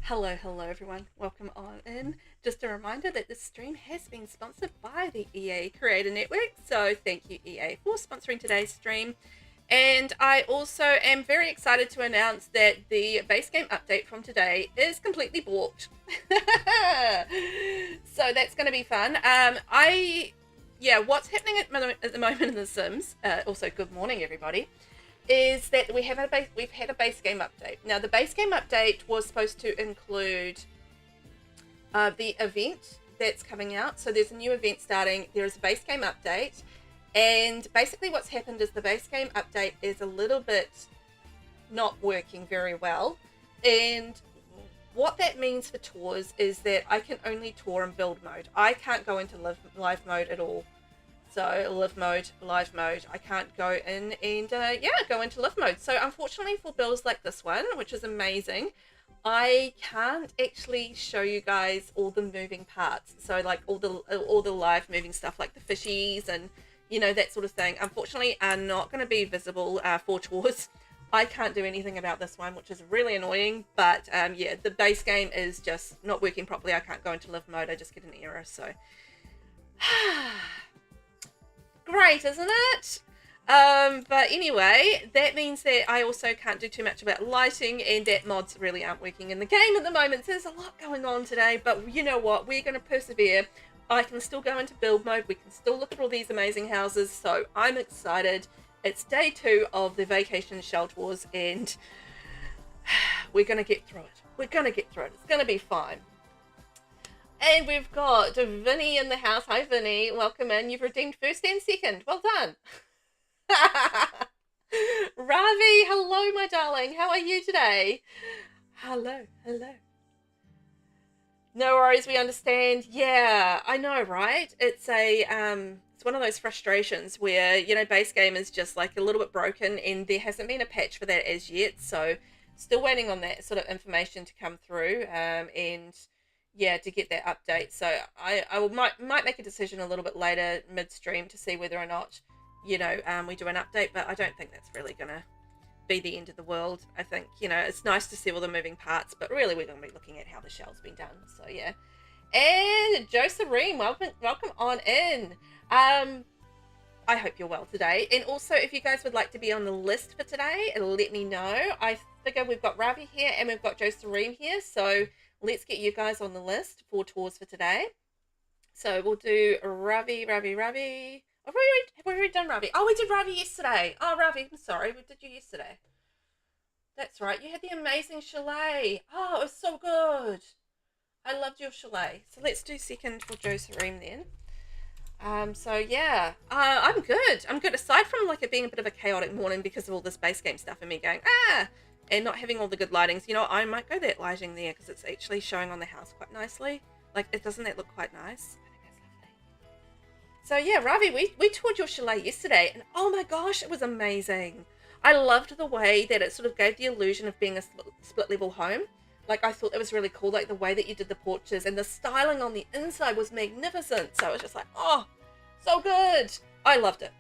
Hello everyone. Welcome on in. Just a reminder that this stream has been sponsored by the EA Creator Network. So thank you EA for sponsoring today's stream. And I also am very excited to announce that the base game update from today is completely bought. So that's going to be fun. What's happening at the moment in The Sims, also good morning everybody, is that we've had a base game update. Now the base game update was supposed to include the event that's coming out. So there's a new event starting, there's a base game update, and basically what's happened is the base game update is a little bit not working very well. And what that means for tours is that I can only tour in build mode. I can't go into live mode at all. So live mode, live mode, I can't go in and go into live mode. So unfortunately for builds like this one, which is amazing, I can't actually show you guys all the moving parts. So like all the live moving stuff like the fishies and that sort of thing, unfortunately are not going to be visible for tours. I can't do anything about this one, which is really annoying, but the base game is just not working properly. I can't go into live mode, I just get an error, so great, isn't it? But anyway, that means that I also can't do too much about lighting, and that mods really aren't working in the game at the moment. So there's a lot going on today, but you know what? We're going to persevere. I can still go into build mode. We can still look at all these amazing houses, so I'm excited. It's day 2 of the vacation shell tours, and we're going to get through it. We're going to get through it. It's going to be fine. And we've got Vinny in the house. Hi, Vinny. Welcome in. You've redeemed first and second. Well done. Ravi, hello, my darling. How are you today? Hello. No worries. We understand. Yeah, I know, right? It's it's one of those frustrations where, base game is just like a little bit broken and there hasn't been a patch for that as yet. So still waiting on that sort of information to come through. To get that update. So I might make a decision a little bit later midstream to see whether or not we do an update, but I don't think that's really gonna be the end of the world. I think it's nice to see all the moving parts, but really we're gonna be looking at how the shell's been done. So yeah. And Josereme, welcome on in. I hope you're well today, and also if you guys would like to be on the list for today, let me know. I figure we've got Ravi here and we've got Josereme here, so let's get you guys on the list for tours for today. So we'll do Ravi. Have we already done Ravi? Oh, we did Ravi yesterday. Oh, Ravi, I'm sorry. We did you yesterday. That's right. You had the amazing chalet. Oh, it was so good. I loved your chalet. So let's do second for Josereme then. I'm good. I'm good. Aside from like it being a bit of a chaotic morning because of all this base game stuff and me going, and not having all the good lightings. I might go that lighting there because it's actually showing on the house quite nicely. Like, doesn't that look quite nice? I think that's lovely. So yeah, Ravi, we toured your chalet yesterday, and oh my gosh, it was amazing. I loved the way that it sort of gave the illusion of being a split level home. Like, I thought it was really cool, like the way that you did the porches, and the styling on the inside was magnificent. So I was just like, oh, so good. I loved it.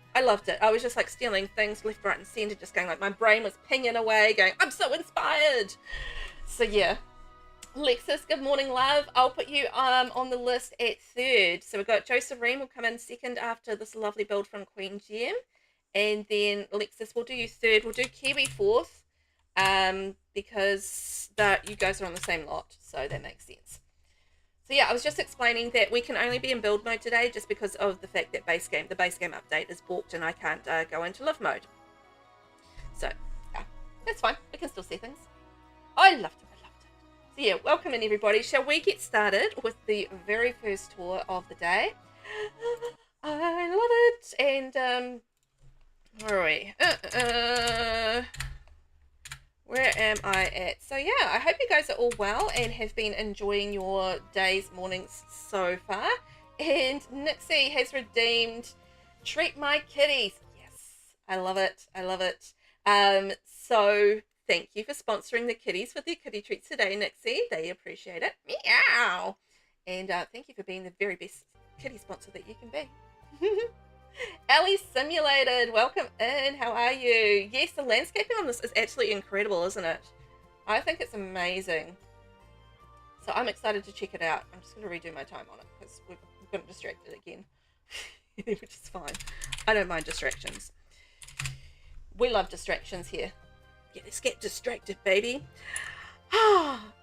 I was just like stealing things left, right, and center, just going like my brain was pinging away, going, I'm so inspired. So yeah. Lexus, good morning, love. I'll put you on the list at third. So we've got Josereme will come in second after this lovely build from Queen Gem. And then Lexus, we'll do you third. We'll do Kiwi fourth. Because you guys are on the same lot, so that makes sense. So yeah, I was just explaining that we can only be in build mode today just because of the fact that the base game update is balked and I can't go into live mode. So yeah, that's fine. We can still see things. I loved it. So yeah, welcome in everybody. Shall we get started with the very first tour of the day? I love it. And where are we? Where am I at? So yeah, I hope you guys are all well and have been enjoying your days, mornings so far. And Nixie has redeemed Treat My Kitties. Yes, I love it. So thank you for sponsoring the kitties with their kitty treats today, Nixie. They appreciate it. Meow. And thank you for being the very best kitty sponsor that you can be. Ellie Simulated, welcome in. How are you? Yes, the landscaping on this is absolutely incredible, isn't it? I think it's amazing. So I'm excited to check it out. I'm just going to redo my time on it because we've got distracted again, which is fine. I don't mind distractions. We love distractions here. Yeah, let's get distracted, baby.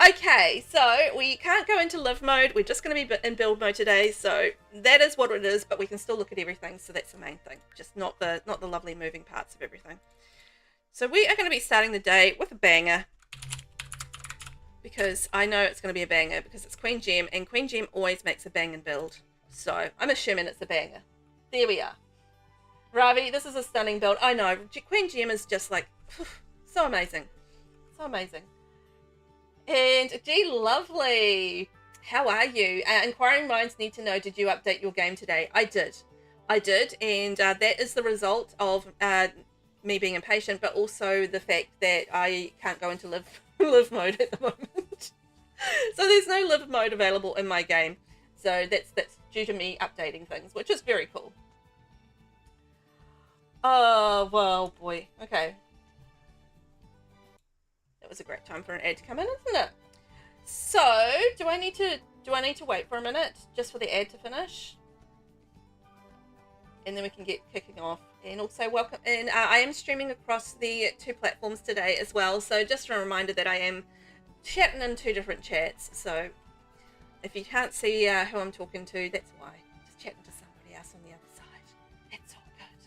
Okay, so we can't go into live mode. We're just going to be in build mode today, so that is what it is, but we can still look at everything, so that's the main thing. Just not the lovely moving parts of everything. So we are going to be starting the day with a banger, because I know it's going to be a banger because it's Queen Gem, and Queen Gem always makes a banging build. So I'm assuming it's a banger. There we are. Ravi, this is a stunning build. I know, Queen Gem is just like, so amazing. So amazing. And G Lovely, how are you? Inquiring minds need to know, did you update your game today? I did, and that is the result of me being impatient, but also the fact that I can't go into live mode at the moment. So there's no live mode available in my game, so that's due to me updating things, which is very cool. Oh well, boy. Okay. That was a great time for an ad to come in, isn't it? So, do I need to wait for a minute just for the ad to finish? And then we can get kicking off. And also welcome, and I am streaming across the 2 platforms today as well. So just a reminder that I am chatting in 2 different chats. So if you can't see who I'm talking to, that's why. Just chatting to somebody else on the other side. That's all good.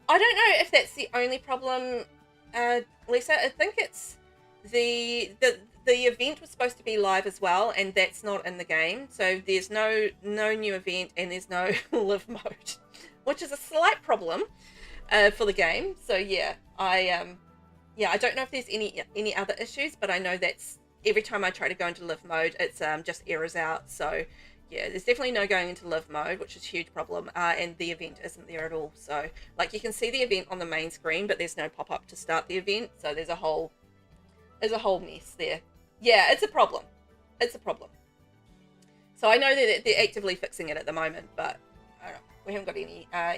I don't know if that's the only problem, Lisa. I think it's the event was supposed to be live as well, and that's not in the game. So there's no new event, and there's no live mode, which is a slight problem for the game. So yeah, I don't know if there's any other issues, but I know that's every time I try to go into live mode, it's just errors out. So yeah, there's definitely no going into live mode, which is a huge problem, and the event isn't there at all. So like you can see the event on the main screen, but there's no pop-up to start the event. So there's a whole mess there. Yeah, it's a problem. It's a problem. So I know that they're actively fixing it at the moment, but I don't know, we haven't got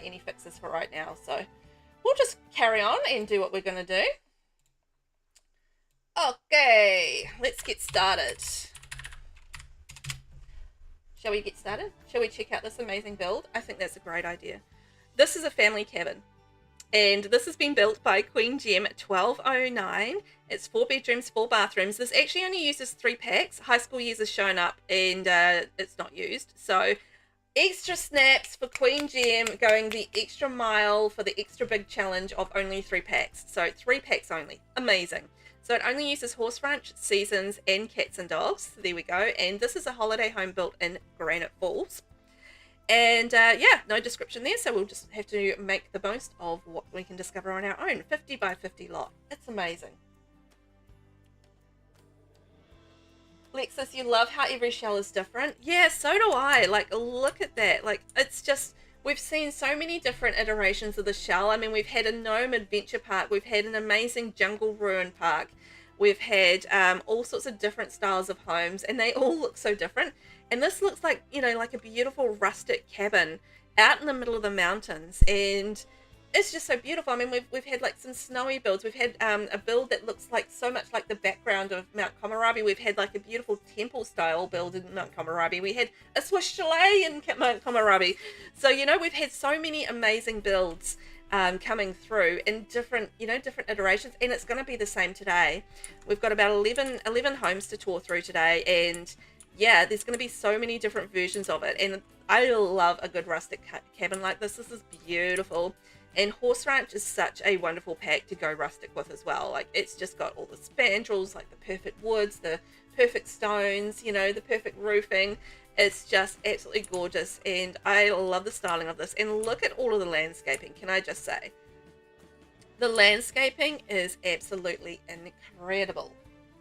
any fixes for right now. So we'll just carry on and do what we're going to do. Okay, let's get started. Shall we get started? Shall we check out this amazing build? I think that's a great idea. This is a family cabin, and this has been built by Queen Gem 1209. It's 4 bedrooms, 4 bathrooms. This actually only uses 3 packs. High school years has shown up, and it's not used. So extra snaps for Queen Gem, going the extra mile for the extra big challenge of only 3 packs. So 3 packs only. Amazing. So it only uses Horse Ranch, Seasons, and Cats and Dogs. There we go. And this is a holiday home built in Granite Falls. And yeah, no description there, so we'll just have to make the most of what we can discover on our own. 50 by 50 lot. It's amazing. Lexus, you love how every shell is different. Yeah, so do I. Like, look at that. Like, it's just, we've seen so many different iterations of the shell. I mean, we've had a gnome adventure park. We've had an amazing jungle ruin park. We've had all sorts of different styles of homes, and they all look so different. And this looks like, you know, like a beautiful rustic cabin out in the middle of the mountains, and it's just so beautiful. I mean, we've had like some snowy builds. We've had a build that looks like so much like the background of Mount Komorabi. We've had like a beautiful temple style build in Mount Komorabi. We had a Swiss chalet in Mount Komorabi. So, you know, we've had so many amazing builds coming through in different iterations, and it's going to be the same today. We've got about 11 homes to tour through today, and yeah, there's going to be so many different versions of it, and I love a good rustic cabin like this. This is beautiful, and Horse Ranch is such a wonderful pack to go rustic with as well. Like, it's just got all the spandrels, like the perfect woods, the perfect stones, you know, the perfect roofing. It's just absolutely gorgeous, and I love the styling of this. And look at all of the landscaping, can I just say? The landscaping is absolutely incredible.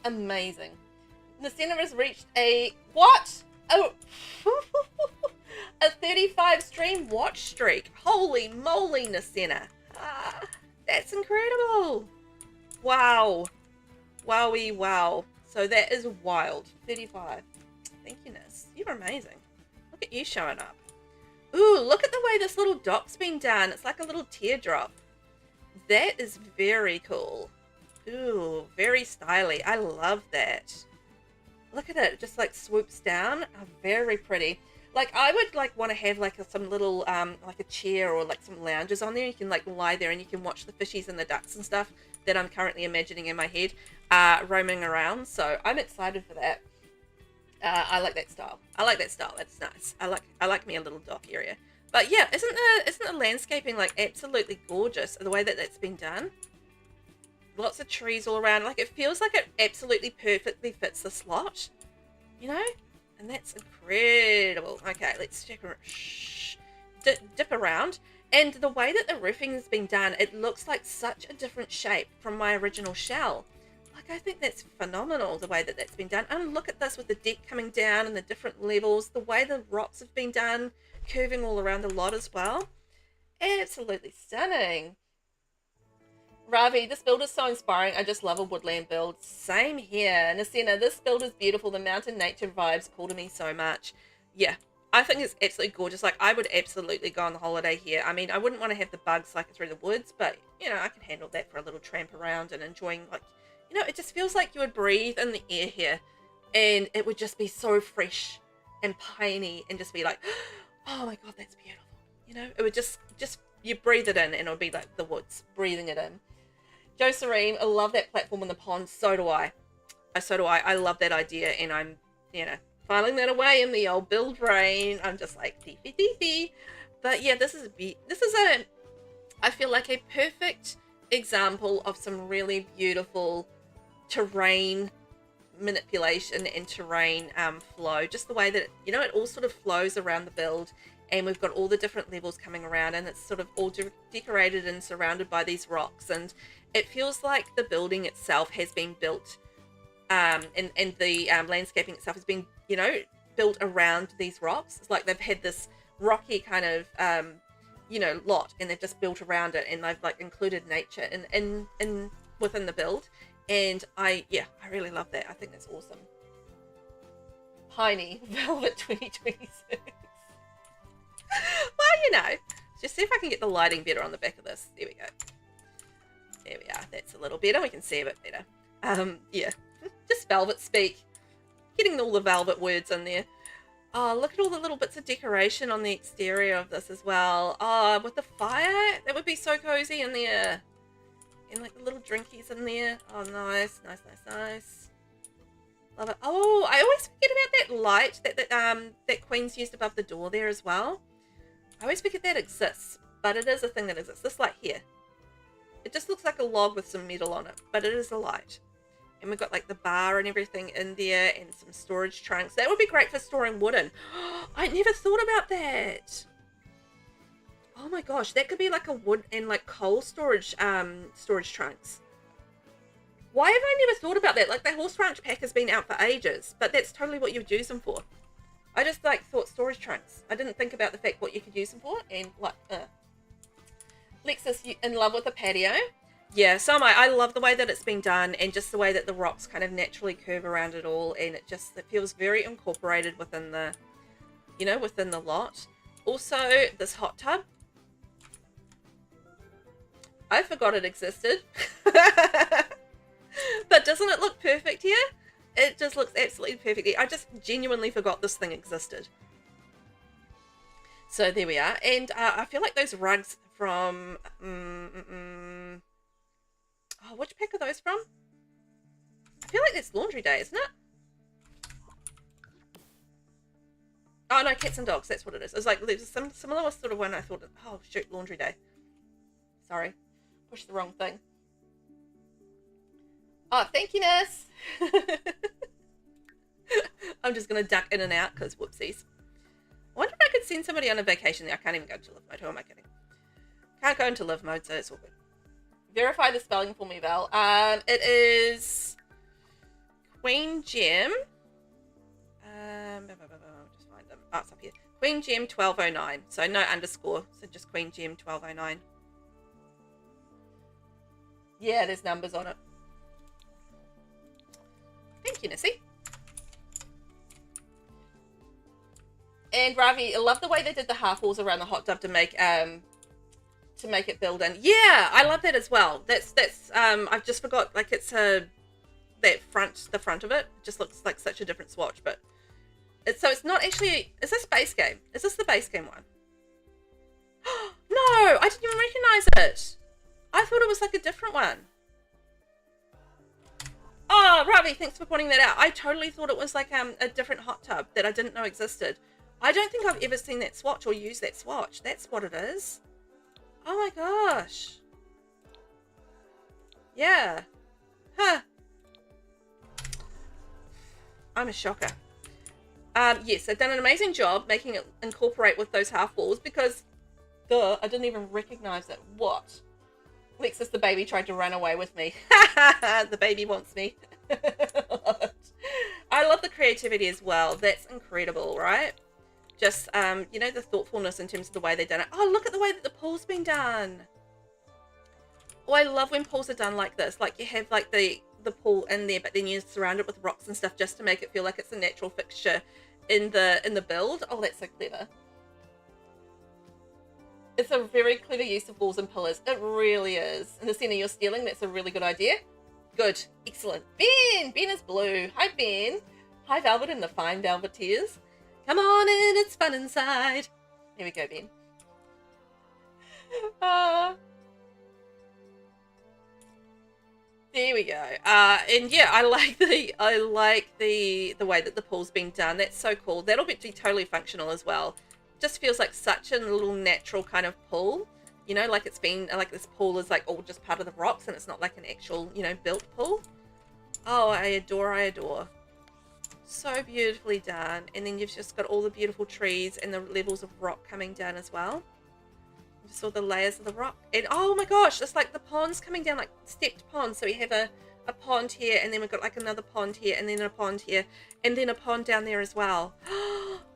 Amazing. Nasina has reached a, what? Oh, a 35 stream watch streak. Holy moly, Nasina. That's incredible. Wow. Wowie wow. So that is wild. 35. Thank you, Nis. You're amazing. Look at you showing up. Ooh, look at the way this little dock's been done. It's like a little teardrop. That is very cool. Ooh, very stylish. I love that. Look at it. It just like swoops down. Oh, very pretty. Like I would like want to have like some little like a chair or like some lounges on there. You can like lie there and you can watch the fishies and the ducks and stuff that I'm currently imagining in my head roaming around. So I'm excited for that. I like that style. I like that style. That's nice. I like me a little dock area. But yeah, isn't the landscaping like absolutely gorgeous the way that that's been done? Lots of trees all around. Like it feels like it absolutely perfectly fits the slot, you know? And that's incredible. Okay, let's check dip around. And the way that the roofing has been done, it looks like such a different shape from my original shell. Like I think that's phenomenal the way that that's been done. And look at this with the deck coming down and the different levels, the way the rocks have been done, curving all around the lot as well. Absolutely stunning. Ravi, this build is so inspiring. I just love a woodland build. Same here. Nasina, this build is beautiful. The mountain nature vibes call to me so much. Yeah, I think it's absolutely gorgeous. Like, I would absolutely go on the holiday here. I mean, I wouldn't want to have the bugs like through the woods, but, you know, I can handle that for a little tramp around and enjoying, like, you know, it just feels like you would breathe in the air here. And it would just be so fresh and piney and just be like, oh my God, that's beautiful. You know, it would just you breathe it in and it would be like the woods, breathing it in. Josereme, I love that platform in the pond. So do I. So do I. I love that idea, and I'm, you know, filing that away in the old build brain. I'm just like teefy. But yeah, this is I feel like a perfect example of some really beautiful terrain manipulation and terrain flow. Just the way that you know it all sort of flows around the build. And we've got all the different levels coming around, and it's sort of all decorated and surrounded by these rocks, and it feels like the building itself has been built and the landscaping itself has been, you know, built around these rocks. It's like they've had this rocky kind of you know, lot, and they've just built around it, and they've like included nature in within the build. And I really love that. I think that's awesome. Piney Velvet 2026. Well, you know, just see if I can get the lighting better on the back of this. There we go. There we are. That's a little better. We can see a bit better. Yeah, just velvet speak. Getting all the velvet words in there. Oh, look at all the little bits of decoration on the exterior of this as well. Oh, with the fire, that would be so cozy in there. And like the little drinkies in there. Oh, nice. Love it. Oh, I always forget about that light that Queen's used above the door there as well. I always forget that exists, but it is a thing that exists. This light here. It just looks like a log with some metal on it, but it is a light. And we've got like the bar and everything in there and some storage trunks. That would be great for storing wood in. I never thought about that. Oh my gosh, that could be like a wood and like coal storage trunks. Why have I never thought about that? Like the horse ranch pack has been out for ages, but that's totally what you'd use them for. I just like thought storage trunks. I didn't think about the fact what you could use them for, and like Lexus, you in love with the patio? Yeah, so am I. I love the way that it's been done, and just the way that the rocks kind of naturally curve around it all, and it feels very incorporated within the, you know, within the lot. Also, this hot tub. I forgot it existed. But doesn't it look perfect here? It just looks absolutely perfect. I just genuinely forgot this thing existed. So there we are. And I feel like those rugs from... oh, which pack are those from? I feel like that's laundry day, isn't it? Oh, no, cats and dogs. That's what it is. It's like there's some similar sort of one I thought, oh, shoot, laundry day. Sorry. Pushed the wrong thing. Oh, thank you, Ness. I'm just going to duck in and out because whoopsies. I wonder if I could send somebody on a vacation there. I can't even go to live mode. Who am I kidding? Can't go into live mode, so it's all good. Verify the spelling for me, Val. It is Queen Gem. Just find them. Oh, it's up here. Queen Gem 1209. So no underscore. So just Queen Gem 1209. Yeah, there's numbers on it. Thank you, Nissy. And Ravi, I love the way they did the half walls around the hot tub to make to make it build in. Yeah, I love that as well. That's I've just forgot, like, it's the front of it just looks like such a different swatch, but it's not actually. Is this base game? Is this the base game one? No, I didn't even recognize it. I thought it was like a different one. Oh, Ravi, thanks for pointing that out. I totally thought it was like a different hot tub that I didn't know existed. I don't think I've ever seen that swatch or used that swatch. That's what it is. Oh my gosh. Yeah. Huh. I'm a shocker. Yes, they've done an amazing job making it incorporate with those half walls because, duh, I didn't even recognize it. What? Lexus the baby tried to run away with me. The baby wants me. I love the creativity as well. That's incredible, right? Just, you know, the thoughtfulness in terms of the way they've done it. Oh, look at the way that the pool's been done. Oh, I love when pools are done like this. Like, you have, like, the pool in there, but then you surround it with rocks and stuff just to make it feel like it's a natural fixture in the build. Oh, that's so clever. It's a very clever use of walls and pillars. It really is. In the center you're stealing, that's a really good idea. Good. Excellent. Ben! Ben is blue. Hi, Ben. Hi, Velvet and the fine Velveteers. Come on in, it's fun inside. Here we go, Ben. There we go. And yeah, I like the way that the pool's been done. That's so cool. That'll be totally functional as well. Just feels like such a little natural kind of pool, you know, like it's been like this pool is like all just part of the rocks and it's not like an actual, you know, built pool. Oh, I adore. So beautifully done. And then you've just got all the beautiful trees and the levels of rock coming down as well. You saw the layers of the rock, and oh my gosh, it's like the ponds coming down, like stepped ponds. So we have a pond here, and then we've got like another pond here, and then a pond here, and then a pond down there as well.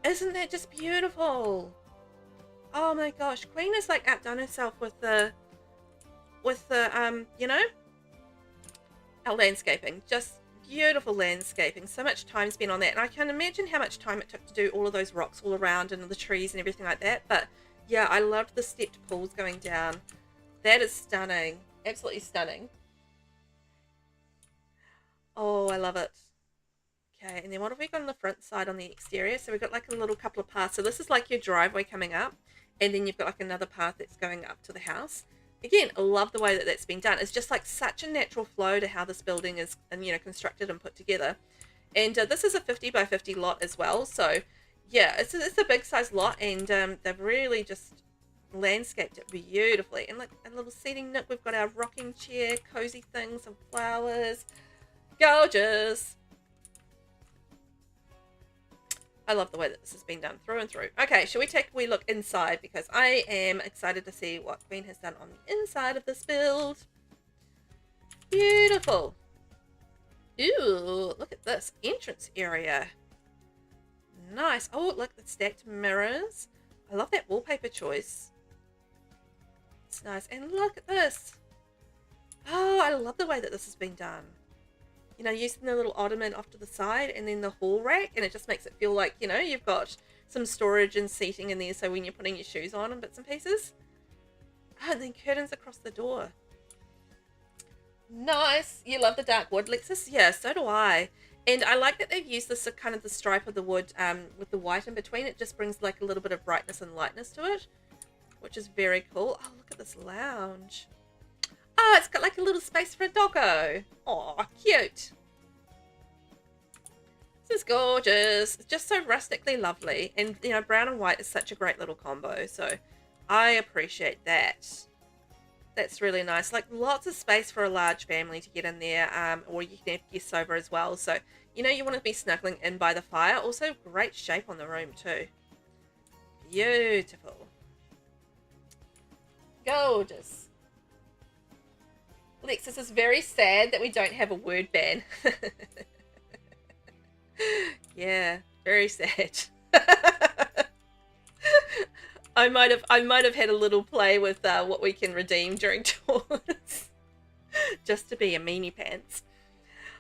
Isn't that just beautiful? Oh my gosh, Queen has like outdone herself with the you know, our landscaping. Just beautiful landscaping. So much time spent on that, and I can imagine how much time it took to do all of those rocks all around and the trees and everything like that. But yeah, I loved the stepped pools going down. That is stunning. Absolutely stunning. Oh, I love it. Okay, and then what have we got on the front side on the exterior? So we've got like a little couple of paths. So this is like your driveway coming up, and then you've got like another path that's going up to the house. Again, I love the way that that's been done. It's just like such a natural flow to how this building is, and you know, constructed and put together. And this is a 50 by 50 lot as well. So yeah, it's a big size lot, and they've really just landscaped it beautifully. And like a little seating nook, we've got our rocking chair, cozy things, some flowers. Gorgeous. I love the way that this has been done through and through. Okay, shall we take a wee look inside, because I am excited to see what Queen has done on the inside of this build. Beautiful. Ooh, look at this entrance area. Nice. Oh, look, the stacked mirrors. I love that wallpaper choice. It's nice. And look at this. Oh, I love the way that this has been done. You know, using the little ottoman off to the side and then the hall rack, and it just makes it feel like, you know, you've got some storage and seating in there, so when you're putting your shoes on and bits and pieces. Oh, and then curtains across the door. Nice. You love the dark wood, Lexus? Yeah, so do I. And I like that they've used this kind of the stripe of the wood with the white in between. It just brings like a little bit of brightness and lightness to it, which is very cool. Oh, look at this lounge. Oh, it's got like a little space for a doggo. Oh, cute. This is gorgeous. It's just so rustically lovely. And, you know, brown and white is such a great little combo. So I appreciate that. That's really nice. Like lots of space for a large family to get in there. Or you can have guests over as well. So, you know, you want to be snuggling in by the fire. Also, great shape on the room too. Beautiful. Gorgeous. Lexus is very sad that we don't have a word ban. Yeah, very sad. I might have had a little play with what we can redeem during tours, just to be a meanie pants.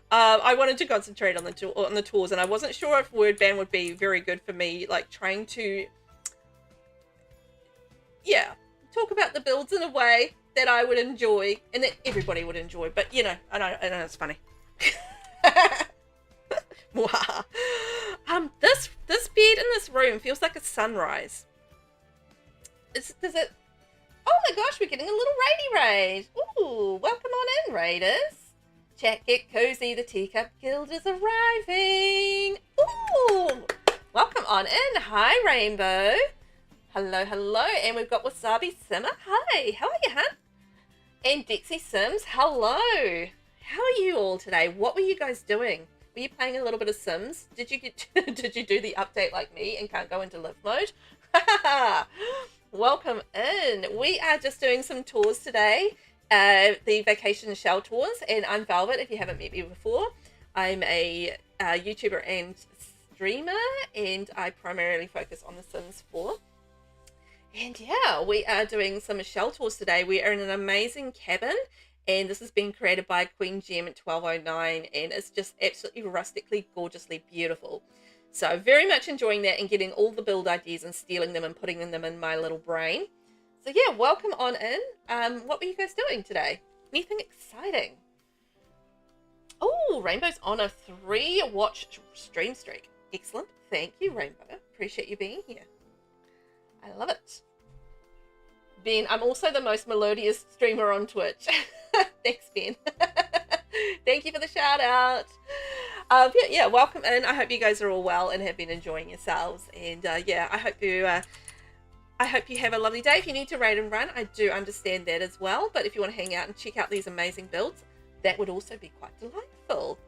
I wanted to concentrate on the tours, and I wasn't sure if word ban would be very good for me, like trying to, yeah, talk about the builds in a way that I would enjoy and that everybody would enjoy. But you know, I know it's funny. This bed in this room feels like a sunrise. Does it? Oh my gosh, we're getting a little rainy raid. Ooh, welcome on in, raiders. Chat, get cozy. The Teacup Guild is arriving. Ooh, welcome on in. Hi, Rainbow. Hello, hello. And we've got WasabiSimmer. Hi, how are you, hun? And Dixie Sims. Hello. How are you all today? What were you guys doing? Were you playing a little bit of Sims? Did you did you do the update like me and can't go into live mode? Welcome in. We are just doing some tours today, the vacation shell tours, and I'm Velvet. If you haven't met me before, I'm a YouTuber and streamer, and I primarily focus on The Sims 4. And yeah, we are doing some shell tours today. We are in an amazing cabin, and this has been created by Queen Gem at 1209, and it's just absolutely rustically, gorgeously beautiful. So very much enjoying that and getting all the build ideas and stealing them and putting them in my little brain. So yeah, welcome on in. What were you guys doing today? Anything exciting? Oh, Rainbow's on a 3-watch stream streak. Excellent. Thank you, Rainbow. Appreciate you being here. I love it. Ben, I'm also the most melodious streamer on Twitch. Thanks, Ben. Thank you for the shout out. Yeah, welcome in. I hope you guys are all well and have been enjoying yourselves. And yeah, I hope you have a lovely day. If you need to raid and run, I do understand that as well. But if you want to hang out and check out these amazing builds, that would also be quite delightful.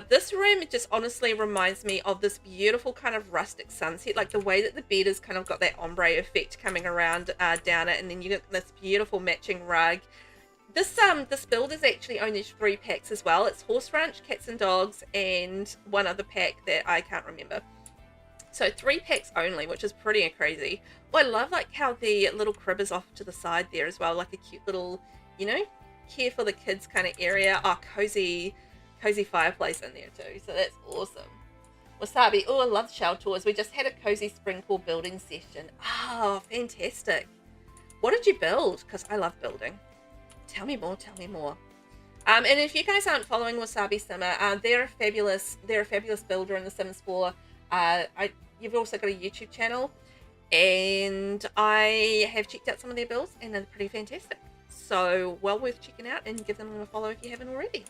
This room just honestly reminds me of this beautiful kind of rustic sunset, like the way that the bed has kind of got that ombre effect coming around down it, and then you get this beautiful matching rug. This build is actually only 3 packs as well. It's Horse Ranch, Cats and Dogs, and one other pack that I can't remember. So 3 packs only, which is pretty crazy. Oh, I love like how the little crib is off to the side there as well, like a cute little, you know, care for the kids kind of area. Oh, cozy fireplace in there too. So that's awesome. Wasabi. Oh, I love shell tours. We just had a cozy spring pool building session. Oh, fantastic. What did you build? Because I love building. Tell me more, tell me more. And if you guys aren't following WasabiSimmer, they're a fabulous builder in The Sims 4. You've also got a YouTube channel, and I have checked out some of their builds, and they're pretty fantastic. So well worth checking out, and give them a follow if you haven't already.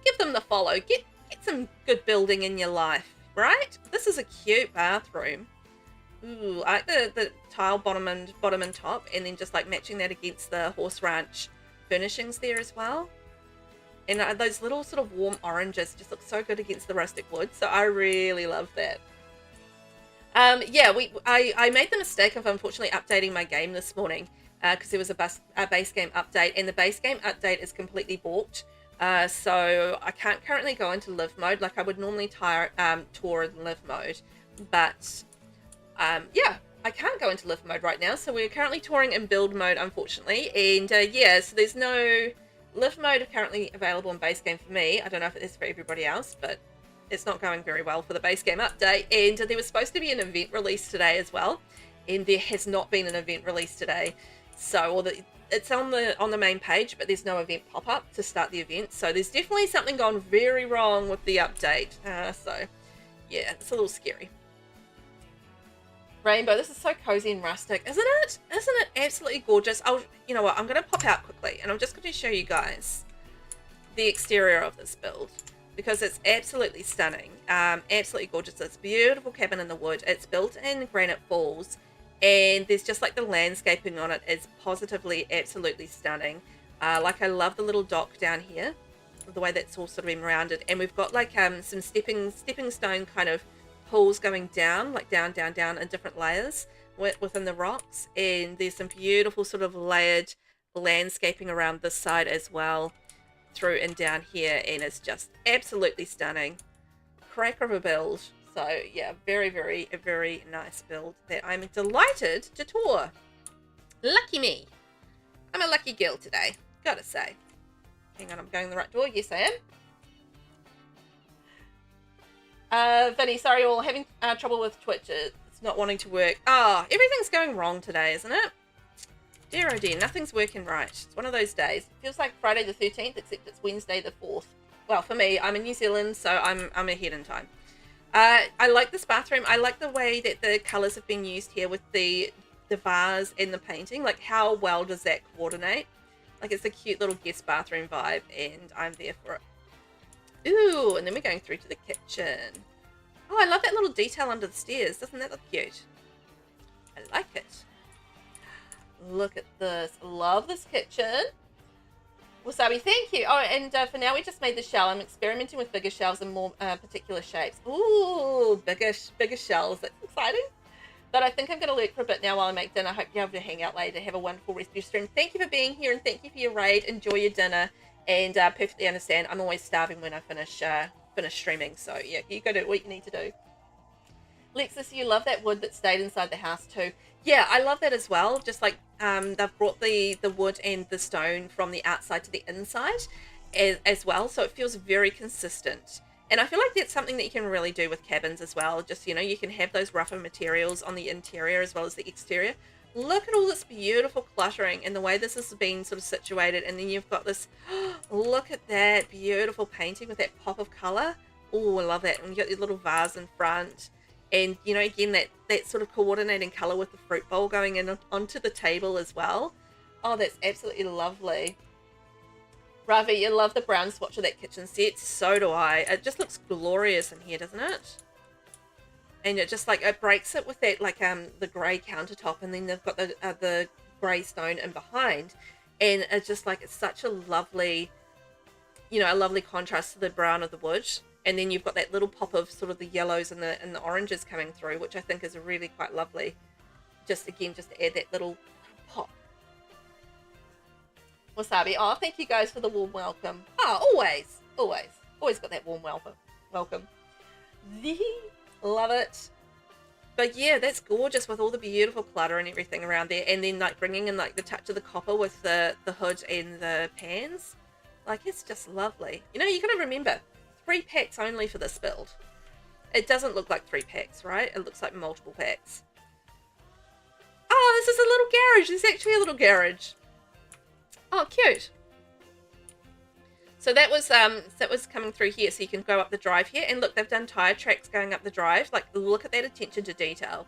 Give them the follow. Get some good building in your life, right? This is a cute bathroom. Ooh, I like the tile bottom and top, and then just like matching that against the Horse Ranch furnishings there as well. And those little sort of warm oranges just look so good against the rustic wood. So I really love that. Yeah, I made the mistake of unfortunately updating my game this morning because there was a base game update, and the base game update is completely balked. So I can't currently go into live mode like I would normally tour in live mode, but yeah, I can't go into live mode right now, so we're currently touring in build mode, unfortunately. And yeah, so there's no live mode currently available in base game for me. I don't know if it is for everybody else, but it's not going very well for the base game update. And there was supposed to be an event release today as well, and there has not been an event release today. So it's on the main page, but there's no event pop-up to start the event. So there's definitely something gone very wrong with the update. So yeah, it's a little scary. Rainbow, this is so cozy and rustic, isn't it? Isn't it absolutely gorgeous? You know what, I'm going to pop out quickly, and I'm just going to show you guys the exterior of this build, because it's absolutely stunning, absolutely gorgeous. It's a beautiful cabin in the wood. It's built in granite falls, and there's just like the landscaping on it is positively absolutely stunning. Like I love the little dock down here, the way that's all sort of been rounded, and we've got like some stepping stone kind of pools going down, like down in different layers within the rocks, and there's some beautiful sort of layered landscaping around this side as well, through and down here, and it's just absolutely stunning. Cracker of a build. So yeah, very nice build that I'm delighted to tour. Lucky me. I'm a lucky girl today, gotta say. Hang on, I'm going the right door. Yes, I am. Vinny, sorry, all having trouble with Twitch. It's not wanting to work. Oh, everything's going wrong today, isn't it? Dear oh dear, nothing's working right. It's one of those days. It feels like Friday the 13th, except it's Wednesday the 4th. Well, for me, I'm in New Zealand, so I'm ahead in time. I like this bathroom. I like the way that the colours have been used here with the vase and the painting. Like, how well does that coordinate? Like, it's a cute little guest bathroom vibe, and I'm there for it. Ooh, and then we're going through to the kitchen. Oh, I love that little detail under the stairs. Doesn't that look cute? I like it. Look at this. Love this kitchen. Wasabi, thank you. Oh, and for now we just made the shell. I'm experimenting with bigger shells and more particular shapes. Ooh, bigger shells. That's exciting. But I think I'm going to lurk for a bit now while I make dinner. I hope you're able to hang out later. Have a wonderful rest of your stream. Thank you for being here and thank you for your raid. Enjoy your dinner. And perfectly understand. I'm always starving when I finish streaming. So yeah, you go do what you need to do. Lexus, you love that wood that stayed inside the house too. Yeah, I love that as well. Just like they've brought the wood and the stone from the outside to the inside as well. So it feels very consistent. And I feel like that's something that you can really do with cabins as well. Just, you know, you can have those rougher materials on the interior as well as the exterior. Look at all this beautiful cluttering and the way this has been sort of situated. And then you've got this, look at that beautiful painting with that pop of colour. Oh, I love that. And you got your little vase in front. And, you know, again, that sort of coordinating colour with the fruit bowl going in onto the table as well. Oh, that's absolutely lovely. Ravi, you love the brown swatch of that kitchen set. So do I. It just looks glorious in here, doesn't it? And it just, like, it breaks it with that, like, the grey countertop. And then they've got the grey stone in behind. And it's just, like, it's such a lovely, you know, a lovely contrast to the brown of the wood. And then you've got that little pop of sort of the yellows and the oranges coming through, which I think is really quite lovely. Just, again, just to add that little pop. Wasabi. Oh, thank you guys for the warm welcome. Oh, always. Always got that warm welcome. Love it. But yeah, that's gorgeous with all the beautiful clutter and everything around there. And then like bringing in like the touch of the copper with the hood and the pans. Like, it's just lovely. You know, you got to remember, 3 packs only for this build. It doesn't look like 3 packs, right? It looks like multiple packs. Oh, this is a little garage. There's actually a little garage. Oh, cute. So that was coming through here, so you can go up the drive here. And look, they've done tire tracks going up the drive. Like, look at that attention to detail.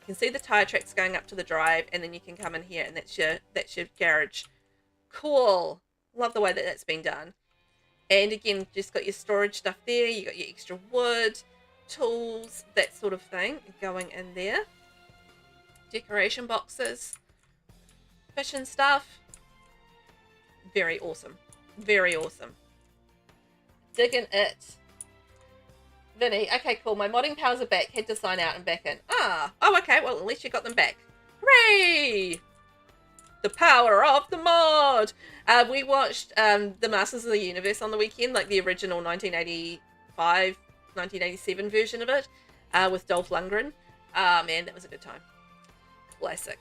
You can see the tire tracks going up to the drive, and then you can come in here, and that's your garage. Cool. Love the way that that's been done. And again, just got your storage stuff there. You got your extra wood, tools, that sort of thing going in there. Decoration boxes, fish and stuff. Very awesome. Very awesome. Digging it. Vinny, okay, cool. My modding powers are back. Had to sign out and back in. Ah, oh, okay. Well, at least you got them back. Hooray! The power of the mod. We watched the Masters of the Universe on the weekend, like the original 1985, 1987 version of it, with Dolph Lundgren. Ah, man, that was a good time. Classic.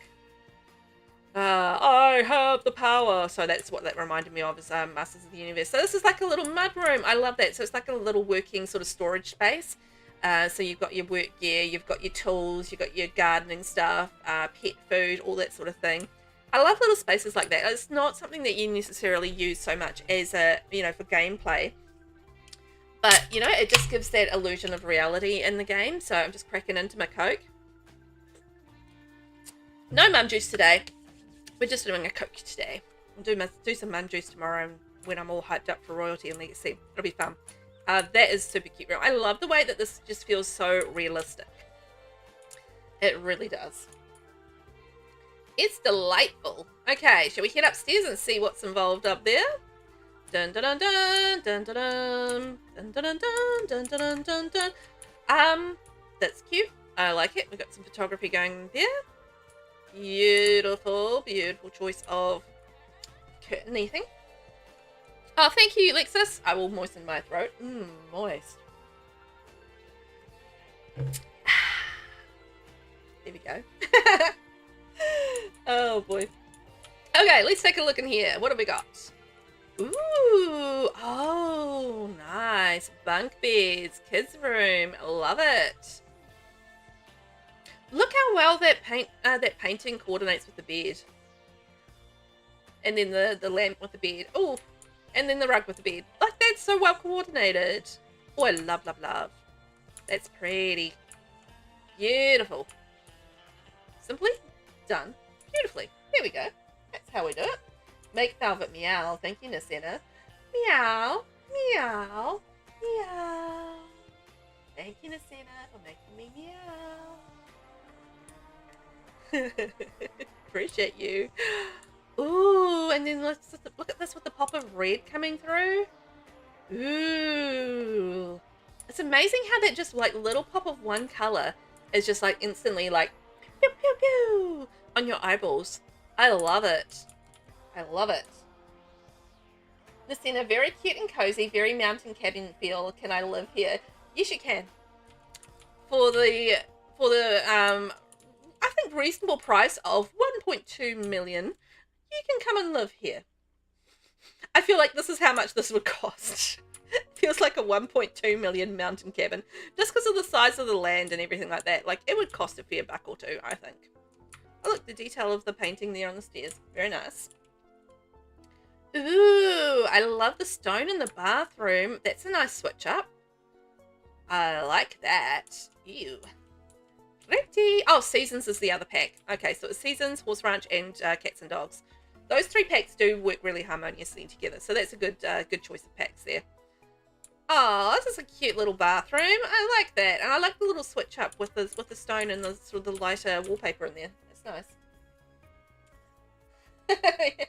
I have the power. So that's what that reminded me of, is Masters of the Universe. So this is like a little mud room. I love that. So it's like a little working sort of storage space. So you've got your work gear, you've got your tools, you've got your gardening stuff, pet food, all that sort of thing. I love little spaces like that. It's not something that you necessarily use so much as a, you know, for gameplay. But, you know, it just gives that illusion of reality in the game. So I'm just cracking into my Coke. No mum juice today. We're just doing a Coke today. I'll do some mum juice tomorrow when I'm all hyped up for Royalty and Legacy. It'll be fun. That is super cute. I love the way that this just feels so realistic. It really does. It's delightful. Okay, shall we head upstairs and see what's involved up there? Dun dun dun dun dun dun dun dun dun dun dun dun dun. That's cute. I like it. We've got some photography going there. Beautiful, beautiful choice of curtain anything. Oh, thank you, Lexus. I will moisten my throat. Moist. There we go. Oh boy. Okay, let's take a look in here. What have we got? Ooh, oh, nice. Bunk beds, kids' room. Love it. Look how well that painting coordinates with the bed. and then the lamp with the bed. Oh, and then the rug with the bed. Like, that's so well coordinated. Oh, I love, love, love. That's pretty. Beautiful. Simply done beautifully. There we go. That's how we do it. Make Velvet meow. Thank you, Nasena. Meow, meow, meow. Thank you, Nasena, for making me meow. Appreciate you. Ooh, and then let's look at this with the pop of red coming through. Ooh. It's amazing how that just like little pop of one color is just like instantly like pew, pew, pew, on your eyeballs. I love it. I love it. Nasina, very cute and cozy, very mountain cabin feel. Can I live here? Yes, you can. For the I think reasonable price of 1.2 million, you can come and live here. I feel like this is how much this would cost. Feels like a 1.2 million mountain cabin, just because of the size of the land and everything like that. Like, it would cost a fair buck or two, I think. Oh, look, the detail of the painting there on the stairs. Very nice. Ooh, I love the stone in the bathroom. That's a nice switch up. I like that. Ew. Pretty. Oh, Seasons is the other pack. Okay, so it's Seasons, Horse Ranch, and Cats and Dogs. Those three packs do work really harmoniously together, so that's a good choice of packs there. Oh, this is a cute little bathroom. I like that, and I like the little switch up with the stone and the sort of the lighter wallpaper in there. That's nice.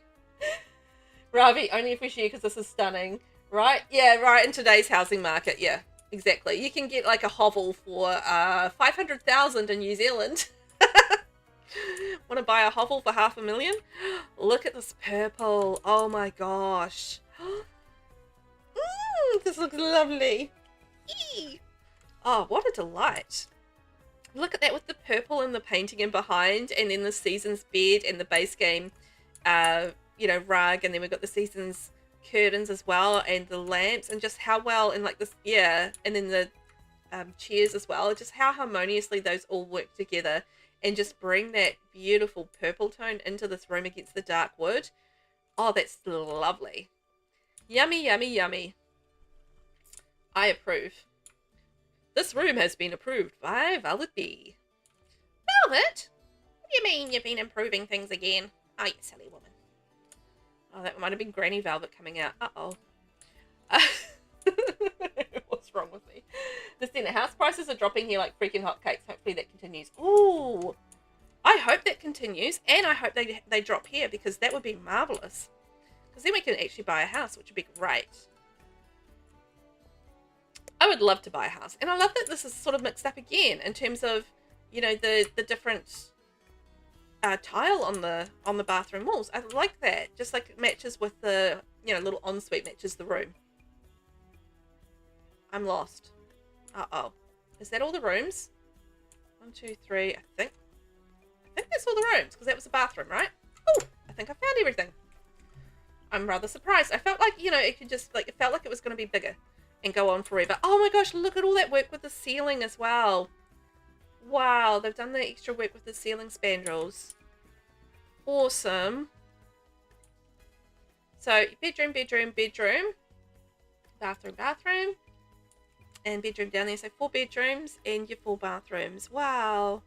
Ravi, only if we share because this is stunning, right? Yeah, right. In today's housing market, yeah, exactly. You can get like a hovel for 500,000 in New Zealand. Want to buy a hovel for 500,000? Look at this purple. Oh my gosh. This looks lovely. Eee. Oh, what a delight. Look at that with the purple and the painting in behind, and then the Seasons bed and the base game, you know, rug, and then we've got the Seasons curtains as well, and the lamps, and just how well, and like this, yeah, and then the chairs as well, just how harmoniously those all work together and just bring that beautiful purple tone into this room against the dark wood. Oh, that's lovely. Yummy, yummy, yummy. I approve. This room has been approved by VelvettB. Velvet? What do you mean you've been improving things again? Oh, you silly woman. Oh, that might have been Granny Velvet coming out. Uh-oh. What's wrong with me? The house prices are dropping here like freaking hotcakes. Hopefully that continues. Ooh. I hope that continues, and I hope they drop here, because that would be marvelous. Because then we can actually buy a house, which would be great. I would love to buy a house. And I love that this is sort of mixed up again in terms of, you know, the different tile on the bathroom walls. I like that. Just like it matches with the, you know, little ensuite matches the room. I'm lost. Uh-oh. Is that all the rooms? 1, 2, 3, I think that's all the rooms, because that was a bathroom, right? Oh, I think I found everything. I'm rather surprised. I felt like, you know, it could just, like, it felt like it was going to be bigger and go on forever. Oh my gosh, look at all that work with the ceiling as well. Wow, they've done the extra work with the ceiling spandrels. Awesome. So, bedroom, bedroom, bedroom. Bathroom, bathroom. And bedroom down there. So 4 bedrooms and your 4 bathrooms. Wow.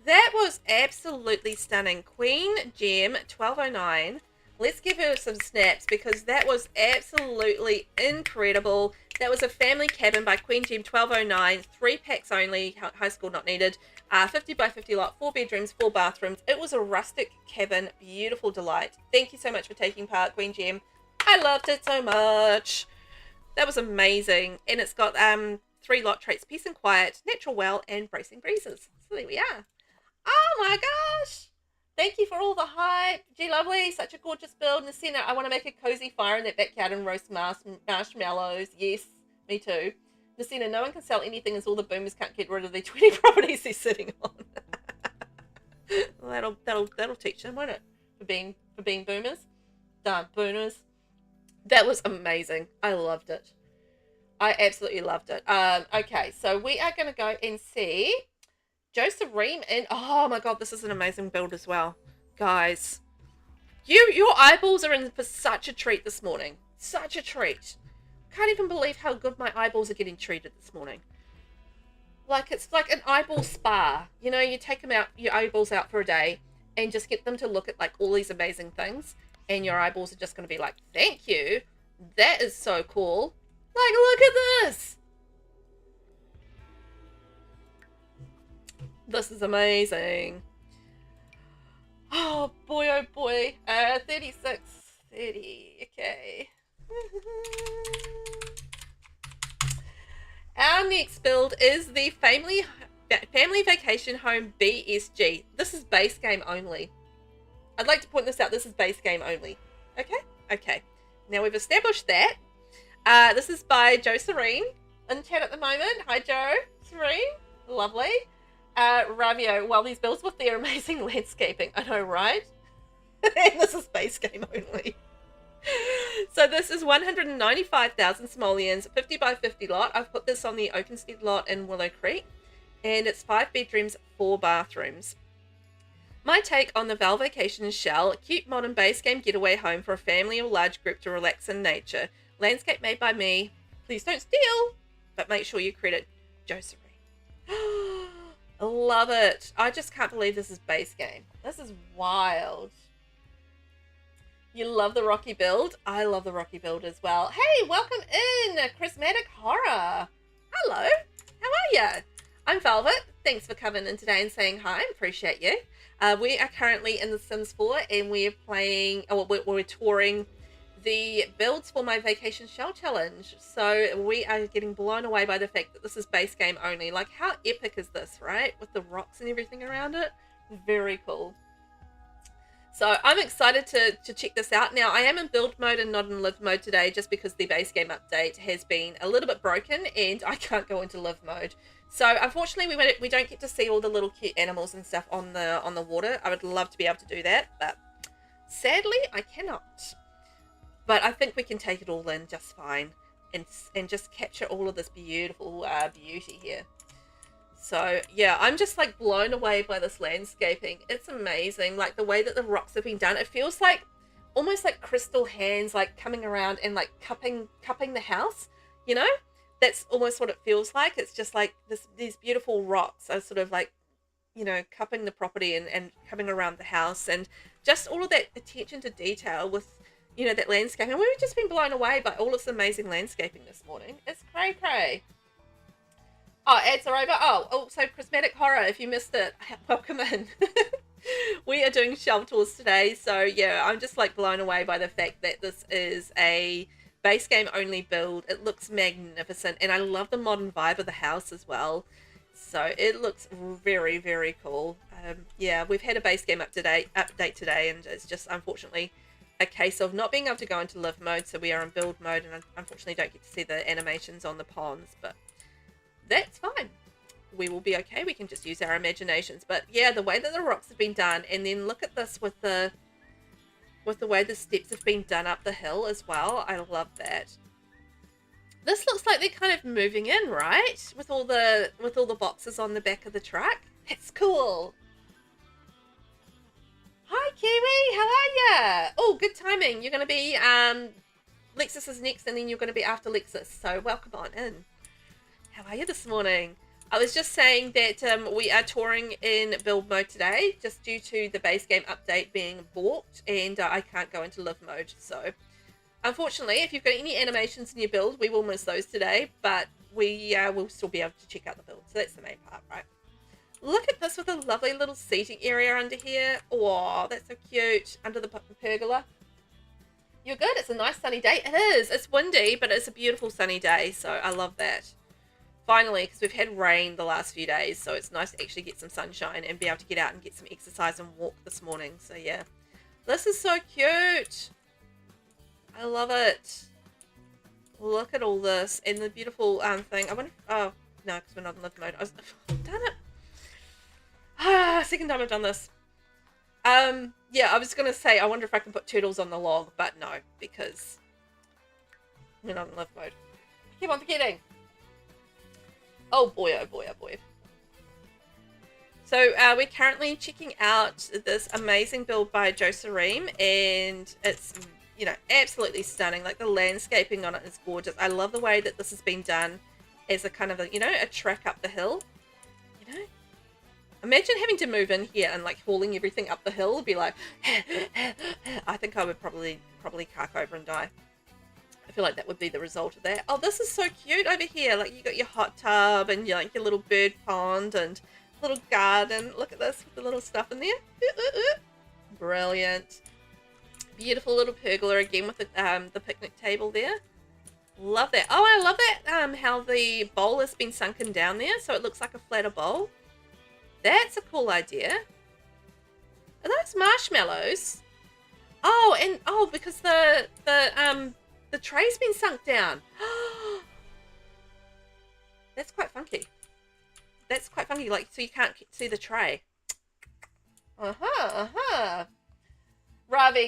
That was absolutely stunning. Queen Gem 1209. Let's give her some snaps, because that was absolutely incredible. That was a family cabin by Queen Gem 1209. 3 packs only. High school not needed. 50 by 50 lot. 4 bedrooms, 4 bathrooms. It was a rustic cabin. Beautiful delight. Thank you so much for taking part, Queen Gem. I loved it so much. That was amazing. And it's got 3 lot traits: peace and quiet, natural well, and bracing breezes. So there we are. Oh my gosh. Thank you for all the hype. Gee, lovely. Such a gorgeous build. Nasina, I want to make a cozy fire in that backyard and roast marshmallows. Yes, me too. Nasina, no one can sell anything as all the boomers can't get rid of the 20 properties they're sitting on. Well, that'll teach them, won't it? For being boomers. Darn boomers. That was amazing. I loved it. I absolutely loved it. Okay, so we are going to go and see Josereme, and oh my god, this is an amazing build as well, guys. Your eyeballs are in for such a treat this morning. Such a treat. Can't even believe how good my eyeballs are getting treated this morning. Like, it's like an eyeball spa. You know, you take your eyeballs out for a day and just get them to look at like all these amazing things, and your eyeballs are just going to be like, thank you. That is so cool. Like, look at this. This is amazing. Oh boy. 36, 30, okay. Our next build is the Family Vacation Home BSG. This is base game only. I'd like to point this out. This is base game only. Okay. Now we've established that. This is by Josereme in chat at the moment. Hi, Josereme. Lovely. Ravio, well, these builds with their amazing landscaping. I know, right? And this is base game only. So this is 195,000 simoleons, 50 by 50 lot. I've put this on the Oakenstead lot in Willow Creek, and it's 5 bedrooms, 4 bathrooms. My take on the Velvacation shell: a cute modern base game getaway home for a family or large group to relax in nature. Landscape made by me. Please don't steal, but make sure you credit Josereme. I love it. I just can't believe this is base game. This is wild. You love the Rocky build? I love the Rocky build as well. Hey, welcome in, Charismatic Horror. Hello, how are ya? I'm Velvet. Thanks for coming in today and saying hi. I appreciate you. We are currently in The Sims 4 and we're playing, we're touring the builds for my Vacation Shell Challenge. So we are getting blown away by the fact that this is base game only. Like, how epic is this, right? With the rocks and everything around it. Very cool. So I'm excited to check this out. Now, I am in build mode and not in live mode today just because the base game update has been a little bit broken and I can't go into live mode. So unfortunately, we don't get to see all the little cute animals and stuff on the water. I would love to be able to do that, but sadly, I cannot. But I think we can take it all in just fine and just capture all of this beautiful beauty here. So yeah, I'm just like blown away by this landscaping. It's amazing, like the way that the rocks have been done. It feels like almost like crystal hands like coming around and like cupping the house, you know? That's almost what it feels like. It's just like these beautiful rocks are sort of like, you know, cupping the property and coming around the house, and just all of that attention to detail with, you know, that landscape. And we've just been blown away by all this amazing landscaping this morning. It's cray. Oh, ads are over. Oh, also Prismatic Horror, if you missed it, welcome in. We are doing shell tours today, so yeah, I'm just like blown away by the fact that this is a base game only build. It looks magnificent, and I love the modern vibe of the house as well. So it looks very, very cool. Yeah, we've had a base game update today, and it's just unfortunately a case of not being able to go into live mode, so we are in build mode, and unfortunately don't get to see the animations on the ponds, but that's fine. We will be okay. We can just use our imaginations. But yeah, the way that the rocks have been done, and then look at this with the way the steps have been done up the hill as well. I love that. This looks like they're kind of moving in, right? With all the boxes on the back of the truck. That's cool. Hi Kiwi, how are ya? Oh, good timing. You're going to be Lexus is next, and then you're going to be after Lexus. So welcome on in. How are you this morning? I was just saying that we are touring in build mode today, just due to the base game update being balked, and I can't go into live mode. So, unfortunately, if you've got any animations in your build, we will miss those today, but we will still be able to check out the build. So that's the main part, right? Look at this with a lovely little seating area under here. Oh, that's so cute. Under the pergola. You're good. It's a nice sunny day. It is. It's windy, but it's a beautiful sunny day, so I love that. Finally, because we've had rain the last few days, so it's nice to actually get some sunshine and be able to get out and get some exercise and walk this morning. So yeah, this is so cute. I love it. Look at all this and the beautiful thing. I wonder if, oh no, because we're not in live mode. Damn it. Second time I've done this. Yeah, I was gonna say I wonder if I can put turtles on the log, but no, because we're not in live mode. I keep on forgetting. Oh boy, oh boy, oh boy. So we're currently checking out this amazing build by Josereme, and it's, you know, absolutely stunning. Like the landscaping on it is gorgeous. I love the way that this has been done as a kind of a, you know, a trek up the hill. You know, imagine having to move in here and like hauling everything up the hill. It'd be like, I think I would probably cark over and die. I feel like that would be the result of that. Oh, this is so cute over here. Like you got your hot tub and like your little bird pond and little garden. Look at this with the little stuff in there. Brilliant. Beautiful little pergola again with the picnic table there. Love that. Oh, I love that how the bowl has been sunken down there so it looks like a flatter bowl. That's a cool idea. Are those marshmallows? Oh, and oh, because the tray's been sunk down. That's quite funky. That's quite funky, like, so you can't see the tray. Ravi,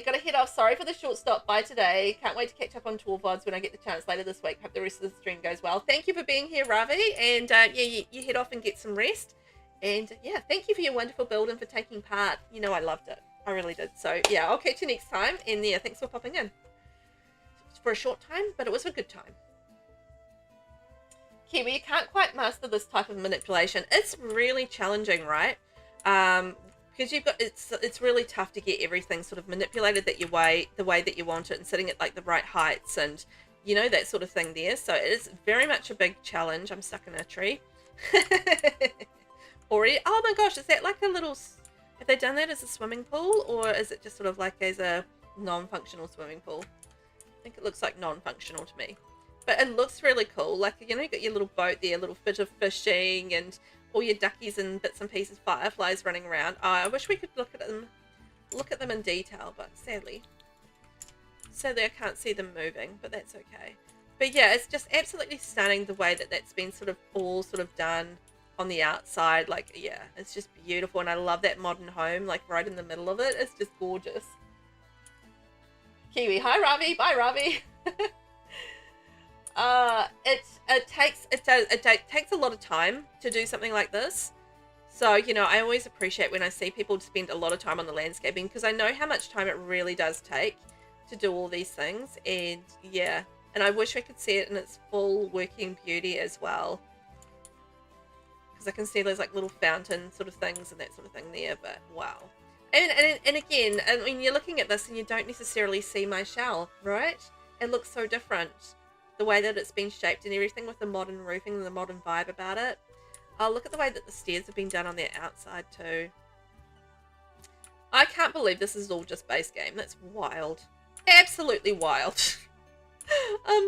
gotta head off. Sorry for the short stop by today. Can't wait to catch up on tour VODs when I get the chance later this week. Hope the rest of the stream goes well. Thank you for being here, Ravi. And yeah, you head off and get some rest. And yeah, thank you for your wonderful build and for taking part. You know I loved it. I really did. So yeah, I'll catch you next time. And yeah, thanks for popping in. For a short time, but it was a good time. Kiwi, you can't quite master this type of manipulation. It's really challenging, right? Because you've got it's really tough to get everything sort of manipulated that the way that you want it and sitting at like the right heights and you know that sort of thing there. So it is very much a big challenge. I'm stuck in a tree. Already. Oh my gosh, is that like a little? Have they done that as a swimming pool or is it just sort of like as a non-functional swimming pool? I think it looks like non-functional to me. But it looks really cool. Like, you know, you got your little boat there, a little bit of fishing and all your duckies and bits and pieces, fireflies running around. Oh, I wish we could look at them in detail, but sadly I can't see them moving, but that's okay. But yeah, it's just absolutely stunning the way that that's been sort of all sort of done on the outside. Like, yeah, it's just beautiful. And I love that modern home, like right in the middle of it. It's just gorgeous. Kiwi, hi Ravi, bye Ravi. It takes a lot of time to do something like this. So, you know, I always appreciate when I see people spend a lot of time on the landscaping because I know how much time it really does take to do all these things. And yeah, and I wish I could see it in its full working beauty as well. Because I can see those like little fountain sort of things and that sort of thing there, but wow. And again, I mean, you're looking at this and you don't necessarily see my shell, right? It looks so different. The way that it's been shaped and everything with the modern roofing and the modern vibe about it. Oh, look at the way that the stairs have been done on the outside too. I can't believe this is all just base game. That's wild. Absolutely wild.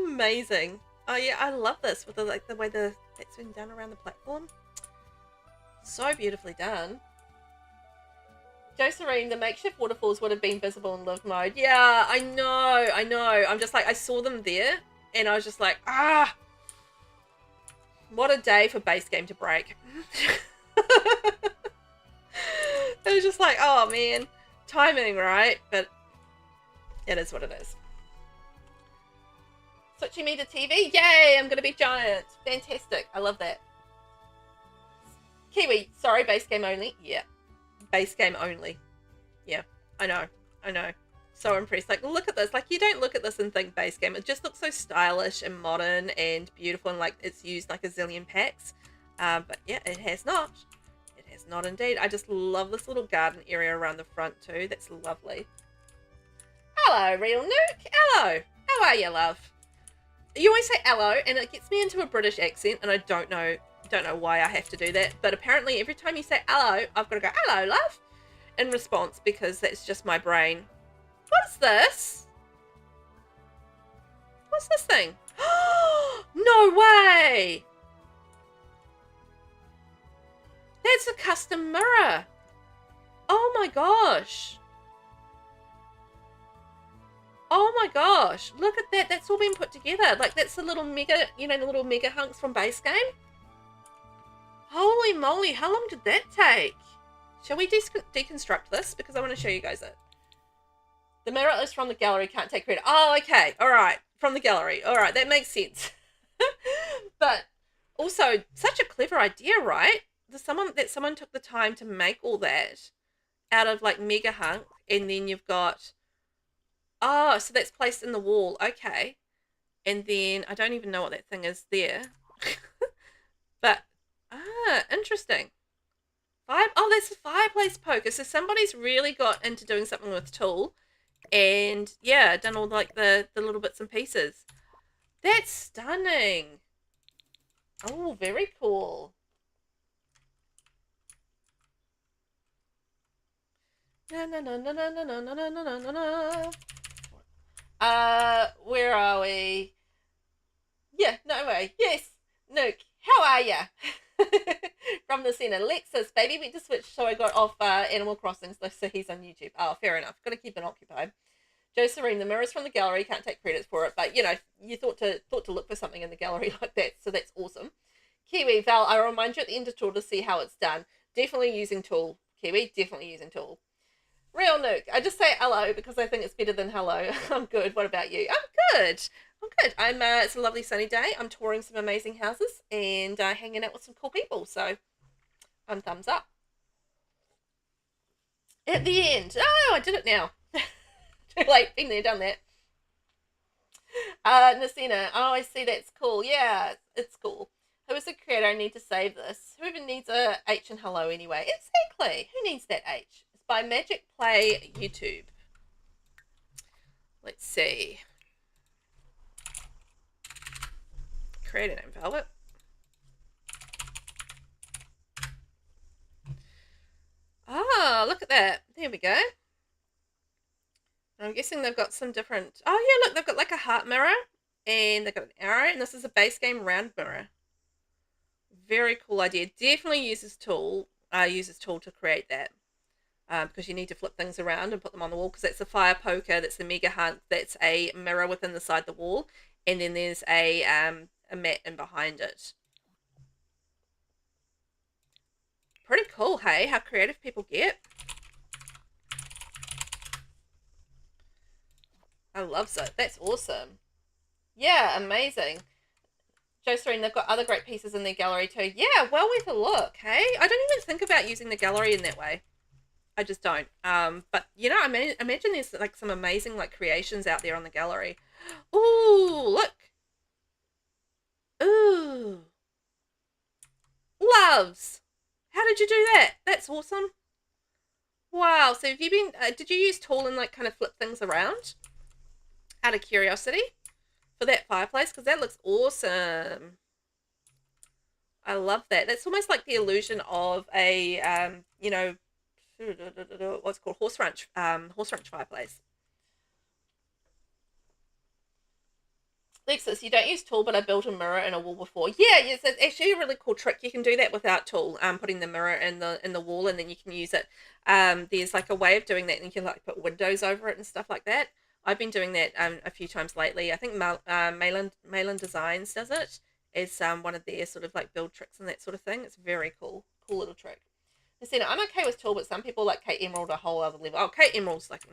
Amazing. Oh yeah, I love this with the way that's been done around the platform. So beautifully done. Josereme, the makeshift waterfalls would have been visible in live mode. Yeah, I know. I'm just like, I saw them there and I was just like, ah, what a day for base game to break. It was just like, oh man, timing, right? But it is what it is. Switching me to TV. Yay, I'm going to be giant. Fantastic. I love that. Kiwi, sorry, base game only. Yeah. Base game only. Yeah, I know. So impressed. Like, look at this. Like, you don't look at this and think base game. It just looks so stylish and modern and beautiful and like it's used like a zillion packs. But yeah, it has not. It has not indeed. I just love this little garden area around the front too. That's lovely. Hello, Real Nuke. Hello. How are you, love? You always say hello and it gets me into a British accent and I don't know why I have to do that, but apparently every time you say hello, I've got to go, hello, love, in response, because that's just my brain. What is this? What's this thing? No way! That's a custom mirror. Oh my gosh. Oh my gosh. Look at that. That's all been put together. Like, that's the little mega, you know, the little mega hunks from base game. Holy moly, how long did that take? Shall we deconstruct this? Because I want to show you guys it. The mirror is from the gallery, can't take credit. Oh, okay. All right. From the gallery. All right. That makes sense. But also, such a clever idea, right? someone took the time to make all that out of like mega hunk, and then you've got, oh, so that's placed in the wall. Okay. And then I don't even know what that thing is there. But interesting. Oh, that's a fireplace poker. So somebody's really got into doing something with tool, and yeah, done all like the little bits and pieces. That's stunning. Oh, very cool. No, no, no, no, no, no, no, no, no, no, no, no. Where are we? Yeah, no way. Yes, Nuke. How are ya? From the center. Lexus, baby, went to switch, so I got off Animal Crossing, so he's on YouTube. Oh, fair enough. Got to keep it occupied. Josereme, the mirrors from the gallery, can't take credit for it, but you know, you thought to look for something in the gallery like that, so that's awesome. Kiwi, Val, I remind you at the end of tool to see how it's done. Definitely using tool. Kiwi, definitely using tool. Real Nuke, I just say hello because I think it's better than hello. I'm good. What about you? I'm good. I'm good. It's a lovely sunny day. I'm touring some amazing houses and hanging out with some cool people. So I'm thumbs up. At the end. Oh, I did it now. Too late. Been there, done that. Nasina. Oh, I see. That's cool. Yeah, it's cool. Who is the creator? I need to save this. Whoever needs a H and hello anyway. Exactly. Who needs that H? It's by Magic Play YouTube. Let's see. Creator name, Velvet. Oh, look at that. There we go. I'm guessing they've got some different... Oh, yeah, look, they've got like a heart mirror, and they've got an arrow, and this is a base game round mirror. Very cool idea. Definitely uses tool to create that, because you need to flip things around and put them on the wall, because that's a fire poker, that's the mega hunt, that's a mirror within the side of the wall, and then there's a mat in behind it. Pretty cool, hey? How creative people get. I love it. That's awesome. Yeah, amazing. Joserene, they've got other great pieces in their gallery too. Yeah, well worth a look, hey? I don't even think about using the gallery in that way. I just don't. But, you know, I imagine there's like some amazing like creations out there on the gallery. Ooh, look. Ooh. Loves. How did you do that? That's awesome. Wow. So have you been, did you use tool and like kind of flip things around? Out of curiosity? For that fireplace? Because that looks awesome. I love that. That's almost like the illusion of a, you know, what's it called? Horse ranch fireplace. Lexus, you don't use tool, but I built a mirror in a wall before. Yeah, yes, it's actually a really cool trick. You can do that without tool, putting the mirror in the wall, and then you can use it. There's like a way of doing that, and you can like put windows over it and stuff like that. I've been doing that a few times lately. I think Mayland Designs does it. It's one of their sort of like build tricks and that sort of thing. It's very cool little trick. Christina, I'm okay with tool, but some people like Kate Emerald a whole other level. Oh, Kate Emerald's like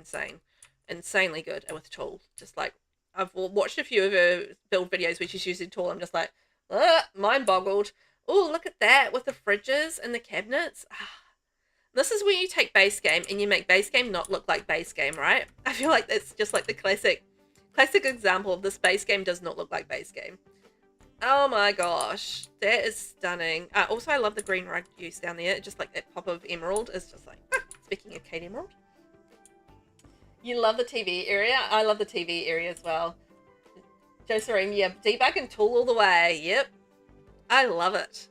insanely good with tool. Just like I've watched a few of her build videos where she's using tool. I'm just like, mind boggled. Oh, look at that with the fridges and the cabinets. This is where you take base game and you make base game not look like base game, right? I feel like that's just like the classic example of this base game does not look like base game. Oh my gosh, that is stunning. Also, I love the green rug use down there. Just like that pop of emerald is just like, speaking of Kate Emerald. You love the TV area? I love the TV area as well. Josereme, yeah, debug and tool all the way. Yep. I love it.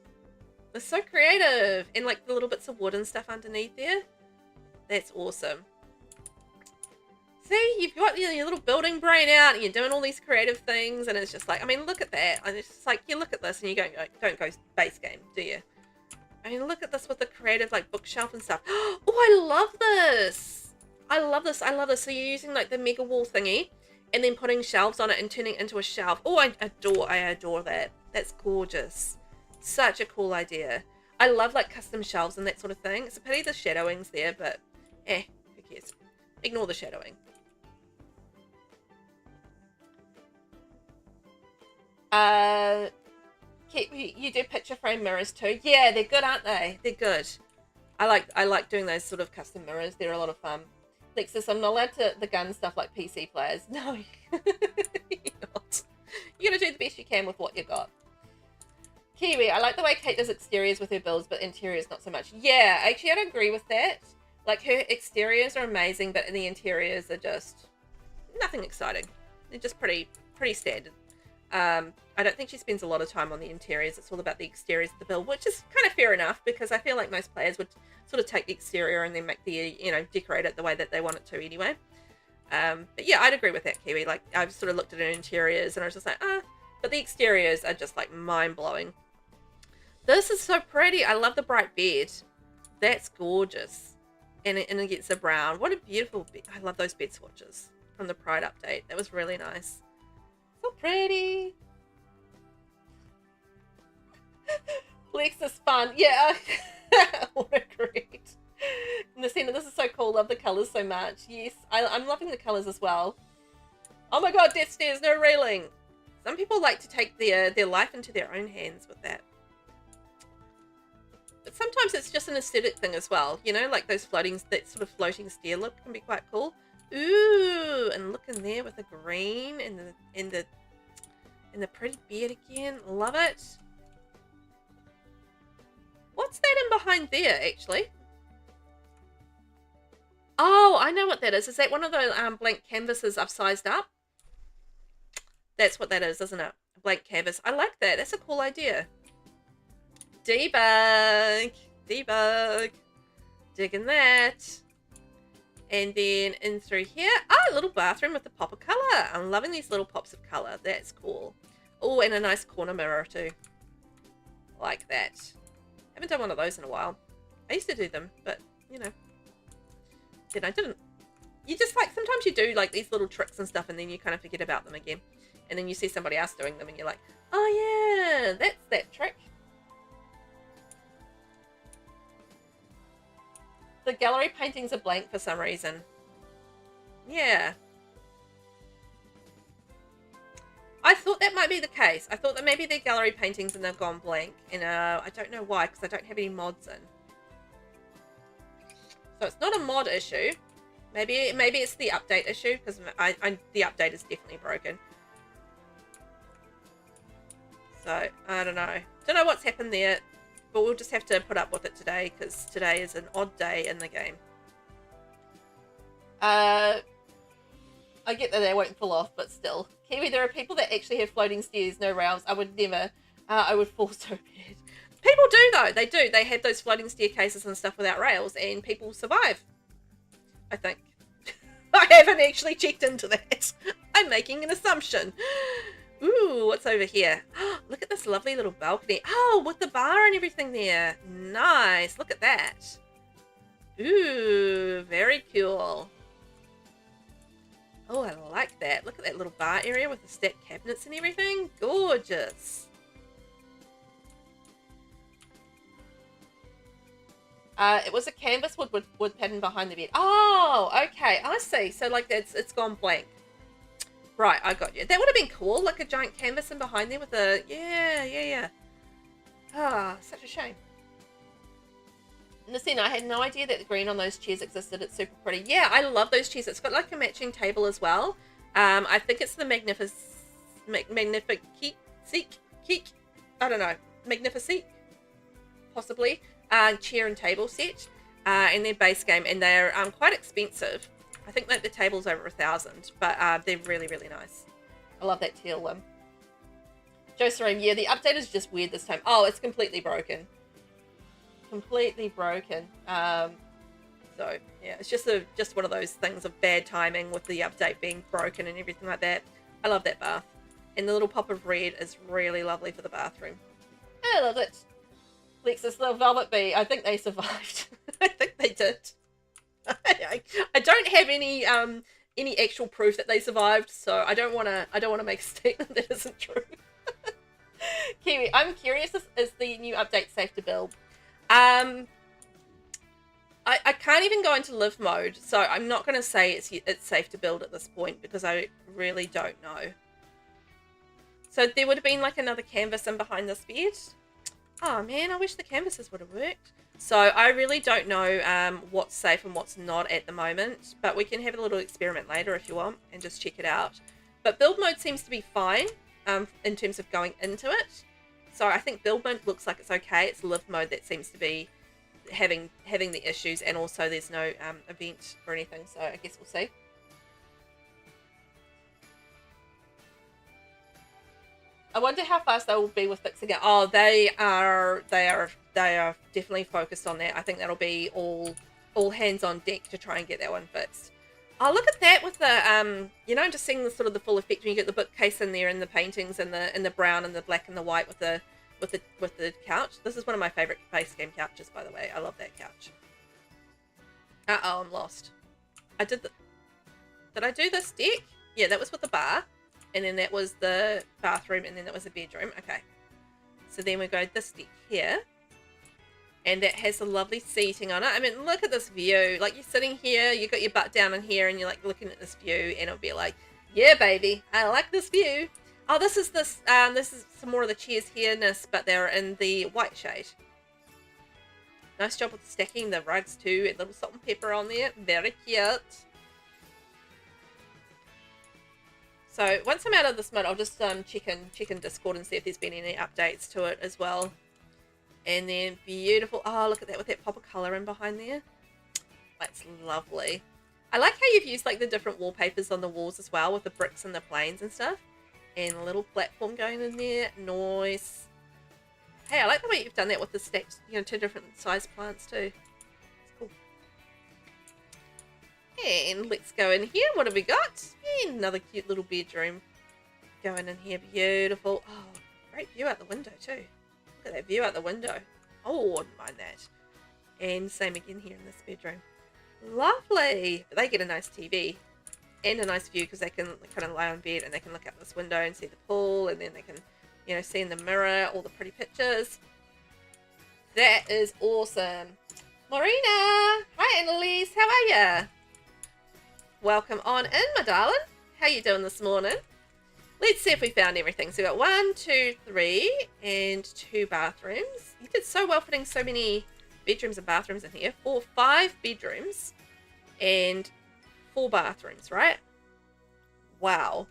It's so creative. And like the little bits of wood and stuff underneath there. That's awesome. See, you've got your little building brain out and you're doing all these creative things, and it's just like, I mean, look at that. And it's just like, you look at this and you don't go base game, do you? I mean, look at this with the creative like bookshelf and stuff. Oh, I love this. I love this. I love this. So you're using like the mega wall thingy and then putting shelves on it and turning it into a shelf. Oh, I adore that. That's gorgeous. Such a cool idea. I love like custom shelves and that sort of thing. It's a pity the shadowing's there, but who cares? Ignore the shadowing. You do picture frame mirrors too. Yeah, they're good, aren't they? They're good. I like doing those sort of custom mirrors. They're a lot of fun. Lexus, I'm not allowed to the gun stuff like PC players. No, you're not. You're gonna do the best you can with what you got. Kiwi, I like the way Kate does exteriors with her builds, but interiors not so much. Yeah, actually, I'd agree with that. Like, her exteriors are amazing, but the interiors are just nothing exciting. They're just pretty standard. I don't think she spends a lot of time on the interiors. It's all about the exteriors of the build, which is kind of fair enough, because I feel like most players would sort of take the exterior and then make the, decorate it the way that they want it to anyway. But yeah, I'd agree with that, Kiwi. Like, I've sort of looked at her interiors and I was just like, but the exteriors are just like mind-blowing. This is so pretty. I love the bright bed. That's gorgeous. And it gets a brown. What a beautiful bed. I love those bed swatches from the Pride update. That was really nice. So pretty. Lex is fun. Yeah. What a great. In the center, this is so cool. Love the colors so much. Yes, I'm loving the colors as well. Oh my god, death stairs, no railing. Some people like to take their life into their own hands with that. But sometimes it's just an aesthetic thing as well. You know, like those that sort of floating stair look can be quite cool. Ooh, and look in there with the green and the pretty beard again. Love it. What's that in behind there, actually? Oh, I know what that is. Is that one of those blank canvases I've sized up? That's what that is, isn't it? A blank canvas. I like that. That's a cool idea. Debug. Digging that. And then in through here. Oh, a little bathroom with a pop of colour. I'm loving these little pops of colour. That's cool. Oh, and a nice corner mirror too. Like that. Haven't done one of those in a while. I used to do them, but, then I didn't. You just, like, sometimes you do, like, these little tricks and stuff, and then you kind of forget about them again. And then you see somebody else doing them, and you're like, oh, yeah, that's that trick. The gallery paintings are blank for some reason. Yeah. I thought that might be the case. I thought that maybe they're gallery paintings and they've gone blank. And I don't know why, because I don't have any mods in. So it's not a mod issue. Maybe it's the update issue, because the update is definitely broken. So, I don't know. Don't know what's happened there, but we'll just have to put up with it today, because today is an odd day in the game. I get that they won't fall off, but still. Kiwi, there are people that actually have floating stairs, no rails. I would never. I would fall so bad. People do, though. They do. They have those floating staircases and stuff without rails, and people survive. I think. I haven't actually checked into that. I'm making an assumption. Ooh, what's over here? Look at this lovely little balcony. Oh, with the bar and everything there. Nice. Look at that. Ooh, very cool. Oh, I like that. Look at that little bar area with the stacked cabinets and everything. Gorgeous. It was a canvas wood pattern behind the bed. Oh, okay. I see. So, like, it's gone blank. Right, I got you. That would have been cool. Like a giant canvas in behind there with a... Yeah. Ah, such a shame. Listen, I had no idea that the green on those chairs existed. It's super pretty. Yeah, I love those chairs. It's got like a matching table as well. I think it's the Magnifique. I don't know. Magnifique, possibly. Chair and table set. In their base game, and they're quite expensive. I think that the table's over 1,000, but they're really, really nice. I love that teal one. Josereme, yeah, the update is just weird this time. Oh, it's completely broken. Completely broken. So yeah, it's just one of those things of bad timing with the update being broken and everything like that. I love that bath, and the little pop of red is really lovely for the bathroom. I love it. Lexus, the VelvettB, I think they survived. I think they did. I don't have any actual proof that they survived, so I don't want to make a statement that isn't true. Kiwi, I'm curious, is the new update safe to build? I can't even go into live mode, so I'm not going to say it's safe to build at this point, because I really don't know. So there would have been like another canvas in behind this bed. Oh man, I wish the canvases would have worked. So I really don't know what's safe and what's not at the moment, but we can have a little experiment later if you want and just check it out. But build mode seems to be fine in terms of going into it. So I think build mode looks like it's okay. It's live mode that seems to be having the issues, and also there's no event or anything, so I guess we'll see. I wonder how fast they will be with fixing it. Oh, they are definitely focused on that. I think that'll be all hands on deck to try and get that one fixed. Oh, look at that with the you know, just seeing the sort of the full effect when you get the bookcase in there and the paintings and the brown and the black and the white with the couch. This is one of my favorite base game couches, by the way. I love that couch. Uh-oh, I'm lost. Did I do this deck? Yeah, that was with the bar. And then that was the bathroom, and then that was the bedroom. Okay. So then we go this deck here. And that has the lovely seating on it. I mean, look at this view. Like, you're sitting here, you got your butt down in here, and you're like looking at this view, and it'll be like, yeah, baby, I like this view. Oh, this is some more of the chairs here-ness, but they're in the white shade. Nice job with stacking the rugs too, and little salt and pepper on there. Very cute. So once I'm out of this mode, I'll just check in Discord and see if there's been any updates to it as well. And then beautiful. Oh, look at that with that pop of colour in behind there. That's lovely. I like how you've used like the different wallpapers on the walls as well with the bricks and the planes and stuff. And a little platform going in there. Nice. Hey, I like the way you've done that with the steps. You know, 2 different size plants too. It's cool. And let's go in here. What have we got? And another cute little bedroom going in here. Beautiful. Oh, great view out the window too. Look at that view out the window. Oh, I wouldn't mind that. And same again here in this bedroom. Lovely. But they get a nice TV and a nice view because they can kind of lie on bed and they can look out this window and see the pool, and then they can, you know, see in the mirror all the pretty pictures. That is awesome. Marina! Hi, Annalise. How are ya? Welcome on in, my darling. How you doing this morning? Let's see if we found everything. So we got 1, 2, 3, and 2 bathrooms. You did so well putting so many bedrooms and bathrooms in here. 5 bedrooms and 4 bathrooms, right? Wow.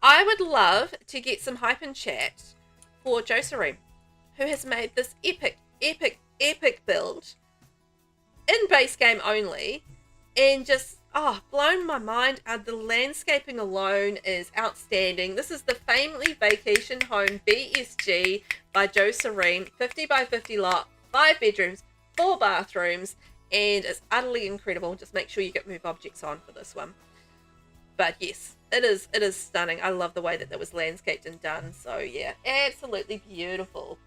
I would love to get some hype in chat for Josereme, who has made this epic build in base game only, and just, oh, blown my mind. The landscaping alone is outstanding. This is the Family Vacation Home BSG by Josereme, 50 by 50 lot, 5 bedrooms, 4 bathrooms, and it's utterly incredible. Just make sure you get move objects on for this one. But yes, it is stunning. I love the way that was landscaped and done. So yeah, absolutely beautiful.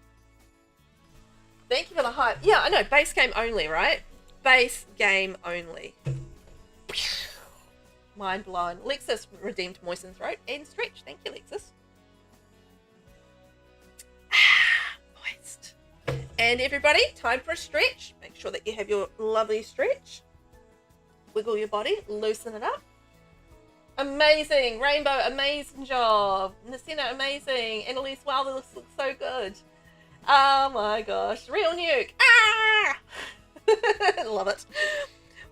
Thank you for the hype. Yeah, I know, base game only, right? Base game only. Mind blown. Lexus redeemed moisten throat and stretch. Thank you, Lexus. Moist. And everybody, time for a stretch. Make sure that you have your lovely stretch. Wiggle your body, loosen it up. Amazing. Rainbow, amazing job. Nasina, amazing. Annalise, wow, this looks so good. Oh my gosh. Real nuke. Ah! Love it.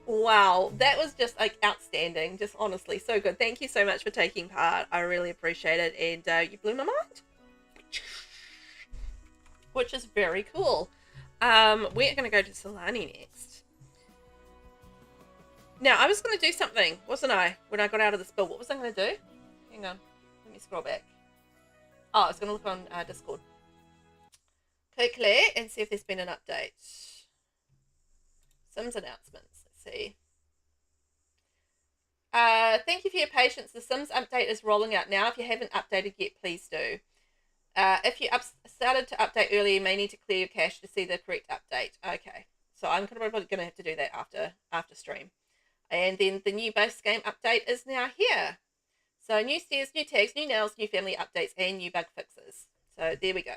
Wow, that was just like outstanding. Just honestly so good. Thank you so much for taking part. I really appreciate it, and you blew my mind, which is very cool. We're gonna go to Solani next. Now, I was gonna do something, wasn't I, when I got out of this build? What was I gonna do? Hang on, let me scroll back. Oh, I was gonna look on Discord quickly and see if there's been an update. Sims announcements. Let's see. Thank you for your patience. The Sims update is rolling out now. If you haven't updated yet, please do. If you started to update earlier, you may need to clear your cache to see the correct update. Okay, so I'm probably going to have to do that after stream. And then the new base game update is now here. So new stairs, new tags, new nails, new family updates, and new bug fixes. So there we go.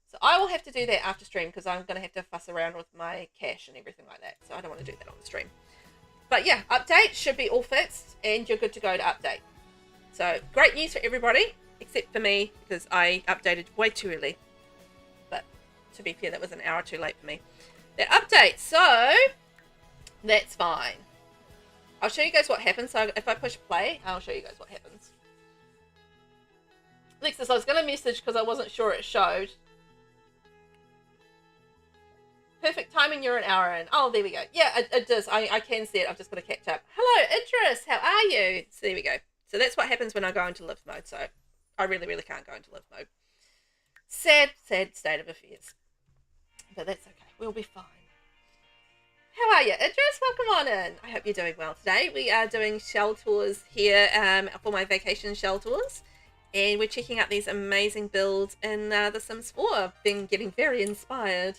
So I will have to do that after stream because I'm going to have to fuss around with my cache and everything like that. So I don't want to do that on the stream. But yeah, update should be all fixed and you're good to go to update. So great news for everybody. except for me, because I updated way too early. But to be fair, that was an hour too late for me. That update, so that's fine. I'll show you guys what happens. So if I push play, I'll show you guys what happens. Alexis, I was going to message because I wasn't sure it showed. Perfect timing, you're an hour in. Oh, there we go. Yeah, it does. I can see it. I've just got to catch up. Hello, Idris. How are you? So there we go. So that's what happens when I go into live mode. So I really, really can't go into live mode. Sad, sad state of affairs. But that's okay. We'll be fine. How are you, Idris? Welcome on in. I hope you're doing well today. We are doing shell tours here for my vacation shell tours. And we're checking out these amazing builds in The Sims 4. I've been getting very inspired.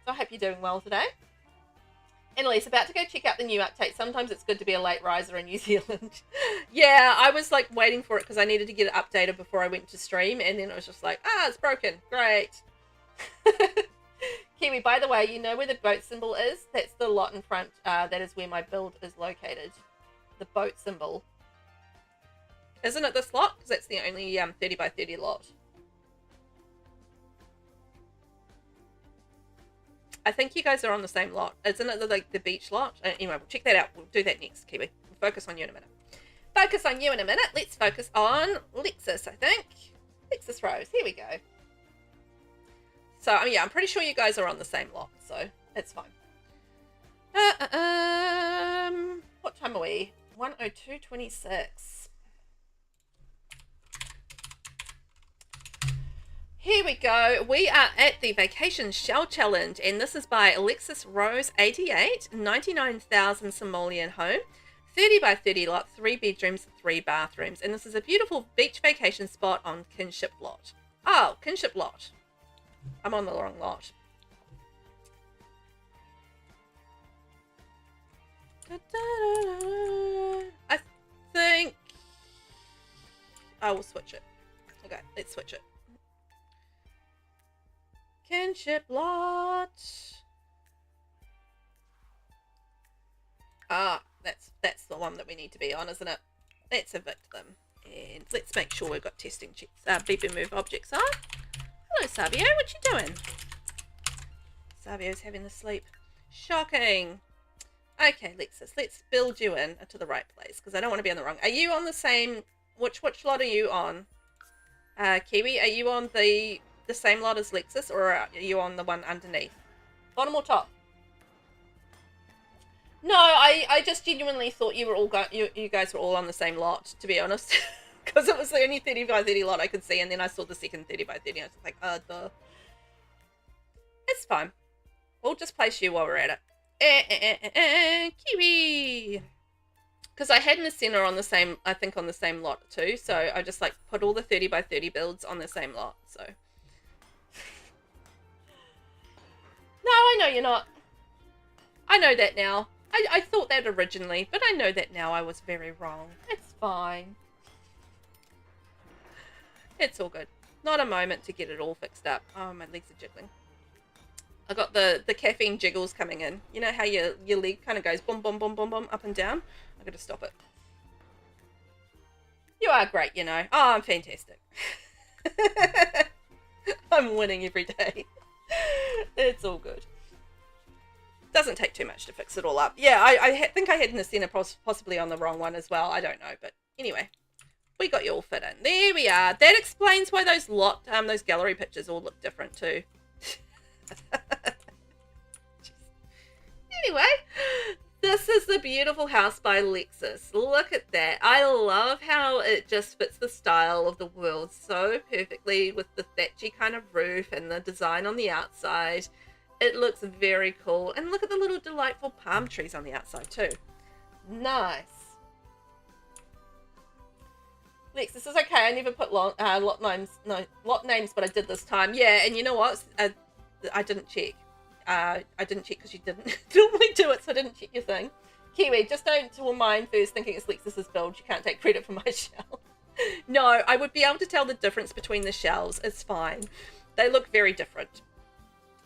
So I hope you're doing well today. Annalise, about to go check out the new update. Sometimes it's good to be a late riser in New Zealand. Yeah, I was like waiting for it because I needed to get it updated before I went to stream. And then it was just like, it's broken. Great. Kiwi, by the way, you know where the boat symbol is? That's the lot in front. That is where my build is located. The boat symbol. Isn't it this lot? Because that's the only 30 by 30 lot. I think you guys are on the same lot. Isn't it like the beach lot? Anyway, we'll check that out. We'll do that next, Kiwi. We'll focus on you in a minute. Focus on you in a minute. Let's focus on Lexus, I think. Lexus Rose. Here we go. So, yeah, I'm pretty sure you guys are on the same lot. So, it's fine. What time are we? 1:02:26. Here we go. We are at the Vacation Shell Challenge, and this is by Alexis Rose 88, 99,000 simoleon home, 30 by 30 lot, 3 bedrooms, 3 bathrooms, and this is a beautiful beach vacation spot on Kinship Lot. Oh, Kinship Lot. I'm on the wrong lot. I think I will switch it. Okay, let's switch it. Kinship Lot. That's the one that we need to be on, isn't it? Let's evict them. And let's make sure we've got testing checks. Beep and move objects on. Hello, Savio. What you doing? Savio's having a sleep. Shocking. Okay, Lexus. Let's build you in to the right place because I don't want to be on the wrong. Are you on the same? Which lot are you on? Kiwi, are you on the same lot as Lexus, or are you on the one underneath? Bottom or top? No, I just genuinely thought you were all you guys were all on the same lot, to be honest. Because it was the only 30 by 30 lot I could see, and then I saw the second 30 by 30, and I was like, duh. It's fine. We'll just place you while we're at it. Kiwi! Because I had Messina on the same, I think on the same lot too, so I just like put all the 30 by 30 builds on the same lot, so. No, I know you're not. I know that now. I thought that originally, but I know that now I was very wrong. It's fine. It's all good. Not a moment to get it all fixed up. Oh, my legs are jiggling. I got the caffeine jiggles coming in. You know how your leg kind of goes boom, boom, boom, boom, boom, up and down? I got to stop it. You are great, you know. Oh, I'm fantastic. I'm winning every day. It's all good. Doesn't take too much to fix it all up. Yeah, I think I had Nasina possibly on the wrong one as well. I don't know, but anyway, we got you all fit in. There we are. That explains why those gallery pictures all look different too. Anyway, this is the beautiful house by Lexus. Look at that. I love how it just fits the style of the world so perfectly with the thatchy kind of roof and the design on the outside. It looks very cool. And look at the little delightful palm trees on the outside too. Nice. Lexus is okay. I never put lot names, but I did this time. Yeah, and you know what? I didn't check. I didn't check because you didn't normally do it, so I didn't check your thing. Kiwi, just don't mind first thinking it's Lexus's build. You can't take credit for my shell. No, I would be able to tell the difference between the shells. It's fine. They look very different,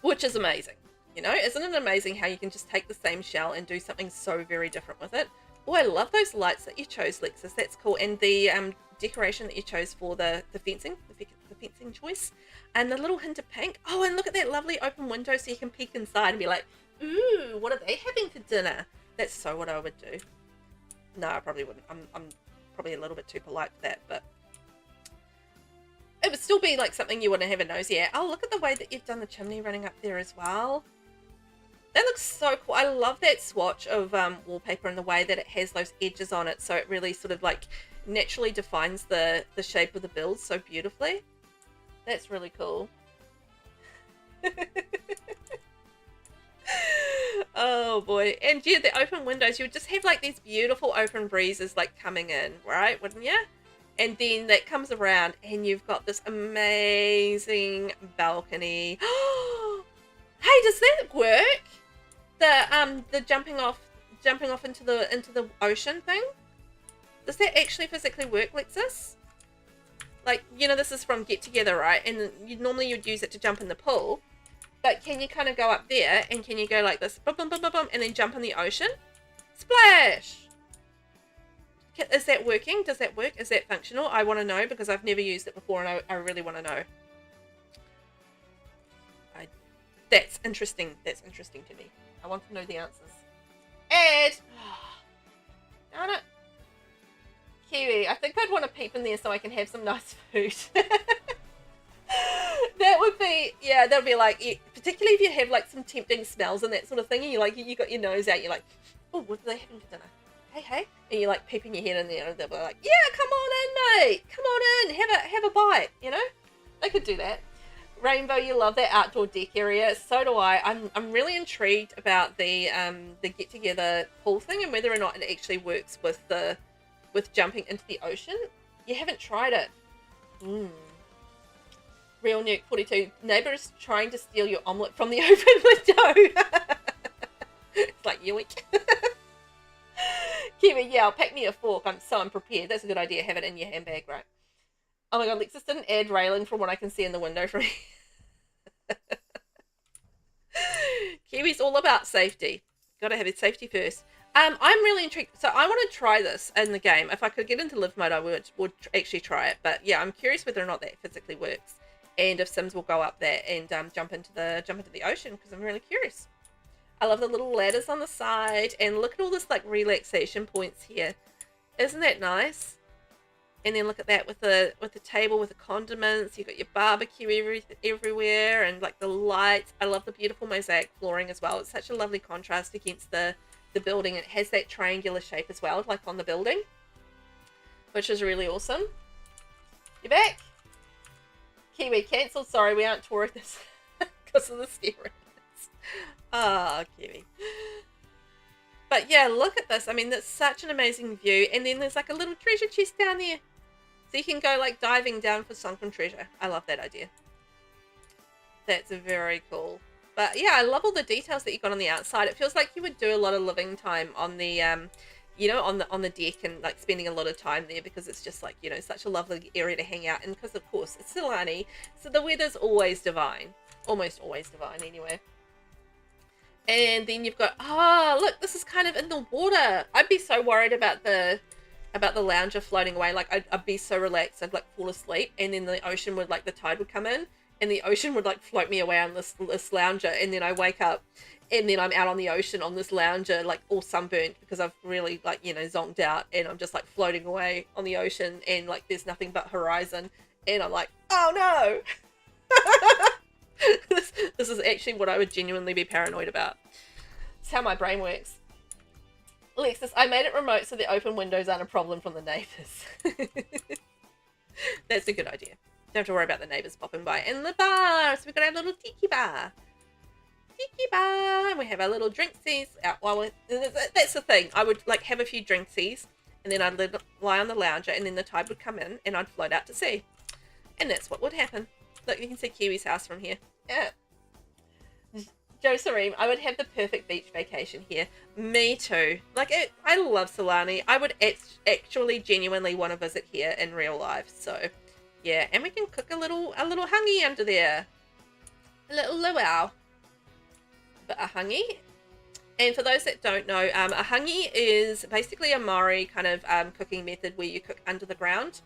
which is amazing. You know, isn't it amazing how you can just take the same shell and do something so very different with it? Oh, I love those lights that you chose, Lexus. That's cool. And the decoration that you chose for the fencing, the fencing choice. And the little hint of pink. Oh, and look at that lovely open window so you can peek inside and be like, ooh, what are they having for dinner? That's so what I would do. No, I probably wouldn't. I'm probably a little bit too polite for that, but it would still be like something you want to have a nosy at. Oh, look at the way that you've done the chimney running up there as well. That looks so cool. I love that swatch of wallpaper and the way that it has those edges on it, so it really sort of like naturally defines the shape of the build so beautifully. That's really cool. Oh boy. And yeah, the open windows, you would just have like these beautiful open breezes like coming in, right? Wouldn't you? And then that comes around and you've got this amazing balcony. Hey, does that work? The jumping off into the ocean thing? Does that actually physically work, Lexus? Like, you know, this is from Get Together, right? And normally you'd use it to jump in the pool. But can you kind of go up there and can you go like this, boom, boom, boom, boom, boom, and then jump in the ocean? Splash! Is that working? Does that work? Is that functional? I want to know because I've never used it before and I really want to know. That's interesting. That's interesting to me. I want to know the answers. And, darn it. Kiwi, I think I'd want to peep in there so I can have some nice food. That would be, yeah, that would be like, particularly if you have like some tempting smells and that sort of thing, and you got your nose out, you're like, oh, what are they having for dinner? Hey, and you're like peeping your head in there, and they'll be like, yeah, come on in, mate, come on in, have a bite, you know? They could do that. Rainbow, you love that outdoor deck area. So do I. I'm really intrigued about the get together pool thing and whether or not it actually works with jumping into the ocean. You haven't tried it. Real Nuke 42. Neighbours trying to steal your omelette from the open window. It's like yoink. Kiwi, yeah, I'll pack me a fork. I'm so unprepared. That's a good idea. Have it in your handbag, right? Oh my god, Lexus didn't add railing from what I can see in the window from here. Kiwi's all about safety. Gotta have it safety first. I'm really intrigued. So I want to try this in the game. If I could get into live mode, I would actually try it. But yeah, I'm curious whether or not that physically works, and if Sims will go up there and jump into the ocean, because I'm really curious. I love the little ladders on the side, and look at all this like relaxation points here. Isn't that nice? And then look at that with the table with the condiments. You've got your barbecue everywhere, and like the lights. I love the beautiful mosaic flooring as well. It's such a lovely contrast against the building. It has that triangular shape as well, like on the building, which is really awesome. You're back. Kiwi, cancelled. Sorry, we aren't touring this because of the steroids. Ah, Kiwi. But yeah, look at this. I mean, that's such an amazing view. And then there's like a little treasure chest down there. So you can go like diving down for sunken treasure. I love that idea. That's very cool. But yeah, I love all the details that you got on the outside. It feels like you would do a lot of living time on the, you know, on the deck, and like spending a lot of time there, because it's just like, you know, such a lovely area to hang out. And because of course it's Silani, so the weather's always divine. Almost always divine anyway. And then you've got, look, this is kind of in the water. I'd be so worried about the lounger floating away. Like I'd be so relaxed, I'd like fall asleep, and then the ocean would, like, the tide would come in, and the ocean would like float me away on this lounger, and then I wake up, and then I'm out on the ocean on this lounger, like all sunburnt because I've really, like, you know, zonked out, and I'm just like floating away on the ocean, and like there's nothing but horizon, and I'm like, oh no. This is actually what I would genuinely be paranoid about. It's how my brain works. Alexis, I made it remote so the open windows aren't a problem from the neighbours. That's a good idea. Don't have to worry about the neighbours popping by. And the bar! So we've got our little tiki bar. Tiki bar! And we have our little drinksies out while we're... That's the thing. I would like have a few drinksies, and then I'd lie on the lounger, and then the tide would come in, and I'd float out to sea. And that's what would happen. Look, you can see Kiwi's house from here. Yeah. Josereme, I would have the perfect beach vacation here. Me too. Like, I love Silani. I would actually genuinely want to visit here in real life. So, yeah. And we can cook a little hungy under there. A little luau. But a hungy. And for those that don't know, a hangi is basically a Maori kind of cooking method where you cook under the ground,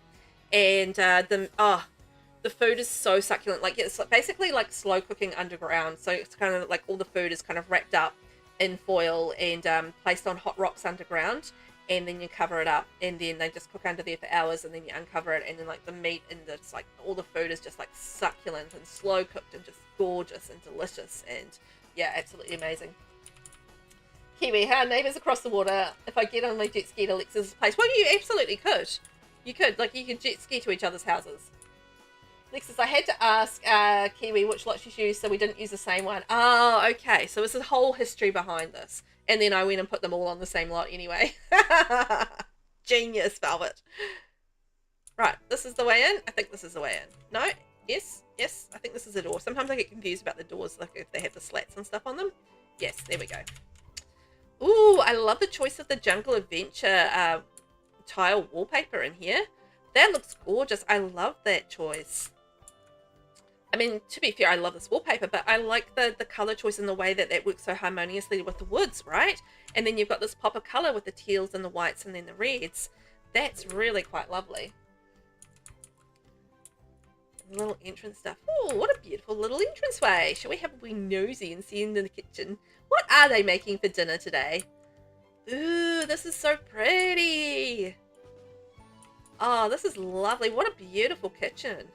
and the food is so succulent. Like it's basically like slow cooking underground. So it's kind of like all the food is kind of wrapped up in foil and placed on hot rocks underground, and then you cover it up, and then they just cook under there for hours, and then you uncover it, and then like the meat and it's like all the food is just like succulent and slow cooked and just gorgeous and delicious, and yeah, absolutely amazing. Kiwi, how neighbours across the water. If I get on my jet ski to Alexa's place, well, you absolutely could. You could, like, you could jet ski to each other's houses. Alexis, I had to ask Kiwi which lot she used so we didn't use the same one. Oh, okay. So there's a whole history behind this. And then I went and put them all on the same lot anyway. Genius, Velvet. Right, this is the way in. I think this is the way in. No? Yes? Yes, I think this is the door. Sometimes I get confused about the doors, like if they have the slats and stuff on them. Yes, there we go. Ooh, I love the choice of the Jungle Adventure tile wallpaper in here. That looks gorgeous. I love that choice. I mean, to be fair, I love this wallpaper, but I like the color choice and the way that works so harmoniously with the woods, right? And then you've got this pop of color with the teals and the whites and then the reds. That's really quite lovely. Little entrance stuff. Oh, what a beautiful little entranceway. Shall we have a wee nosy and see into the kitchen? What are they making for dinner today? Ooh, this is so pretty. Oh, this is lovely. What a beautiful kitchen.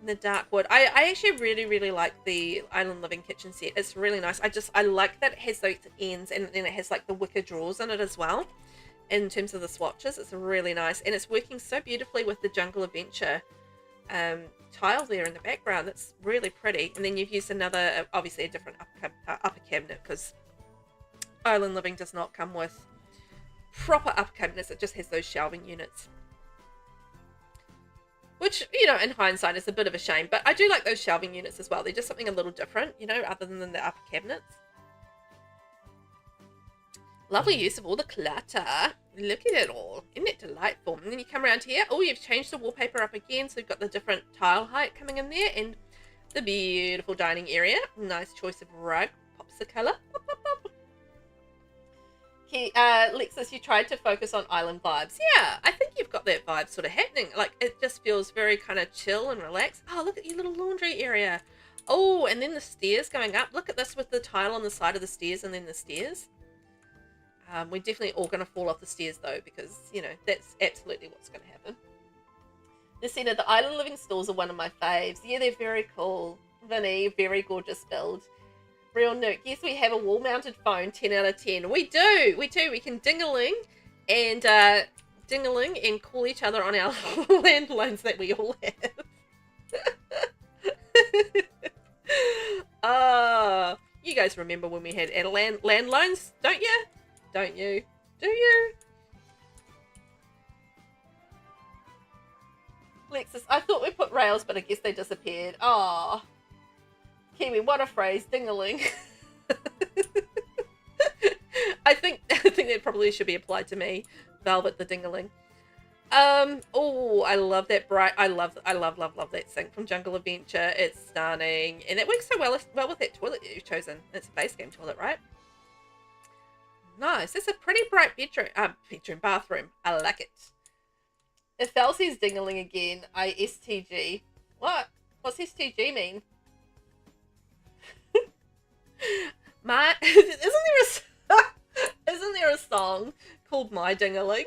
In the dark wood. I actually really like the Island Living kitchen set. It's really nice. I like that it has those ends and then it has like the wicker drawers in it as well. In terms of the swatches, it's really nice. And it's working so beautifully with the Jungle Adventure tile there in the background. That's really pretty. And then you've used another, obviously a different upper cabinet, because Island Living does not come with proper upper cabinets. It just has those shelving units, which, you know, in hindsight is a bit of a shame, but I do like those shelving units as well. They're just something a little different, you know, other than the upper cabinets. Lovely use of all the clutter. Look at it all. Isn't it delightful? And then you come around here. Oh, you've changed the wallpaper up again. So you've got the different tile height coming in there. And the beautiful dining area. Nice choice of rug. Pops the colour. Pop, pop, pop. Okay, Lexus, you tried to focus on island vibes. Yeah, I think you've got that vibe sort of happening. Like, it just feels very kind of chill and relaxed. Oh, look at your little laundry area. Oh, and then the stairs going up. Look at this with the tile on the side of the stairs and then the stairs. We're definitely all going to fall off the stairs though, because, you know, that's absolutely what's going to happen. Lucina, the Island Living stores are one of my faves. Yeah, they're very cool. Vinny, very gorgeous build. Real Nuke, yes, we have a wall-mounted phone, 10 out of 10. We do. We can ding-a-ling and call each other on our landlines that we all have. You guys remember when we had landlines, don't you? Don't you? Do you? Lexus, I thought we put rails, but I guess they disappeared. Oh, Kiwi, what a phrase, ding-a-ling. I think that probably should be applied to me. Velvet the ding-a-ling. Oh, I love that bright. I love that sink from Jungle Adventure. It's stunning, and it works so well with that toilet that you've chosen. It's a base game toilet, right? Nice. It's a pretty bright bathroom. I like it. If Val says ding-a-ling again, STG. What? What's STG mean? Isn't there a song called My Ding-a-ling?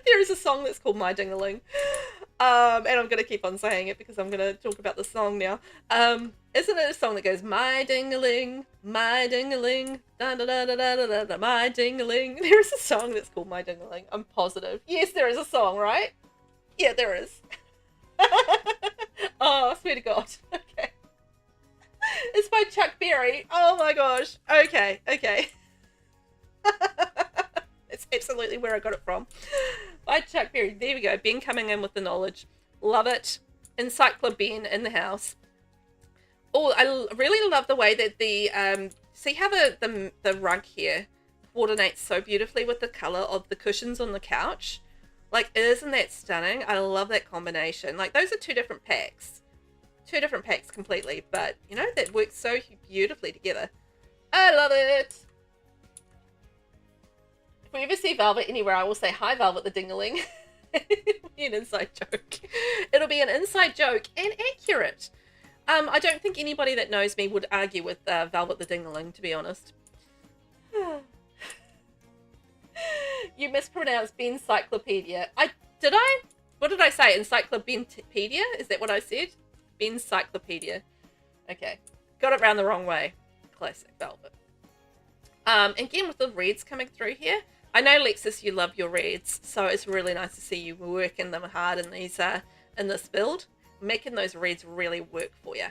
There is a song that's called My Ding-a-ling. And I'm going to keep on saying it because I'm going to talk about the song now. Isn't it a song that goes, my ding-a-ling, da da da da da da da, my ding-a-ling? There is a song that's called My Ding-a-ling. I'm positive. Yes, there is a song, right? Yeah, there is. Oh, I swear to God. Okay. It's by Chuck Berry. Oh my gosh. Okay. It's absolutely where I got it from. By Chuck Berry. There we go. Ben coming in with the knowledge. Love it. Encyclo Ben in the house. Oh, I really love the way that the see how the rug here coordinates so beautifully with the color of the cushions on the couch. Like, isn't that stunning? I love that combination. Like, those are two different packs. two different packs completely, but you know, that works so beautifully together. I love it. If we ever see Velvet anywhere, I will say, hi Velvet the Dingaling. It'll be an inside joke. It'll be an inside joke and accurate. I don't think anybody that knows me would argue with Velvet the Dingaling, to be honest. You mispronounced Bencyclopedia. Did I? What did I say? Encyclopedia? Is that what I said? Bencyclopedia. Okay. Got it round the wrong way. Classic Velvet. Again, with the reds coming through here. I know, Lexus, you love your reds, so it's really nice to see you working them hard in these in this build. Making those reds really work for you.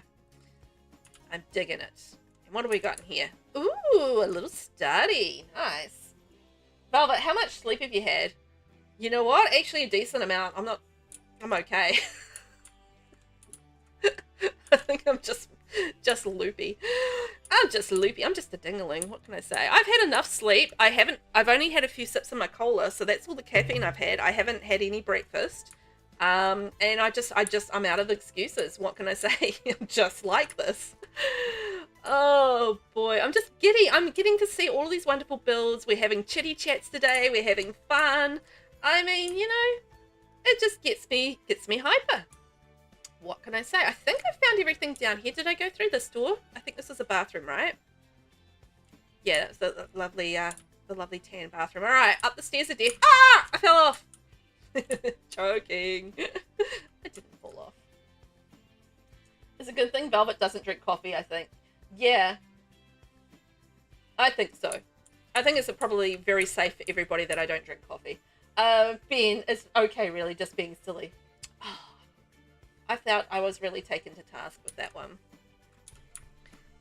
I'm digging it. And what have we got in here? Ooh, a little study. Nice. Velvet, how much sleep have you had? You know what? Actually, a decent amount. I'm okay. I think I'm just loopy. I'm just loopy. I'm just a dingaling. What can I say? I've had enough sleep. I've only had a few sips of my cola, so that's all the caffeine I've had. I haven't had any breakfast. And I'm out of excuses. What can I say? I'm just like this. Oh boy, I'm just giddy. I'm getting to see all these wonderful builds. We're having chitty chats today. We're having fun. I mean, you know, it just gets me hyper. What can I say? I think I found everything down here. Did I go through this door? I think this is a bathroom, right? Yeah, that's the lovely tan bathroom. All right, up the stairs of death. Ah! I fell off. Choking. I didn't fall off. It's a good thing Velvet doesn't drink coffee, I think. Yeah. I think so. I think it's probably very safe for everybody that I don't drink coffee. Ben, it's okay, really, just being silly. I felt I was really taken to task with that one.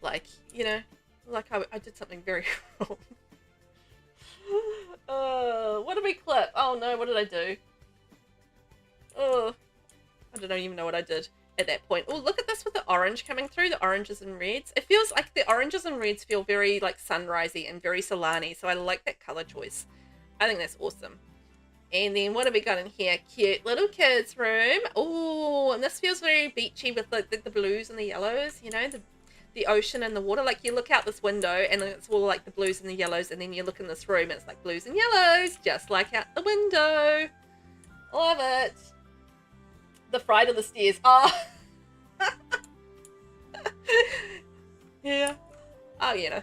Like, you know, like I did something very wrong. What did we clip? Oh no, what did I do? Oh, I don't even know what I did at that point. Oh, look at this with the orange coming through, the oranges and reds. It feels like the oranges and reds feel very like sunrisey and very Solani, so I like that color choice. I think that's awesome. And then what have we got in here? Cute little kids room. Oh, and this feels very beachy with the blues and the yellows, you know, the ocean and the water. Like you look out this window and it's all like the blues and the yellows, and then you look in this room and it's like blues and yellows, just like out the window. Love it. The fright of the stairs. Oh. Yeah. Oh, you know.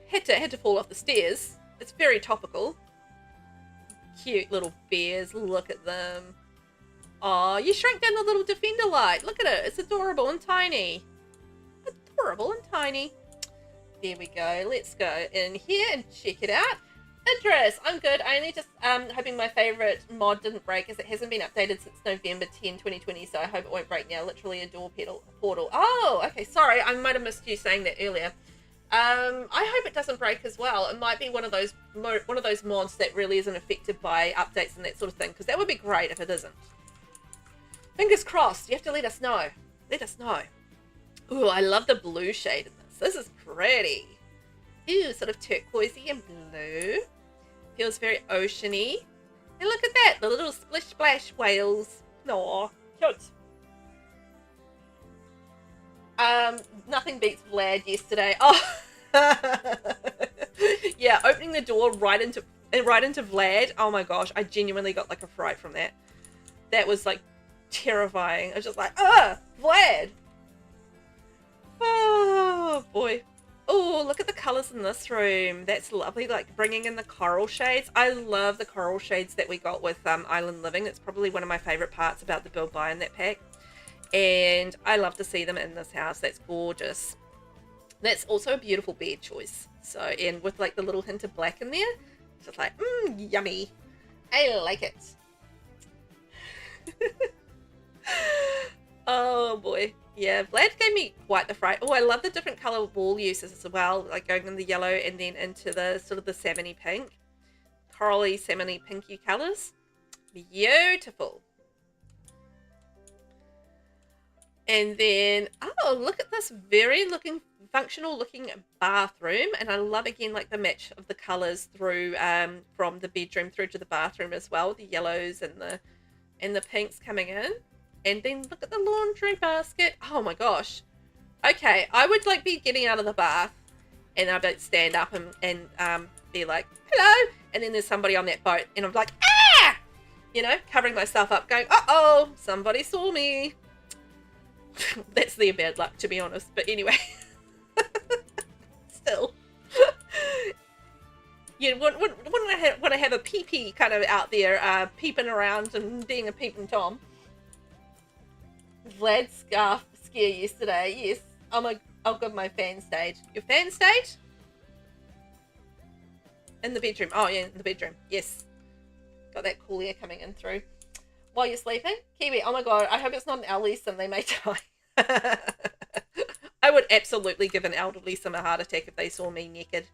Had to fall off the stairs. It's very topical. Cute little bears. Look at them. Oh, you shrank down the little defender light. Look at it. It's adorable and tiny. Adorable and tiny. There we go. Let's go in here and check it out. Address. I'm good. I only just hoping my favorite mod didn't break, as it hasn't been updated since November 10, 2020, so I hope it won't break now. Literally a door portal. Oh, okay. Sorry. I might have missed you saying that earlier. I hope it doesn't break as well. It might be one of those mods that really isn't affected by updates and that sort of thing, because that would be great if it isn't. Fingers crossed. You have to let us know. Let us know. Ooh, I love the blue shade in this. This is pretty. Ooh, sort of turquoisey and blue. Feels very oceany. And look at that, the little splish splash whales. Aw, cute. Nothing beats Vlad yesterday. Oh, yeah, opening the door right into Vlad. Oh my gosh, I genuinely got like a fright from that. That was like terrifying. I was just like, Vlad. Oh boy. Oh, look at the colors in this room. That's lovely, like bringing in the coral shades. I love the coral shades that we got with Island Living. It's probably one of my favorite parts about the build buy in that pack. And I love to see them in this house. That's gorgeous. That's also a beautiful bed choice. So, and with like the little hint of black in there, just like, yummy. I like it. Oh boy. Yeah, Vlad gave me quite the fright. Oh, I love the different color wall uses as well, like going in the yellow and then into the sort of the salmony pink. Corally, salmony, pinky colors. Beautiful. And then, oh, look at this very functional looking bathroom. And I love, again, like the match of the colors through, from the bedroom through to the bathroom as well. The yellows and the pinks coming in. And then look at the laundry basket. Oh my gosh. Okay, I would like be getting out of the bath and I'd like stand up and be like, hello. And then there's somebody on that boat and I'm like, ah! You know, covering myself up going, uh-oh, somebody saw me. That's their bad luck, to be honest. But anyway, still. You wouldn't want to have a pee-pee kind of out there peeping around and being a peeping Tom. Vlad's scarf scare yesterday, yes. Oh god, my fan stage. Your fan stage? In the bedroom. Oh yeah, in the bedroom. Yes. Got that cool air coming in through. While you're sleeping? Kiwi, oh my god, I hope it's not an elderly sim, they may die. I would absolutely give an elderly sim a heart attack if they saw me naked.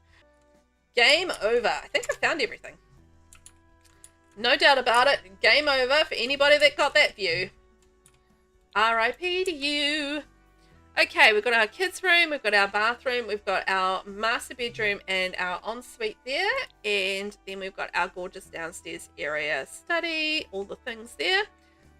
Game over. I think I found everything. No doubt about it. Game over for anybody that got that view. R.I.P. to you. Okay, we've got our kids' room, we've got our bathroom, we've got our master bedroom and our ensuite there. And then we've got our gorgeous downstairs area, study, all the things there.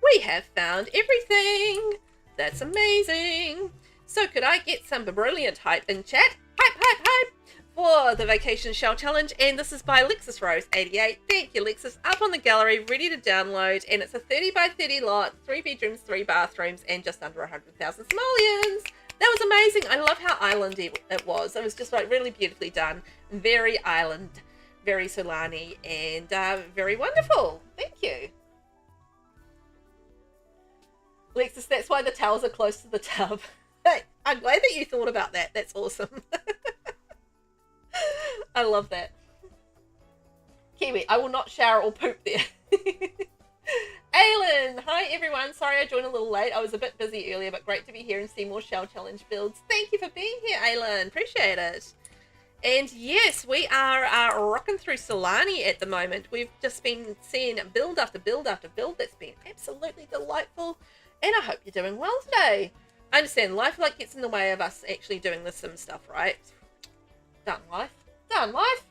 We have found everything. That's amazing. So could I get some brilliant hype in chat? Hype, hype, hype for the Vacation Shell Challenge. And this is by Lexus Rose 88. Thank you, Lexus. Up on the gallery, ready to download. And it's a 30 by 30 lot, 3 bedrooms, 3 bathrooms, and just under 100,000 simoleons. That was amazing. I love how islandy it was. It was just like really beautifully done. Very island, very Solani, and very wonderful. Thank you. Lexus, that's why the towels are close to the tub. Hey, I'm glad that you thought about that. That's awesome. I love that. Kiwi, I will not shower or poop there. Aylin, hi everyone. Sorry I joined a little late. I was a bit busy earlier, but great to be here and see more Shell Challenge builds. Thank you for being here, Aylin. Appreciate it. And yes, we are rocking through Solani at the moment. We've just been seeing build after build after build. That's been absolutely delightful. And I hope you're doing well today. I understand life like gets in the way of us actually doing the sim stuff, right? Done life. Done life.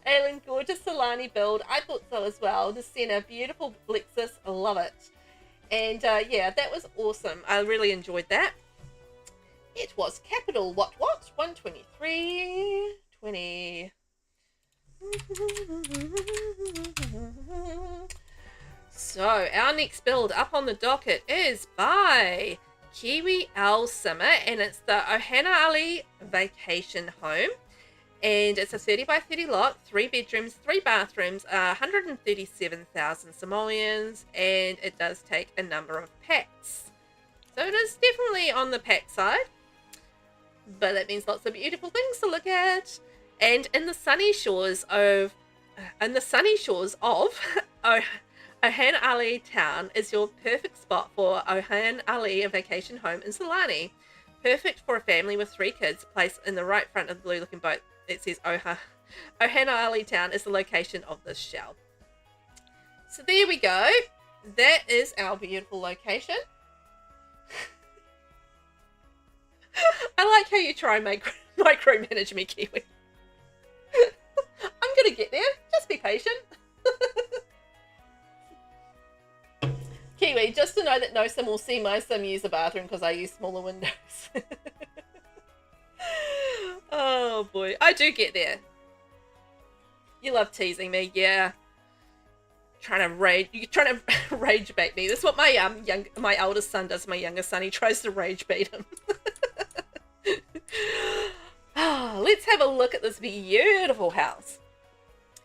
Aylin, gorgeous Solani build. I thought so as well. The center, beautiful Lexus. I love it. And yeah, that was awesome. I really enjoyed that. It was capital what? 123, 20. So our next build up on the docket is by KiwiowlsimmerNZ, and it's the Ohana Ali Vacation Home. And it's a 30 by 30 lot, 3 bedrooms, 3 bathrooms, 137,000 simoleons, and it does take a number of packs. So it is definitely on the pack side, but that means lots of beautiful things to look at. And in the sunny shores of Ohana Ali town is your perfect spot for Ohana Ali, a vacation home in Solani. Perfect for a family with 3 kids, placed in the right front of the blue looking boat. It says Ohana Ali town is the location of this shell. So there we go. That is our beautiful location. I like how you try and micromanage me, Kiwi. I'm going to get there. Just be patient. Kiwi, just to know that no sim will see my sim use the bathroom because I use smaller windows. Oh boy, I do get there. You love teasing me, yeah. You're trying to rage bait me. That's what my eldest son does. My youngest son, he tries to rage bait him. Let's have a look at this beautiful house.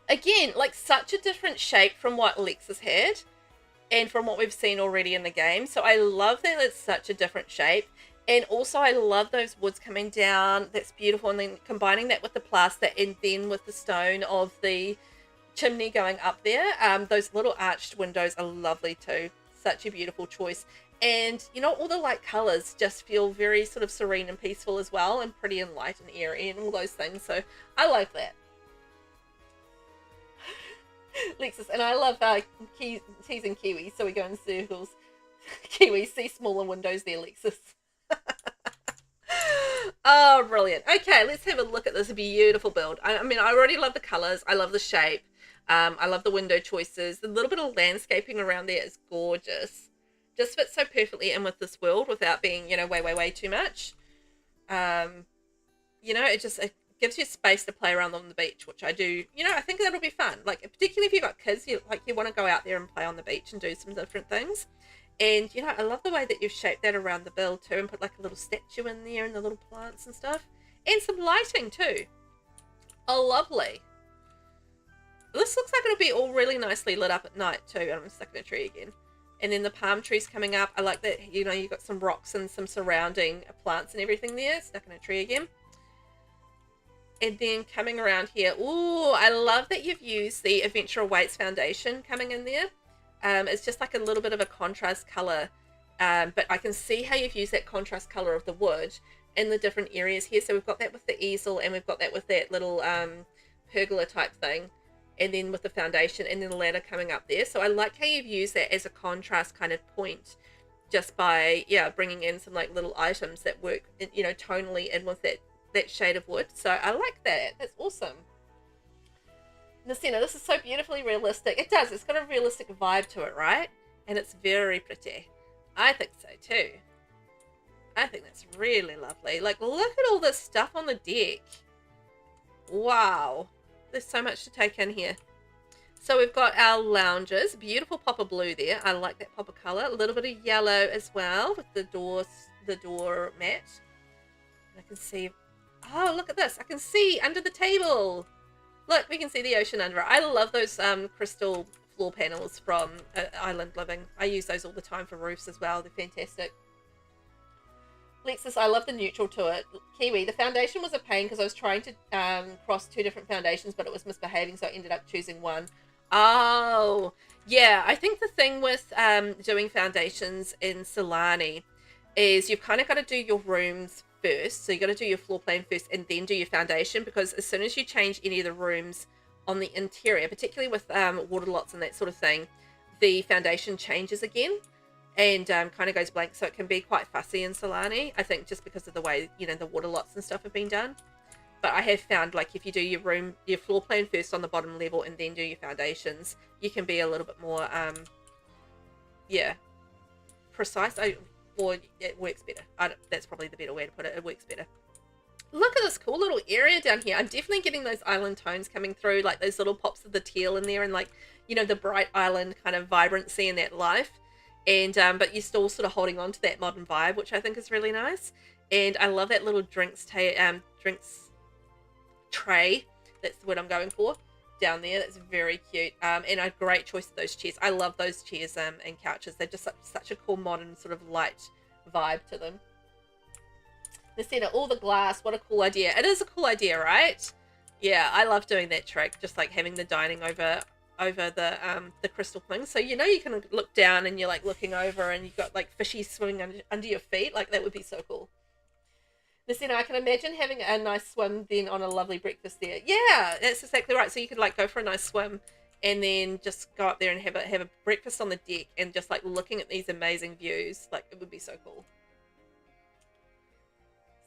Again, like such a different shape from what Lexus had and from what we've seen already in the game. So I love that it's such a different shape. And also I love those woods coming down. That's beautiful. And then combining that with the plaster and then with the stone of the chimney going up there. Those little arched windows are lovely too. Such a beautiful choice. And, you know, all the light colours just feel very sort of serene and peaceful as well. And pretty and light and airy and all those things. So I like that. Lexus, and I love teasing Kiwi, so we go in circles. Kiwi, see smaller windows there, Lexus. Oh, brilliant. Okay, let's have a look at this beautiful build. I mean, I already love the colours. I love the shape. I love the window choices. The little bit of landscaping around there is gorgeous. Just fits so perfectly in with this world without being, you know, way too much. You know, it gives you space to play around on the beach, which I do. You know, I think that'll be fun. Like, particularly if you've got kids, you want to go out there and play on the beach and do some different things. And, you know, I love the way that you've shaped that around the bill too, and put like a little statue in there and the little plants and stuff. And some lighting too. Oh, lovely. This looks like it'll be all really nicely lit up at night too. And I'm stuck in a tree again. And then the palm trees coming up. I like that, you know, you've got some rocks and some surrounding plants and everything there. Stuck in a tree again. And then coming around here. Ooh, I love that you've used the Adventure Awaits foundation coming in there. It's just like a little bit of a contrast color. But I can see how you've used that contrast color of the wood in the different areas here. So we've got that with the easel, and we've got that with that little pergola type thing. And then with the foundation, and then the ladder coming up there. So I like how you've used that as a contrast kind of point, just by, yeah, bringing in some like little items that work, you know, tonally in with that shade of wood. So I like that. That's awesome. In the center, this is so beautifully realistic. It does. It's got a realistic vibe to it, right? And it's very pretty. I think so too. I think that's really lovely. Like, look at all this stuff on the deck. Wow. There's so much to take in here. So we've got our lounges. Beautiful pop of blue there. I like that pop of color. A little bit of yellow as well with the door mat. I can see... Oh, look at this. I can see under the table. Look, we can see the ocean under it. I love those crystal floor panels from Island Living. I use those all the time for roofs as well. They're fantastic. Lexus, I love the neutral to it. Kiwi, the foundation was a pain because I was trying to cross two different foundations, but it was misbehaving, so I ended up choosing one. Oh, yeah. I think the thing with doing foundations in Solani is you've kind of got to do your rooms first. So you got to do your floor plan first and then do your foundation, because as soon as you change any of the rooms on the interior, particularly with water lots and that sort of thing, the foundation changes again and kind of goes blank. So it can be quite fussy in Solani, I think, just because of the way, you know, the water lots and stuff have been done. But I have found, like, if you do your floor plan first on the bottom level and then do your foundations, you can be a little bit more, yeah, precise. Or it works better. That's probably the better way to put it. It works better. Look at this cool little area down here. I'm definitely getting those island tones coming through, like those little pops of the teal in there, and like, you know, the bright island kind of vibrancy and that life. And but you're still sort of holding on to that modern vibe, which I think is really nice. And I love that little drinks tray. That's what I'm going for down there. That's very cute. And a great choice of those chairs. I love those chairs and couches. They're just such a cool modern sort of light vibe to them. The center, all the glass, what a cool idea. It is a cool idea, right? Yeah, I love doing that trick, just like having the dining over the crystal thing. So, you know, you can look down and you're like looking over and you've got like fishies swimming under your feet. Like, that would be so cool. The center, I can imagine having a nice swim then on a lovely breakfast there. Yeah, that's exactly right. So you could like go for a nice swim and then just go up there and have a breakfast on the deck and just like looking at these amazing views. Like, it would be so cool.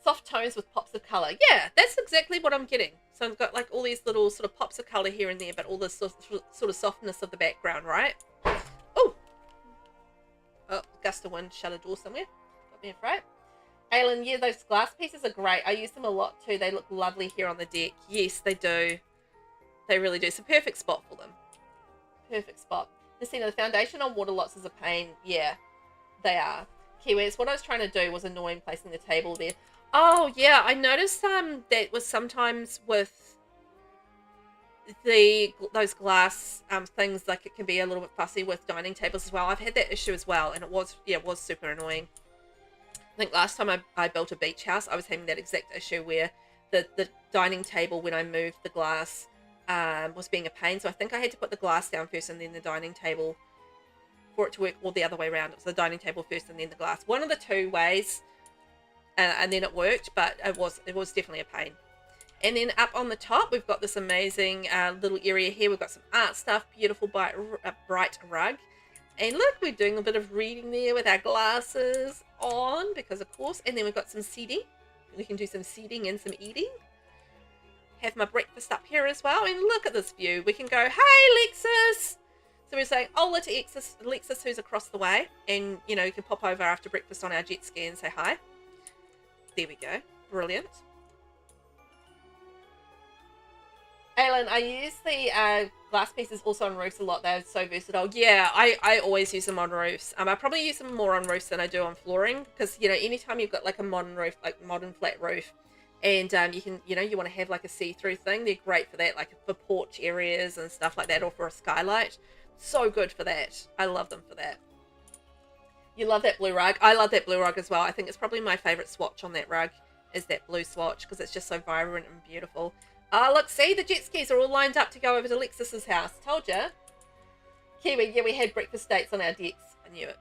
Soft tones with pops of color. Yeah, that's exactly what I'm getting. So I've got like all these little sort of pops of color here and there, but all this sort of softness of the background, right? Oh, gust of wind, shut a door somewhere. Got me a fright. Aylin, yeah, those glass pieces are great. I use them a lot too. They look lovely here on the deck. Yes, they do. They really do. It's a perfect spot for them. Perfect spot. The center, the foundation on water lots is a pain. Yeah, they are. Kiwis, what I was trying to do was annoying placing the table there. Oh, yeah, I noticed that was sometimes with those glass things, like it can be a little bit fussy with dining tables as well. I've had that issue as well, and it was super annoying. I think last time I built a beach house, I was having that exact issue where the dining table, when I moved the glass, was being a pain. So I think I had to put the glass down first and then the dining table for it to work, or the other way around. It was the dining table first and then the glass. One of the two ways, and then it worked, but it was definitely a pain. And then up on the top, we've got this amazing little area here. We've got some art stuff, beautiful bright rug. And look, we're doing a bit of reading there with our glasses on, because of course. And then we've got some seating. We can do some seating and some eating. have my breakfast up here as well. And look at this view. We can go, hey, Lexus. So we're saying, oh, let Lexus, who's across the way. And, you know, you can pop over after breakfast on our jet ski and say hi. There we go. Brilliant. Aylin, I use the glass pieces also on roofs a lot. They're so versatile. Yeah, I always use them on roofs. I probably use them more on roofs than I do on flooring. Because, you know, anytime you've got like a modern roof, like modern flat roof, and you can, you know, you want to have like a see-through thing, they're great for that, like for porch areas and stuff like that, or for a skylight. So good for that. I love them for that. You love that blue rug. I love that blue rug as well. I think it's probably my favorite swatch on that rug is that blue swatch because it's just so vibrant and beautiful. Look, see, the jet skis are all lined up to go over to Lexus's house. Told ya. Kiwi, yeah, we had breakfast dates on our decks. I knew it.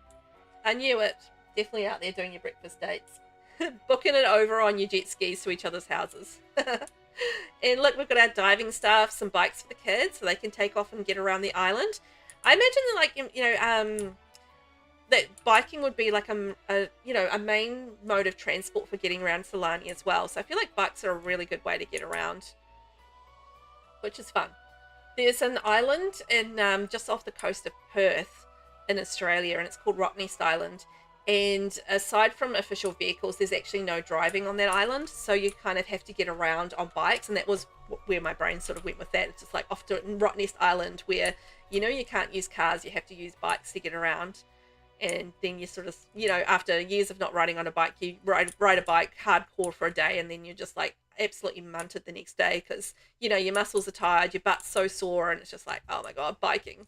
I knew it. Definitely out there doing your breakfast dates. Booking it over on your jet skis to each other's houses. And look, we've got our diving stuff, some bikes for the kids so they can take off and get around the island. I imagine that, like, you know, that biking would be like a main mode of transport for getting around Solani as well. So I feel like bikes are a really good way to get around, which is fun. There's an island in just off the coast of Perth in Australia, and it's called Rocknest Island. And aside from official vehicles, there's actually no driving on that island. So you kind of have to get around on bikes. And that was where my brain sort of went with that. It's just like off to Rocknest Island where, you know, you can't use cars. You have to use bikes to get around. And then you sort of, you know, after years of not riding on a bike, you ride a bike hardcore for a day. And then you're just like absolutely munted the next day because, you know, your muscles are tired, your butt's so sore. And it's just like, oh my God, biking.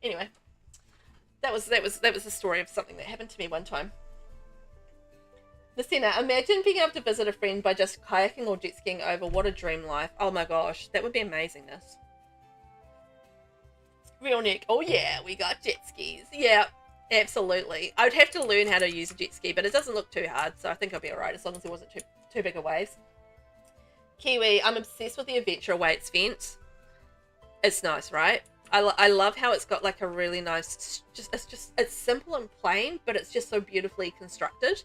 Anyway. That was the story of something that happened to me one time. Lucina, imagine being able to visit a friend by just kayaking or jet skiing over. What a dream life. Oh my gosh, that would be amazingness. Real Nick, oh yeah, we got jet skis. Yeah, absolutely. I would have to learn how to use a jet ski, but it doesn't look too hard, so I think I'll be alright as long as there wasn't too big a waves. Kiwi, I'm obsessed with the Adventure Awaits vent. It's nice, right? I love how it's got like a really nice, it's simple and plain, but it's just so beautifully constructed.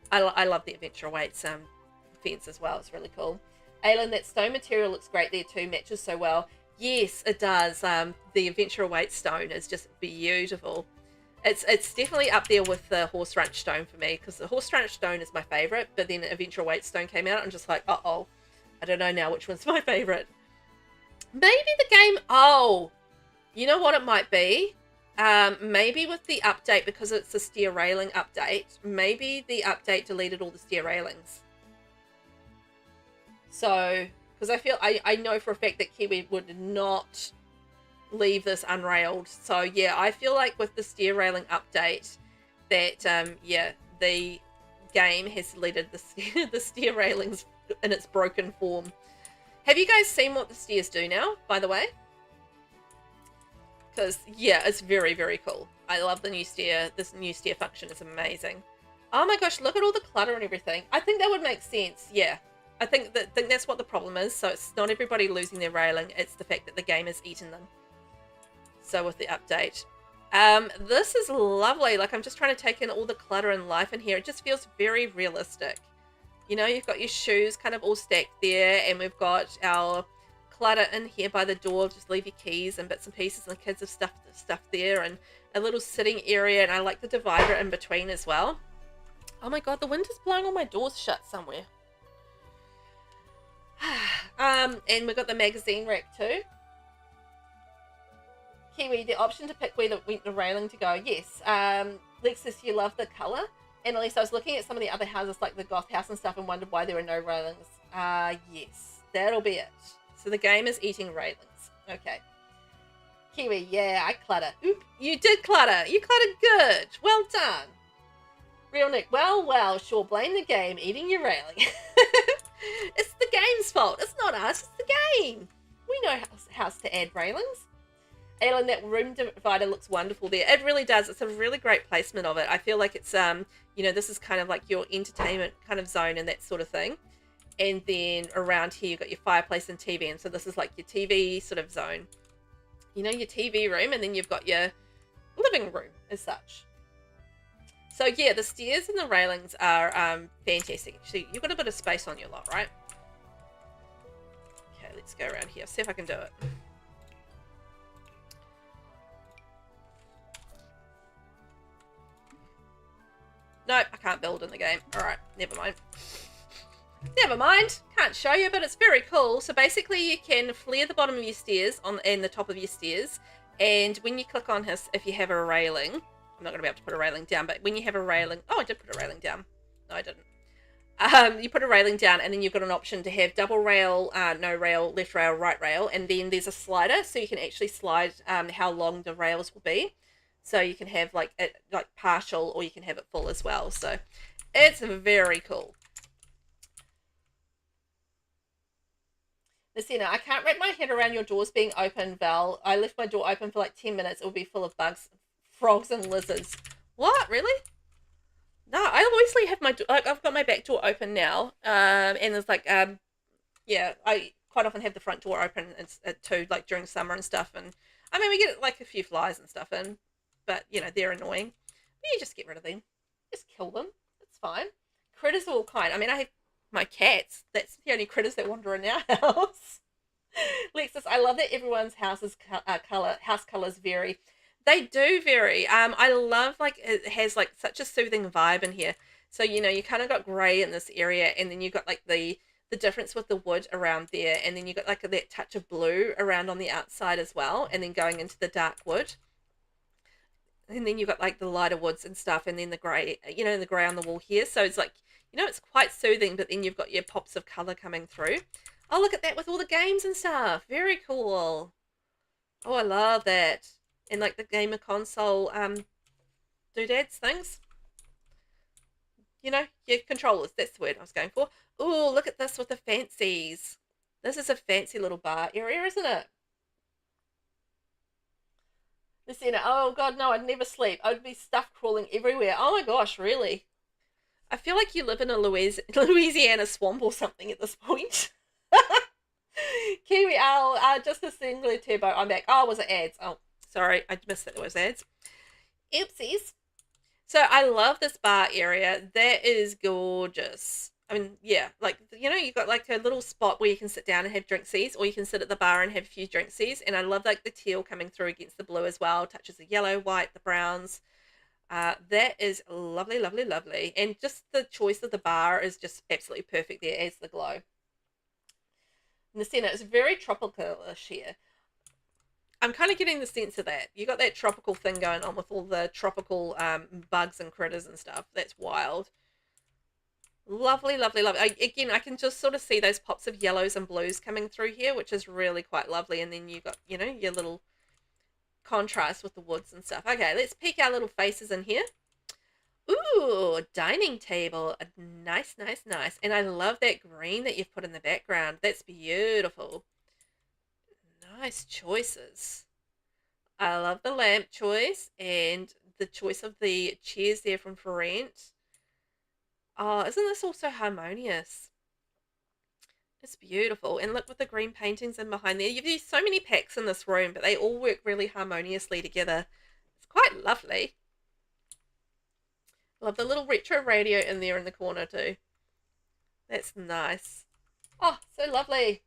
I love the Adventure Awaits fence as well. It's really cool. Aylin, that stone material looks great there too. Matches so well. Yes, it does. The Adventure Awaits stone is just beautiful. It's definitely up there with the Horse Ranch stone for me because the Horse Ranch stone is my favorite, but then Adventure Awaits stone came out. I'm just like, uh-oh, I don't know now which one's my favorite. Maybe the game. Oh. You know what it might be? Maybe with the update, because it's a steer railing update, maybe the update deleted all the steer railings. So, because I know for a fact that Kiwi would not leave this unrailed. So yeah, I feel like with the steer railing update that, yeah, the game has deleted the steer railings in its broken form. Have you guys seen what the steers do now, by the way? Because, yeah, it's very, very cool. I love the new steer. This new steer function is amazing. Oh my gosh, look at all the clutter and everything. I think that would make sense, yeah. I think that's what the problem is. So it's not everybody losing their railing. It's the fact that the game has eaten them. So with the update. This is lovely. Like, I'm just trying to take in all the clutter and life in here. It just feels very realistic. You know, you've got your shoes kind of all stacked there. And we've got our clutter in here by the door. Just leave your keys and bits and pieces, and the kids have stuff there, and a little sitting area, and I like the divider in between as well. Oh my God, the wind is blowing all my doors shut somewhere. And we've got the magazine rack too. Kiwi, the option to pick where the railing to go. Yes. Lexus, you love the colour. And at least I was looking at some of the other houses like the Goth House and stuff and wondered why there were no railings. Yes, that'll be it. So the game is eating railings. Okay. Kiwi, yeah, I clutter. Oop, you did clutter. You cluttered good. Well done. Real Nick, well, sure, blame the game eating your railing. It's the game's fault. It's not us, it's the game. We know how to add railings. Aylin, that room divider looks wonderful there. It really does. It's a really great placement of it. I feel like it's, you know, this is kind of like your entertainment kind of zone and that sort of thing. And then around here, you've got your fireplace and TV. And so this is like your TV sort of zone. You know, your TV room. And then you've got your living room as such. So yeah, the stairs and the railings are fantastic. So you've got a bit of space on your lot, right? let's go around here. See if I can do it. Nope, I can't build in the game. Alright, never mind. Never mind. Can't show you, but it's very cool. So basically you can flare the bottom of your stairs and the top of your stairs. And when you click on his, if you have a railing, I'm not going to be able to put a railing down, but when you have a railing, oh, I did put a railing down. No, I didn't. You put a railing down and then you've got an option to have double rail, no rail, left rail, right rail. And then there's a slider, so you can actually slide how long the rails will be. So you can have like it like partial, or you can have it full as well. So it's very cool. Lucina, I can't wrap my head around your doors being open, Val. I left my door open for like 10 minutes. It will be full of bugs, frogs, and lizards. What? Really? No, I obviously have my like I've got my back door open now. And there's like yeah, I quite often have the front door open too, like during summer and stuff. And I mean, we get like a few flies and stuff in, but you know they're annoying. But you just get rid of them, just kill them. It's fine. Critters are all kind. I mean, I have my cats. That's the only critters that wander in our house. Lexus, I love that everyone's house's house colors vary. They do vary. I love like it has like such a soothing vibe in here. So you know you kind of got grey in this area, and then you got like the difference with the wood around there, and then you got like that touch of blue around on the outside as well, and then going into the dark wood. And then you got like the lighter woods and stuff, and then the grey, you know, the grey on the wall here. So it's like, you know, it's quite soothing, but then you've got your pops of colour coming through. Oh, look at that with all the games and stuff. Very cool. Oh, I love that. And like the gamer console doodads things. You know, your controllers. That's the word I was going for. Oh, look at this with the fancies. This is a fancy little bar area, isn't it? Lucina, oh god, no, I'd never sleep. I'd be stuff crawling everywhere. Oh my gosh, really? I feel like you live in a Louisiana swamp or something at this point. Kiwi Owl, just a singular turbo. I'm back. Oh, was it ads? Oh, sorry, I missed that it was ads. Oopsies. So I love this bar area. That is gorgeous. I mean, yeah, like, you know, you've got like a little spot where you can sit down and have drinksies, or you can sit at the bar and have a few drinksies. And I love like the teal coming through against the blue as well. Touches the yellow, white, the browns. That is lovely, lovely, lovely. And just the choice of the bar is just absolutely perfect there. Adds the glow. In the center, it's very tropical-ish here. I'm kind of getting the sense of that. You got that tropical thing going on with all the tropical bugs and critters and stuff. That's wild. Lovely, lovely, lovely. Again, I can just sort of see those pops of yellows and blues coming through here, which is really quite lovely. And then you got, you know, your little contrast with the woods and stuff. Okay, let's peek our little faces in here. Ooh, dining table. Nice, nice, nice. And I love that green that you've put in the background. That's beautiful. Nice choices. I love the lamp choice and the choice of the chairs there from Ferrant. Oh, isn't this also harmonious? It's beautiful. And look with the green paintings in behind there. You've used so many packs in this room, but they all work really harmoniously together. It's quite lovely. Love the little retro radio in there in the corner too. That's nice. Oh, so lovely.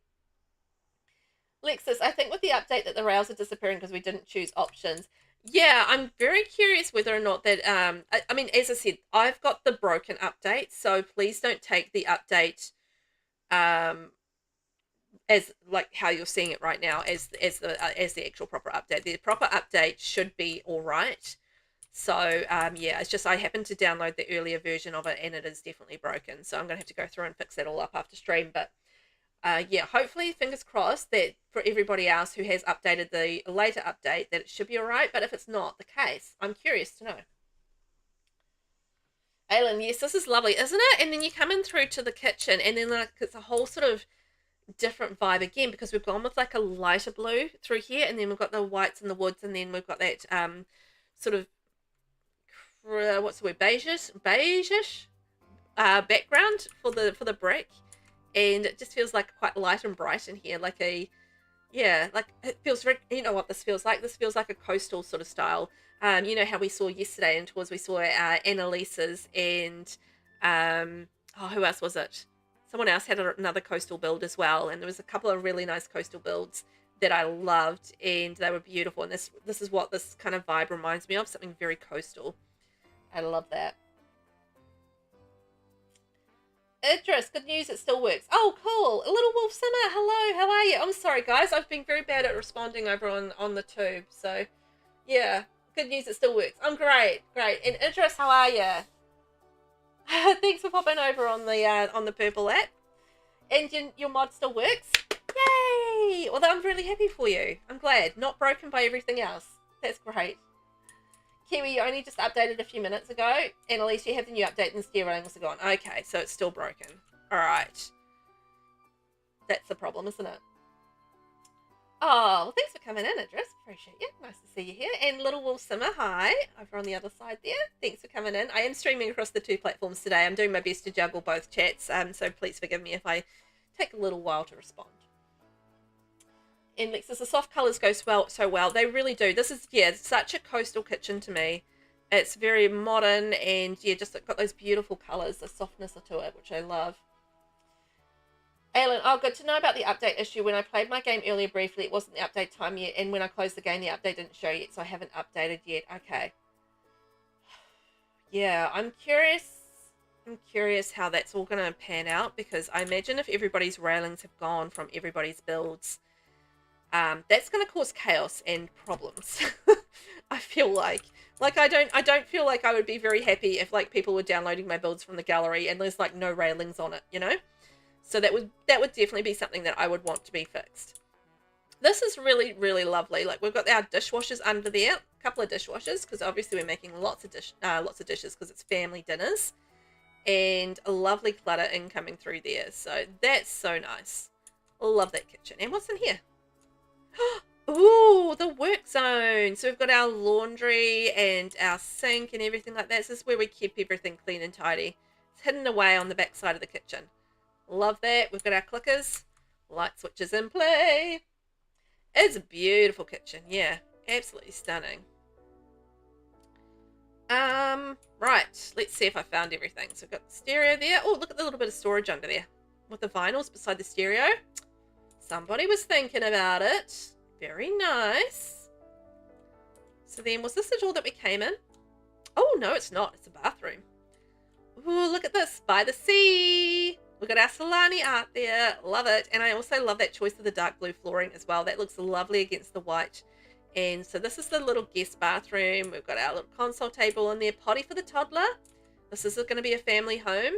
Lexus, I think with the update that the rails are disappearing because we didn't choose options. Yeah, I'm very curious whether or not that, I mean, as I said, I've got the broken update, so please don't take the update as like how you're seeing it right now as the actual proper update. The proper update should be all right. So, yeah, it's just I happened to download the earlier version of it and it is definitely broken. So I'm going to have to go through and fix that all up after stream, but yeah, hopefully, fingers crossed that for everybody else who has updated the later update that it should be all right. But if it's not the case, I'm curious to know. Aylin, yes, this is lovely, isn't it? And then you come in through to the kitchen and then like it's a whole sort of different vibe again because we've gone with like a lighter blue through here and then we've got the whites in the woods and then we've got that sort of, what's the word, beigeish background for the brick. And it just feels like quite light and bright in here, like a, yeah, like it feels very, you know what this feels like? This feels like a coastal sort of style. You know how we saw yesterday and towards we saw Annalise's and, oh, who else was it? someone else had another coastal build as well, and there was a couple of really nice coastal builds that I loved, and they were beautiful. And this is what this kind of vibe reminds me of, something very coastal. I love that. Idris, good news, it still works. Oh, cool. Little Wolf Simmer, hello, how are you? I'm sorry, guys. I've been very bad at responding over on the tube. So, yeah, good news, it still works. I'm great, great. And Idris, how are you? Thanks for popping over on the purple app. And your mod still works? Yay! Well, I'm really happy for you. I'm glad. Not broken by everything else. That's great. Kiwi, you only just updated a few minutes ago, and at least you have the new update and the steer railings are gone. Okay, so it's still broken. Alright. That's the problem, isn't it? Oh, well, thanks for coming in, Idris. Appreciate you. Nice to see you here. And Little Wolf Simmer, hi. Over on the other side there. Thanks for coming in. I am streaming across the 2 platforms today. I'm doing my best to juggle both chats, so please forgive me if I take a little while to respond. And Lexus, the soft colours go so well. They really do. This is, yeah, such a coastal kitchen to me. It's very modern and, yeah, just got those beautiful colours, the softness to it, which I love. Alan, oh, good to know about the update issue. When I played my game earlier briefly, it wasn't the update time yet, and when I closed the game, the update didn't show yet, so I haven't updated yet. Okay. Yeah, I'm curious how that's all going to pan out, because I imagine if everybody's railings have gone from everybody's builds, that's going to cause chaos and problems. I feel like I don't feel like I would be very happy if like people were downloading my builds from the gallery and there's like no railings on it, you know? So that would definitely be something that I would want to be fixed. This is really, really lovely. Like, we've got our dishwashers under there, a couple of dishwashers, because obviously we're making lots of dishes because it's family dinners, and a lovely clutter incoming through there. So that's so nice. Love that kitchen. And what's in here? Ooh, the work zone. So we've got our laundry and our sink and everything like that. This is where we keep everything clean and tidy. It's hidden away on the back side of the kitchen. Love that. We've got our clickers, light switches in play. It's a beautiful kitchen. Yeah, absolutely stunning. Right, let's see if I found everything. So we've got the stereo there. Oh, look at the little bit of storage under there with the vinyls beside the stereo. Somebody was thinking about it. Very nice. So then, was this the door that we came in? Oh, no, it's not. It's a bathroom. Ooh, look at this. By the sea. We've got our Solani art there. Love it. And I also love that choice of the dark blue flooring as well. That looks lovely against the white. And so this is the little guest bathroom. We've got our little console table in there. Potty for the toddler. This is going to be a family home.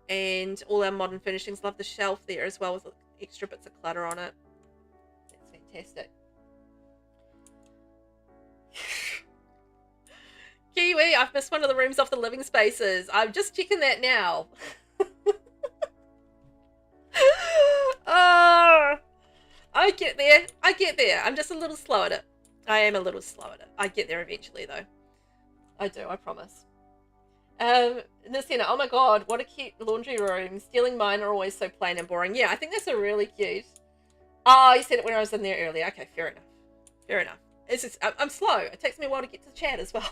And all our modern furnishings. Love the shelf there as well with extra bits of clutter on it. That's fantastic. Kiwi, I've missed one of the rooms off the living spaces. I'm just checking that now. Oh, I get there. I'm just a little slow at it. I am a little slow at it. I get there eventually, though. I do, I promise. Nisina, oh my god, what a cute laundry room. Stealing mine are always so plain and boring. Yeah, I think that's a really cute. Oh, you said it when I was in there earlier. Okay, fair enough. Fair enough. It's just, I'm slow. It takes me a while to get to the chat as well.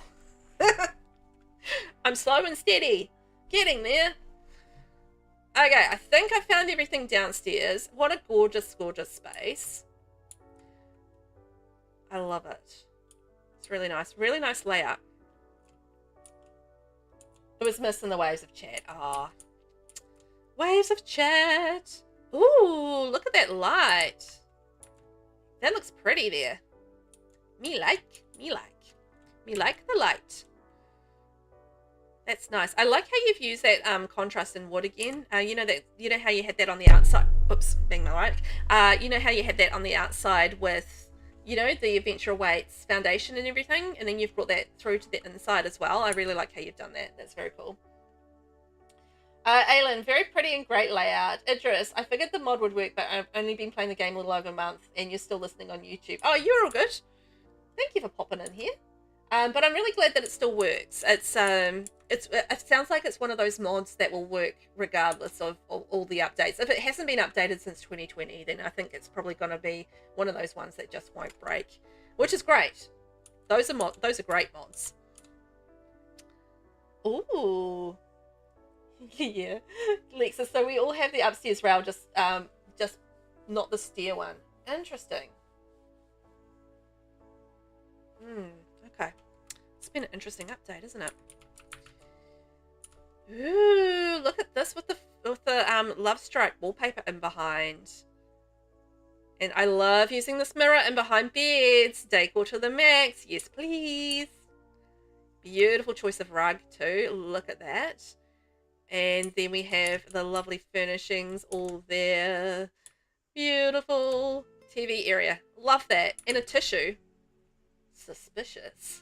I'm slow and steady. Getting there. Okay, I think I found everything downstairs. What a gorgeous, gorgeous space. I love it. It's really nice. Really nice layout. It was missing the waves of chat. Ah, waves of chat. Ooh, look at that light. That looks pretty there. Me like the light. That's nice. I like how you've used that contrast in wood again. You know how you had that on the outside. Oops, bang my mic. You know how you had that on the outside with, you know, the Adventure Awaits foundation and everything, and then you've brought that through to the inside as well. I really like how you've done that. That's very cool. Aylin, very pretty and great layout. Idris, I figured the mod would work, but I've only been playing the game a little over a month, and you're still listening on YouTube. Oh, you're all good. Thank you for popping in here. But I'm really glad that it still works. It sounds like it's one of those mods that will work regardless of all the updates. If it hasn't been updated since 2020, then I think it's probably going to be one of those ones that just won't break, which is great. Those are great mods. Ooh, Yeah, Lexus. So we all have the upstairs rail, just not the stair one. Interesting. Okay. It's been an interesting update, isn't it? Ooh, look at this with the Love Strike wallpaper in behind. And I love using this mirror in behind beds. Decor to the max. Yes, please. Beautiful choice of rug too. Look at that. And then we have the lovely furnishings all there. Beautiful TV area. Love that. And a tissue. Suspicious.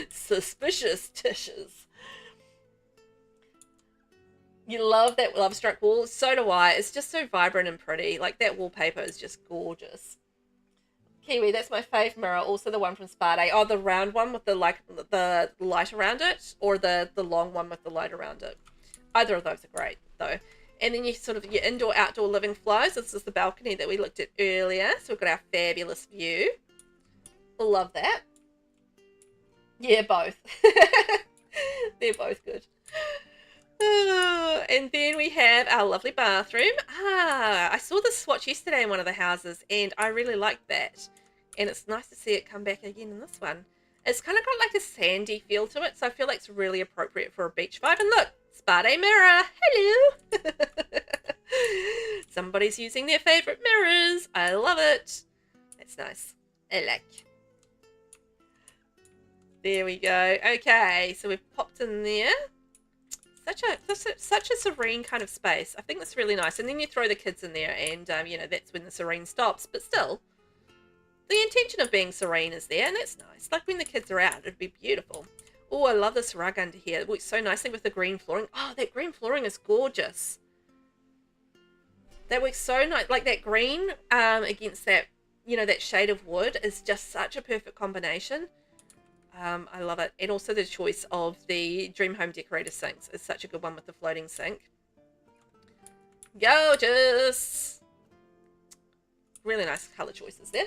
Suspicious tissues. You love that Love Struck wall. So do I. It's just so vibrant and pretty. Like, that wallpaper is just gorgeous. Kiwi, that's my fave mirror. Also the one from Spa Day. Oh, the round one with the light around it, or the long one with the light around it. Either of those are great though. And then you sort of your indoor outdoor living flows. This is the balcony that we looked at earlier. So we've got our fabulous view. Love that. Yeah, both. They're both good. And then we have our lovely bathroom. I saw this swatch yesterday in one of the houses and I really liked that. And it's nice to see it come back again in this one. It's kind of got like a sandy feel to it, so I feel like it's really appropriate for a beach vibe. And look, Spa Day mirror. Hello. Somebody's using their favourite mirrors. I love it. That's nice. I like. There we go. Okay, so we've popped in there. Such a serene kind of space. I think that's really nice. And then you throw the kids in there and, you know, that's when the serene stops. But still, the intention of being serene is there, and that's nice. Like when the kids are out, it'd be beautiful. Oh, I love this rug under here. It works so nicely with the green flooring. Oh, that green flooring is gorgeous. That works so nice. Like that green against that, you know, that shade of wood is just such a perfect combination. I love it. And also the choice of the Dream Home Decorator sinks is such a good one with the floating sink. Gorgeous. Really nice colour choices there.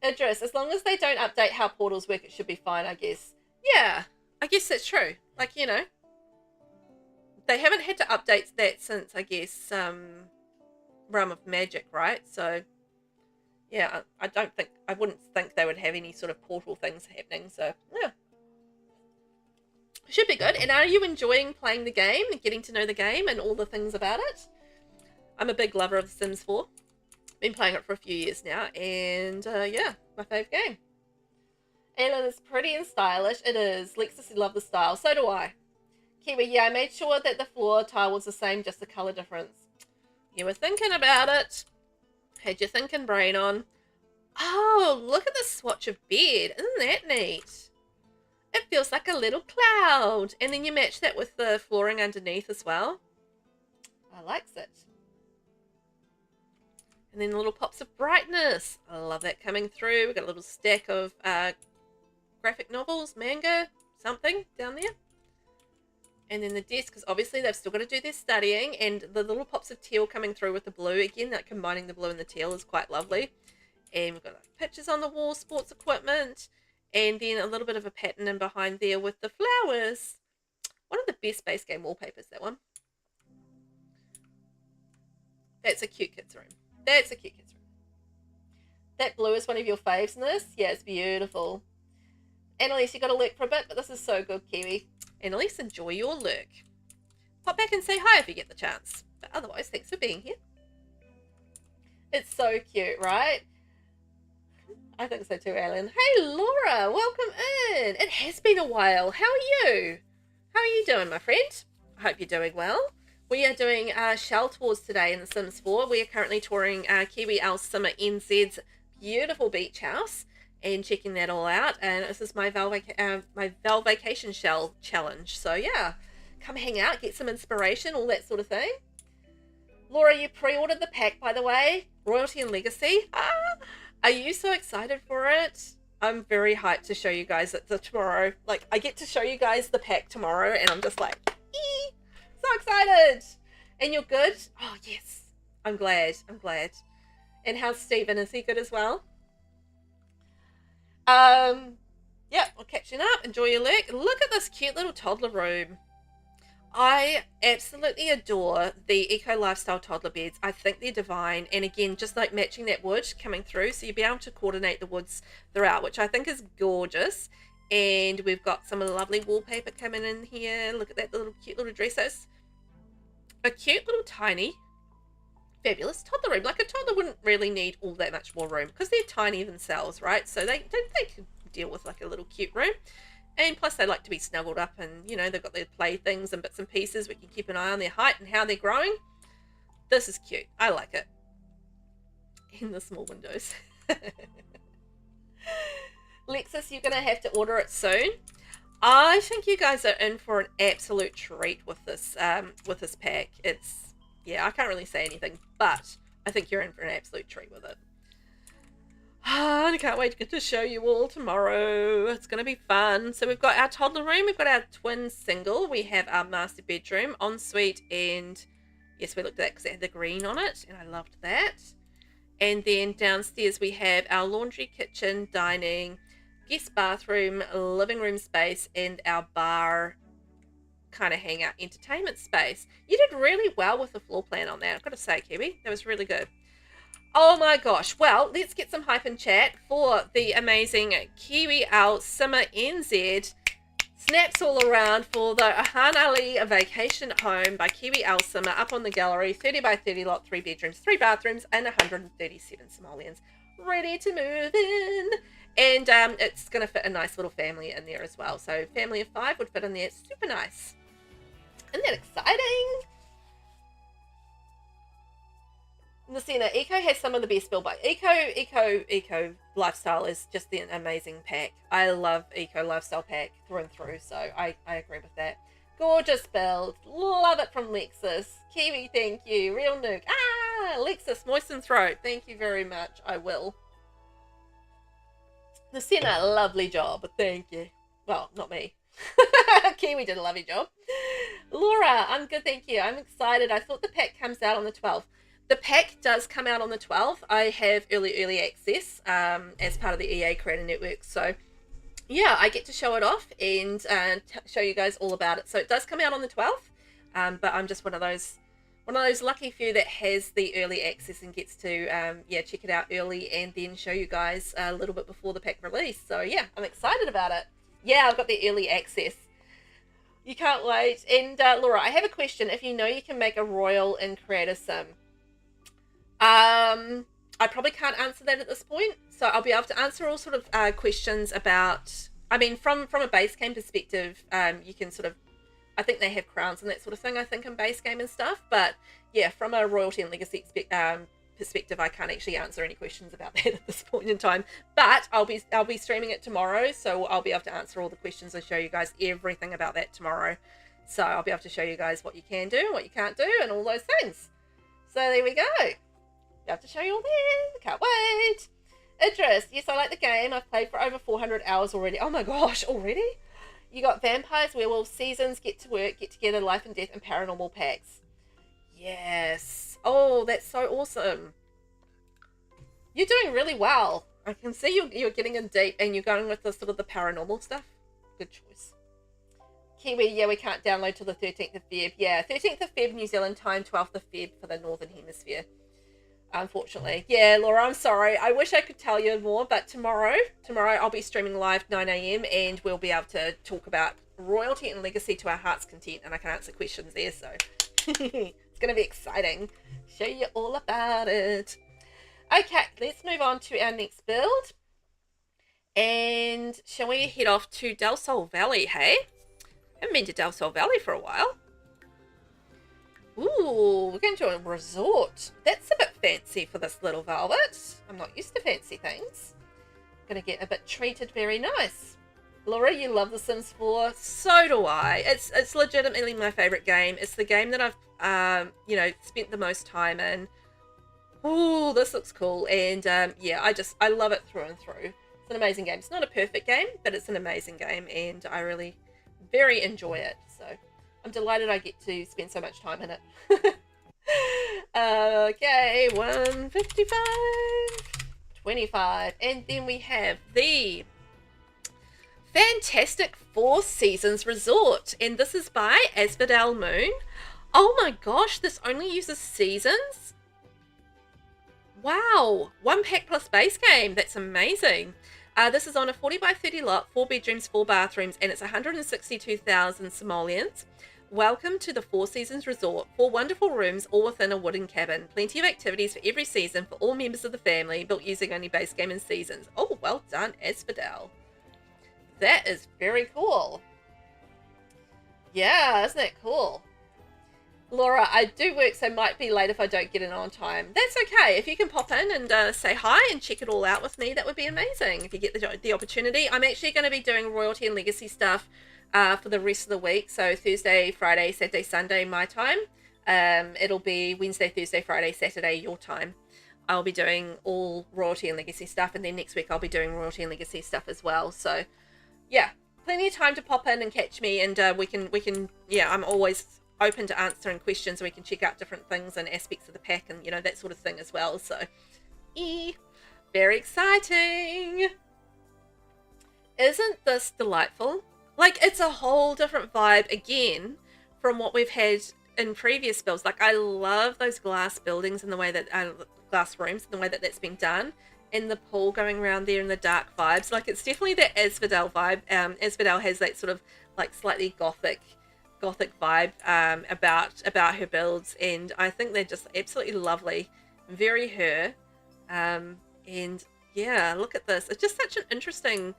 Idris, as long as they don't update how portals work, it should be fine, I guess. Yeah, I guess that's true. Like, you know, they haven't had to update that since, I guess, Realm of Magic, right? So yeah, I wouldn't think they would have any sort of portal things happening. So yeah, should be good. And are you enjoying playing the game and getting to know the game and all the things about it? I'm a big lover of The Sims 4. Been playing it for a few years now, and yeah, my fave game. And it's pretty and stylish. It is. Lexus love the style. So do I. Kiwi, yeah, I made sure that the floor tile was the same, just the colour difference. You were thinking about it. Had your thinking brain on. Oh, look at the swatch of bed. Isn't that neat? It feels like a little cloud. And then you match that with the flooring underneath as well. I likes it. And then little pops of brightness. I love that coming through. We've got a little stack of graphic novels, manga, something down there. And then the desk, because obviously they've still got to do their studying, and the little pops of teal coming through with the blue. Again, that combining the blue and the teal is quite lovely. And we've got like, pictures on the wall, sports equipment, and then a little bit of a pattern in behind there with the flowers. One of the best base game wallpapers, that one. That's a cute kid's room. That's a cute kid's room. That blue is one of your faves in this? Yeah, it's beautiful. Annalise, you got to lurk for a bit, but this is so good, Kiwi. Annalise, enjoy your lurk. Pop back and say hi if you get the chance. But otherwise, thanks for being here. It's so cute, right? I think so too, Alan. Hey, Laura, welcome in. It has been a while. How are you? How are you doing, my friend? I hope you're doing well. We are doing shell tours today in The Sims 4. We are currently touring KiwiowlsimmerNZ's beautiful beach house and checking that all out. And this is my Vacation Shell challenge. So yeah, come hang out, get some inspiration, all that sort of thing. Laura, you pre-ordered the pack, by the way. Royalty and Legacy. Are you so excited for it? I'm very hyped to show you guys it tomorrow. Like, I get to show you guys the pack tomorrow, and I'm just like, so excited. And you're good? Oh, yes. I'm glad. I'm glad. And how's Stephen? Is he good as well? Yeah, Yep, we're catching up. Enjoy your lurk. Look at this cute little toddler room. I absolutely adore the eco lifestyle toddler beds. I think they're divine, and again, just like matching that wood coming through, so you'll be able to coordinate the woods throughout, which I think is gorgeous. And we've got some lovely wallpaper coming in here. Look at that little cute little dresses. A cute little tiny fabulous toddler room. Like a toddler wouldn't really need all that much more room because they're tiny themselves, right? So they could deal with like a little cute room. And plus they like to be snuggled up, and you know, they've got their playthings and bits and pieces. We can keep an eye on their height and how they're growing. This is cute. I like it. In the small windows. Lexus, you're going to have to order it soon. I think you guys are in for an absolute treat with this pack. It's, yeah, I can't really say anything, but I think you're in for an absolute treat with it. I can't wait to get to show you all tomorrow. It's going to be fun. So we've got our toddler room. We've got our twin single. We have our master bedroom, ensuite, and yes, we looked at that because it had the green on it, and I loved that. And then downstairs we have our laundry, kitchen, dining, guest bathroom, living room space, and our bar kind of hangout entertainment space. You did really well with the floor plan on that. I've got to say, Kiwi, that was really good. Oh my gosh. Well, let's get some hype in chat for the amazing KiwiowlsimmerNZ. Snaps all around for the Hanali Vacation Home by KiwiowlSimmer up on the gallery. 30 by 30 lot, 3 bedrooms, 3 bathrooms, and 137 simoleons. Ready to move in. And it's going to fit a nice little family in there as well. So family of 5 would fit in there. Super nice. Isn't that exciting? Lucina, Eco has some of the best build, but Eco Lifestyle is just an amazing pack. I love Eco Lifestyle pack through and through, so I agree with that. Gorgeous build. Love it from Lexus. Kiwi, thank you. Real Nuke. Ah, Lexus, moisten throat. Thank you very much. I will. Lucina, lovely job. Thank you. Well, not me. Kiwi did a lovely job. Laura, I'm good, thank you. I'm excited. I thought the pack comes out on the 12th. The pack does come out on the 12th. I have early access as part of the EA Creator Network. So, yeah, I get to show it off and show you guys all about it. So it does come out on the 12th, but I'm just one of those lucky few that has the early access and gets to check it out early and then show you guys a little bit before the pack release. So yeah, I'm excited about it. Yeah, I've got the early access. You can't wait. And Laura, I have a question. If you know you can make a royal in Creator Sim. I probably can't answer that at this point, so I'll be able to answer all sort of questions about, I mean, from a base game perspective, you can sort of, I think they have crowns and that sort of thing, I think, in base game and stuff, but yeah, from a royalty and legacy perspective, I can't actually answer any questions about that at this point in time, but I'll be streaming it tomorrow, so I'll be able to answer all the questions and show you guys everything about that tomorrow. So I'll be able to show you guys what you can do, what you can't do, and all those things. So there we go. I have to show you all that. Can't wait. Idris, yes, I like the game. I've played for over 400 hours already. Oh my gosh, already? You got vampires, werewolves, seasons, get to work, get together, life and death, and paranormal packs. Yes. Oh, that's so awesome. You're doing really well. I can see you're getting in deep and you're going with the sort of the paranormal stuff. Good choice. Kiwi, yeah, we can't download till the 13th of Feb. Yeah, 13th of Feb, New Zealand time, 12th of Feb for the Northern Hemisphere. Unfortunately. Yeah, Laura, I'm sorry. I wish I could tell you more, but tomorrow I'll be streaming live 9 a.m. and we'll be able to talk about royalty and legacy to our heart's content, and I can answer questions there, so it's going to be exciting. Show you all about it. Okay, let's move on to our next build. And shall we head off to Del Sol Valley, hey? Haven't been to Del Sol Valley for a while. Ooh, we're going to a resort. That's a bit fancy for this little Velvet. I'm not used to fancy things. Going to get a bit treated very nice. Laura, you love The Sims 4. So do I. It's legitimately my favourite game. It's the game that I've, spent the most time in. Ooh, this looks cool. And, yeah, I love it through and through. It's an amazing game. It's not a perfect game, but it's an amazing game. And I really very enjoy it. So I'm delighted I get to spend so much time in it. Okay, 155, 25, and then we have the fantastic Four Seasons Resort, and this is by Asphodelmoon. Oh my gosh, this only uses seasons? Wow, 1 pack plus base game. That's amazing. This is on a 40 by 30 lot, 4 bedrooms, 4 bathrooms, and it's 162,000 simoleons. Welcome to the Four Seasons Resort. 4 wonderful rooms, all within a wooden cabin. Plenty of activities for every season for all members of the family, built using only base game and seasons. Oh, well done, Asphodel. That is very cool. Yeah, isn't that cool? Laura, I do work, so might be late if I don't get in on time. That's okay. If you can pop in and say hi and check it all out with me, that would be amazing if you get the opportunity. I'm actually going to be doing royalty and legacy stuff for the rest of the week. So Thursday, Friday, Saturday, Sunday, my time. It'll be Wednesday, Thursday, Friday, Saturday, your time. I'll be doing all royalty and legacy stuff, and then next week I'll be doing royalty and legacy stuff as well. So yeah, plenty of time to pop in and catch me, and we can yeah, I'm always open to answering questions. We can check out different things and aspects of the pack and, you know, that sort of thing as well. So very exciting. Isn't this delightful? Like, it's a whole different vibe again from what we've had in previous builds. Like, I love those glass buildings and the way that glass rooms and the way that that's been done, and the pool going around there and the dark vibes. Like, it's definitely that Asphodel vibe. Asphodel has that sort of like slightly gothic vibe about her builds, and I think they're just absolutely lovely, very her. And yeah, look at this. It's just such an interesting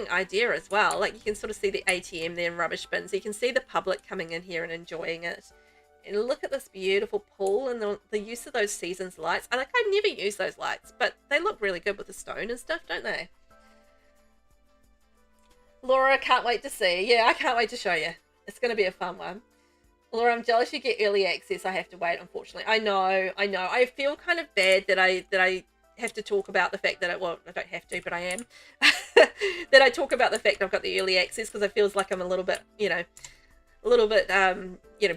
idea as well. Like, you can sort of see the ATM there and rubbish bins. You can see the public coming in here and enjoying it. And look at this beautiful pool and the use of those seasons lights. I never use those lights, but they look really good with the stone and stuff, don't they? Laura, can't wait to see. Yeah, I can't wait to show you. It's going to be a fun one. Laura, I'm jealous you get early access. I have to wait, unfortunately. I know. I feel kind of bad that I have to talk about the fact that well, I don't have to, but I am. That I talk about the fact I've got the early access, because it feels like I'm a little bit,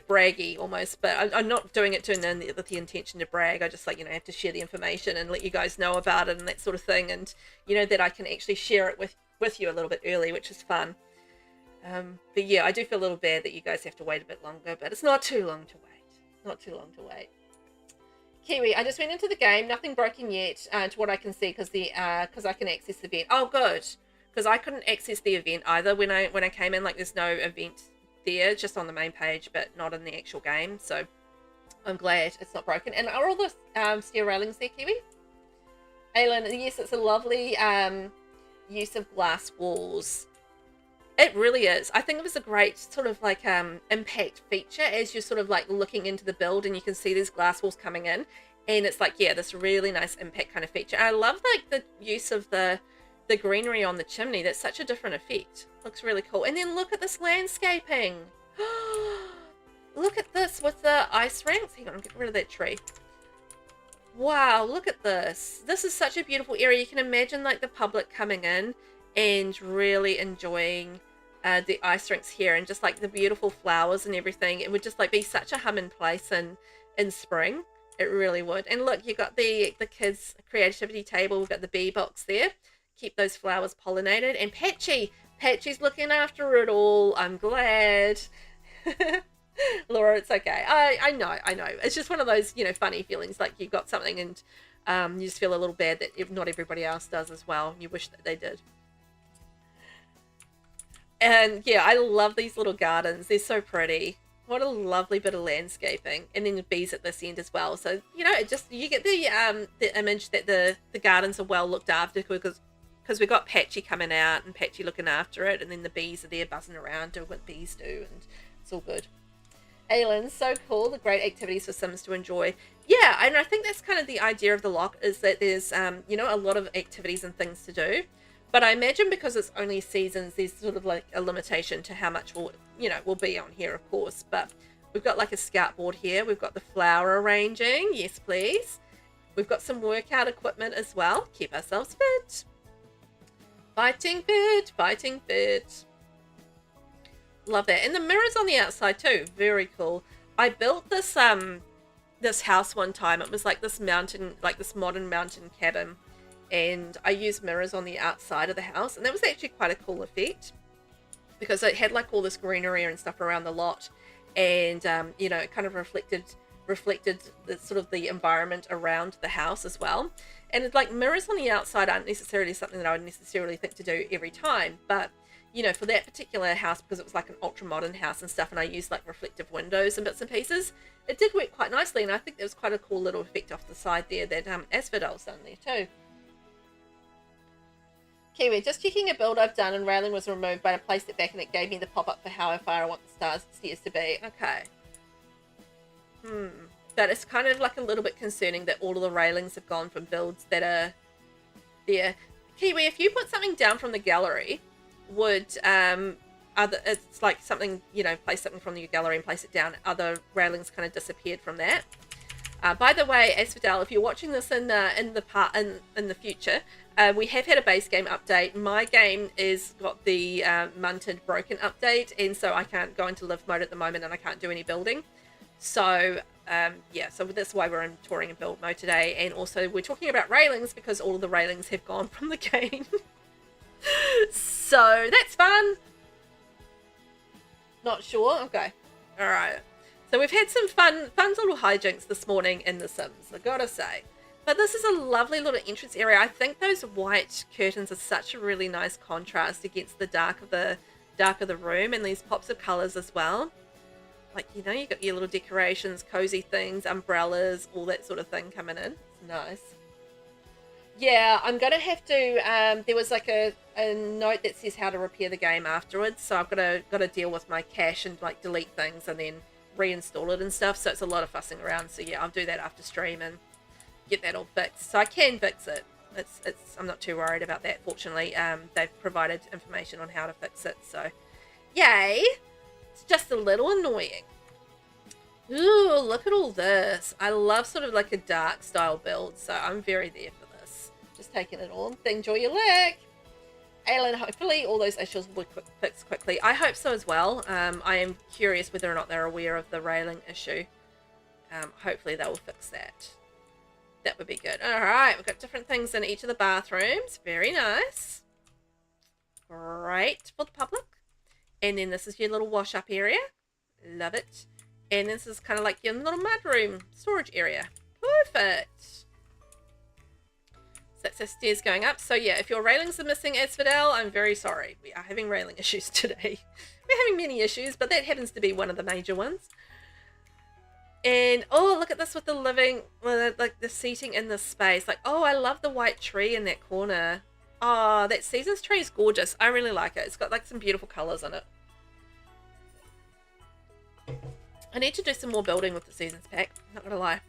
braggy almost. But I'm not doing it with the intention to brag. I just have to share the information and let you guys know about it and that sort of thing, and that I can actually share it with you a little bit early, which is fun. But yeah, I do feel a little bad that you guys have to wait a bit longer, but it's not too long to wait. Kiwi, I just went into the game, nothing broken yet, to what I can see, because I can access the event. Oh, good, because I couldn't access the event either when I came in. Like, there's no event there, just on the main page, but not in the actual game. So I'm glad it's not broken. And are all the steel railings there, Kiwi? Aylin, yes, it's a lovely use of glass walls. It really is. I think it was a great sort of like impact feature as you're sort of like looking into the build, and you can see these glass walls coming in, and it's like, yeah, this really nice impact kind of feature. And I love like the use of the greenery on the chimney. That's such a different effect. Looks really cool. And then look at this landscaping. Look at this with the ice rinks. Hang on, I'm getting rid of that tree. Wow, look at this. This is such a beautiful area. You can imagine like the public coming in and really enjoying the ice rinks here, and just like the beautiful flowers and everything. It would just like be such a humming place in spring. It really would. And look, you've got the kids creativity table. We've got the bee box there. Keep those flowers pollinated. And Patchy's looking after it all. I'm glad. Laura, it's okay. I know. It's just one of those, funny feelings, like you've got something and you just feel a little bad that not everybody else does as well. You wish that they did. And yeah, I love these little gardens. They're so pretty. What a lovely bit of landscaping. And then the bees at this end as well. So, you get the image that the gardens are well looked after, because we've got Patchy coming out and Patchy looking after it, and then the bees are there buzzing around doing what bees do, and it's all good. Aylin, so cool. The great activities for Sims to enjoy. Yeah, and I think that's kind of the idea of the lock, is that there's a lot of activities and things to do. But I imagine because it's only seasons, there's sort of like a limitation to how much will be on here, of course. But we've got like a scout board here. We've got the flower arranging. Yes, please. We've got some workout equipment as well. Keep ourselves fit. Fighting fit. Love that. And the mirrors on the outside too. Very cool. I built this house one time. It was like this mountain, like this modern mountain cabin. and I used mirrors on the outside of the house, and that was actually quite a cool effect because it had like all this greenery and stuff around the lot, and you know, it kind of reflected the sort of the environment around the house as well. And it's like mirrors on the outside aren't necessarily something that I would necessarily think to do every time, but you know, for that particular house, because it was like an ultra modern house and stuff, and I used like reflective windows and bits and pieces, it did work quite nicely. And I think there was quite a cool little effect off the side there that Asphodel's done there too. Kiwi, just checking a build I've done, and railing was removed, but I placed it back and it gave me the pop-up for how far I want the stairs to be. Okay. But it's kind of like a little bit concerning that all of the railings have gone from builds that are there. Kiwi, if you put something down from the gallery, would it's like something, you know, place something from your gallery and place it down, other railings kind of disappeared from that. By the way, Asphodel, if you're watching this in the future, we have had a base game update. My game is got the munted broken update, and so I can't go into live mode at the moment, and I can't do any building. So yeah, so that's why we're in touring and build mode today. And also we're talking about railings because all of the railings have gone from the game. So that's fun. Not sure. Okay. All right. So we've had some fun little hijinks this morning in The Sims, I gotta say. But this is a lovely little entrance area. I think those white curtains are such a really nice contrast against the dark of the room, and these pops of colors as well. Like, you know, you got your little decorations, cozy things, umbrellas, all that sort of thing coming in. It's nice. Yeah, I'm gonna have to. There was like a note that says how to repair the game afterwards, so I've got to deal with my cache and like delete things and then reinstall it and stuff. So it's a lot of fussing around. So yeah, I'll do that after stream and get that all fixed. So I can fix it. I'm not too worried about that. Fortunately, they've provided information on how to fix it. So yay! It's just a little annoying. Ooh, look at all this. I love sort of like a dark style build, so I'm very there for this. Just taking it all. Enjoy your lick. Aylin, hopefully all those issues will be fixed quickly. I hope so as well. I am curious whether or not they're aware of the railing issue. Hopefully they will fix that. That would be good. Alright, we've got different things in each of the bathrooms. Very nice. Great for the public. And then this is your little wash up area. Love it. And this is kind of like your little mudroom storage area. Perfect. So that's the stairs going up. So yeah, if your railings are missing, Asphodel, I'm very sorry. We are having railing issues today. We're having many issues, but that happens to be one of the major ones. And oh, look at this with the living, like the seating in this space. Like, oh, I love the white tree in that corner. Oh, that seasons tree is gorgeous. I really like it. It's got like some beautiful colors in it. I need to do some more building with the seasons pack, not gonna lie.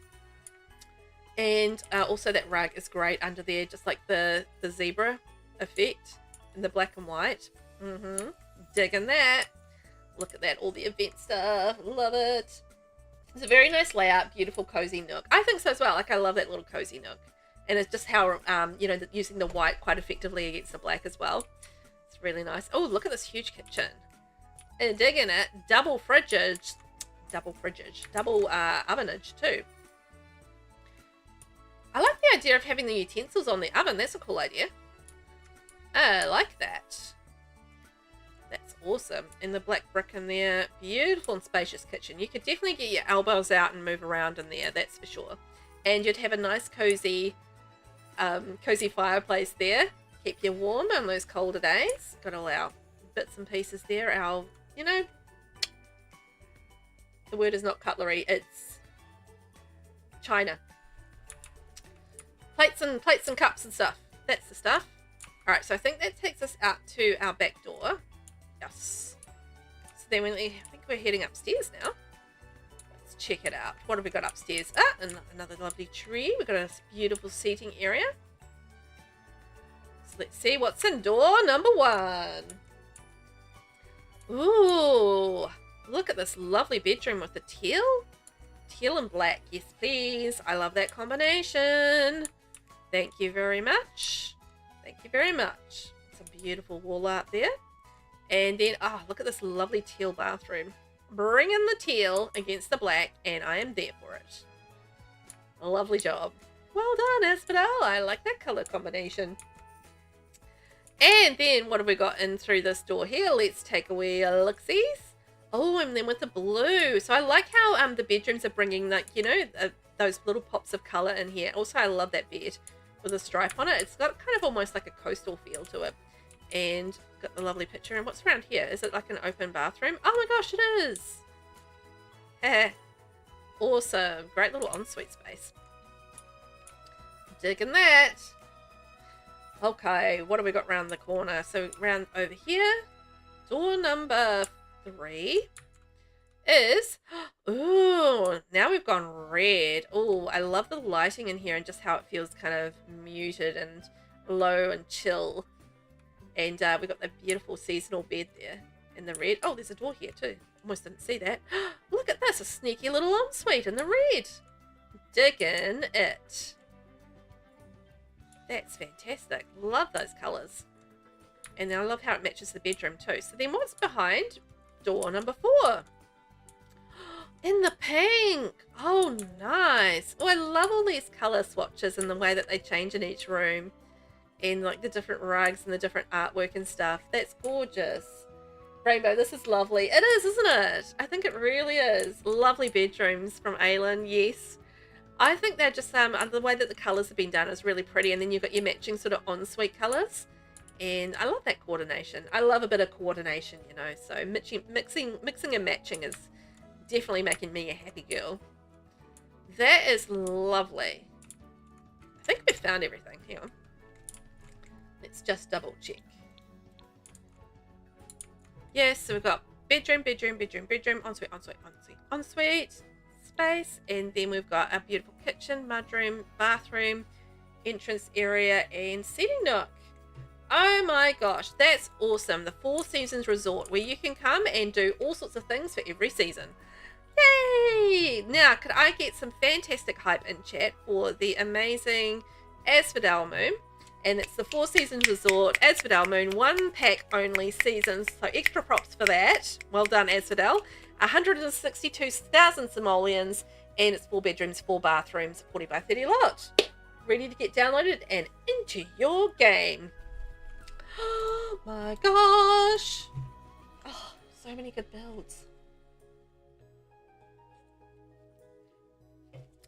And also that rug is great under there, just like the zebra effect in the black and white. Digging that. Look at that, all the event stuff. Love it. It's a very nice layout, beautiful cozy nook. I think so as well. Like, I love that little cozy nook. And it's just how, you know, using the white quite effectively against the black as well. It's really nice. Oh, look at this huge kitchen. And digging it. Double ovenage too. I like the idea of having the utensils on the oven. That's a cool idea. I like that. That's awesome. And the black brick in there. Beautiful and spacious kitchen. You could definitely get your elbows out and move around in there. That's for sure. And you'd have a nice cozy fireplace there. Keep you warm on those colder days. Got all our bits and pieces there. Our, you know, the word is not cutlery. It's china. Plates and cups and stuff. That's the stuff. All right, so I think that takes us out to our back door. Yes. So then I think we're heading upstairs now. Let's check it out. What have we got upstairs? Ah, another lovely tree. We've got a beautiful seating area. So let's see what's in door number 1. Ooh, look at this lovely bedroom with the teal and black. Yes, please. I love that combination. Thank you very much. Thank you very much. Some beautiful wall art there. And then, oh, look at this lovely teal bathroom. Bring in the teal against the black, and I am there for it. A lovely job. Well done, Asphodel. I like that color combination. And then what have we got in through this door here? Let's take away look-sees. Oh, and then with the blue. So I like how the bedrooms are bringing, like, you know, those little pops of color in here. Also, I love that bed with a stripe on it. It's got kind of almost like a coastal feel to it. And got the lovely picture. And what's around here? Is it like an open bathroom? Oh my gosh, it is. Heh. Awesome. Great little ensuite space. Digging that. Okay, what have we got round the corner? So round over here, door number 3 is, ooh, now we've gone red. Oh, I love the lighting in here and just how it feels kind of muted and low and chill. And we've got the beautiful seasonal bed there in the red. Oh, there's a door here too. Almost didn't see that. Look at this, a sneaky little ensuite in the red. Digging it. That's fantastic. Love those colours. And then I love how it matches the bedroom too. So then what's behind door number 4? In the pink. Oh, nice. Oh, I love all these colour swatches and the way that they change in each room. And like the different rugs and the different artwork and stuff. That's gorgeous. Rainbow, this is lovely. It is, isn't it? I think it really is. Lovely bedrooms from Aylin, yes. I think they're just, the way that the colours have been done is really pretty. And then you've got your matching sort of ensuite colours. And I love that coordination. I love a bit of coordination, you know. So mixing and matching is definitely making me a happy girl. That is lovely. I think we've found everything. Hang on. Let's just double check. Yes, so we've got bedroom, bedroom, bedroom, bedroom, ensuite, ensuite, ensuite, ensuite. Space, and then we've got a beautiful kitchen, mudroom, bathroom, entrance area, and seating nook. Oh my gosh, that's awesome. The 4 Seasons Resort, where you can come and do all sorts of things for every season. Yay! Now, could I get some fantastic hype in chat for the amazing Asphodelmoon? And it's the 4 Seasons Resort, Asphodelmoon, 1 pack only seasons, so extra props for that. Well done, Asphodel. 162,000 simoleons, and it's 4 bedrooms, 4 bathrooms, 40 by 30 lot. Ready to get downloaded and into your game. Oh my gosh. Oh, so many good builds.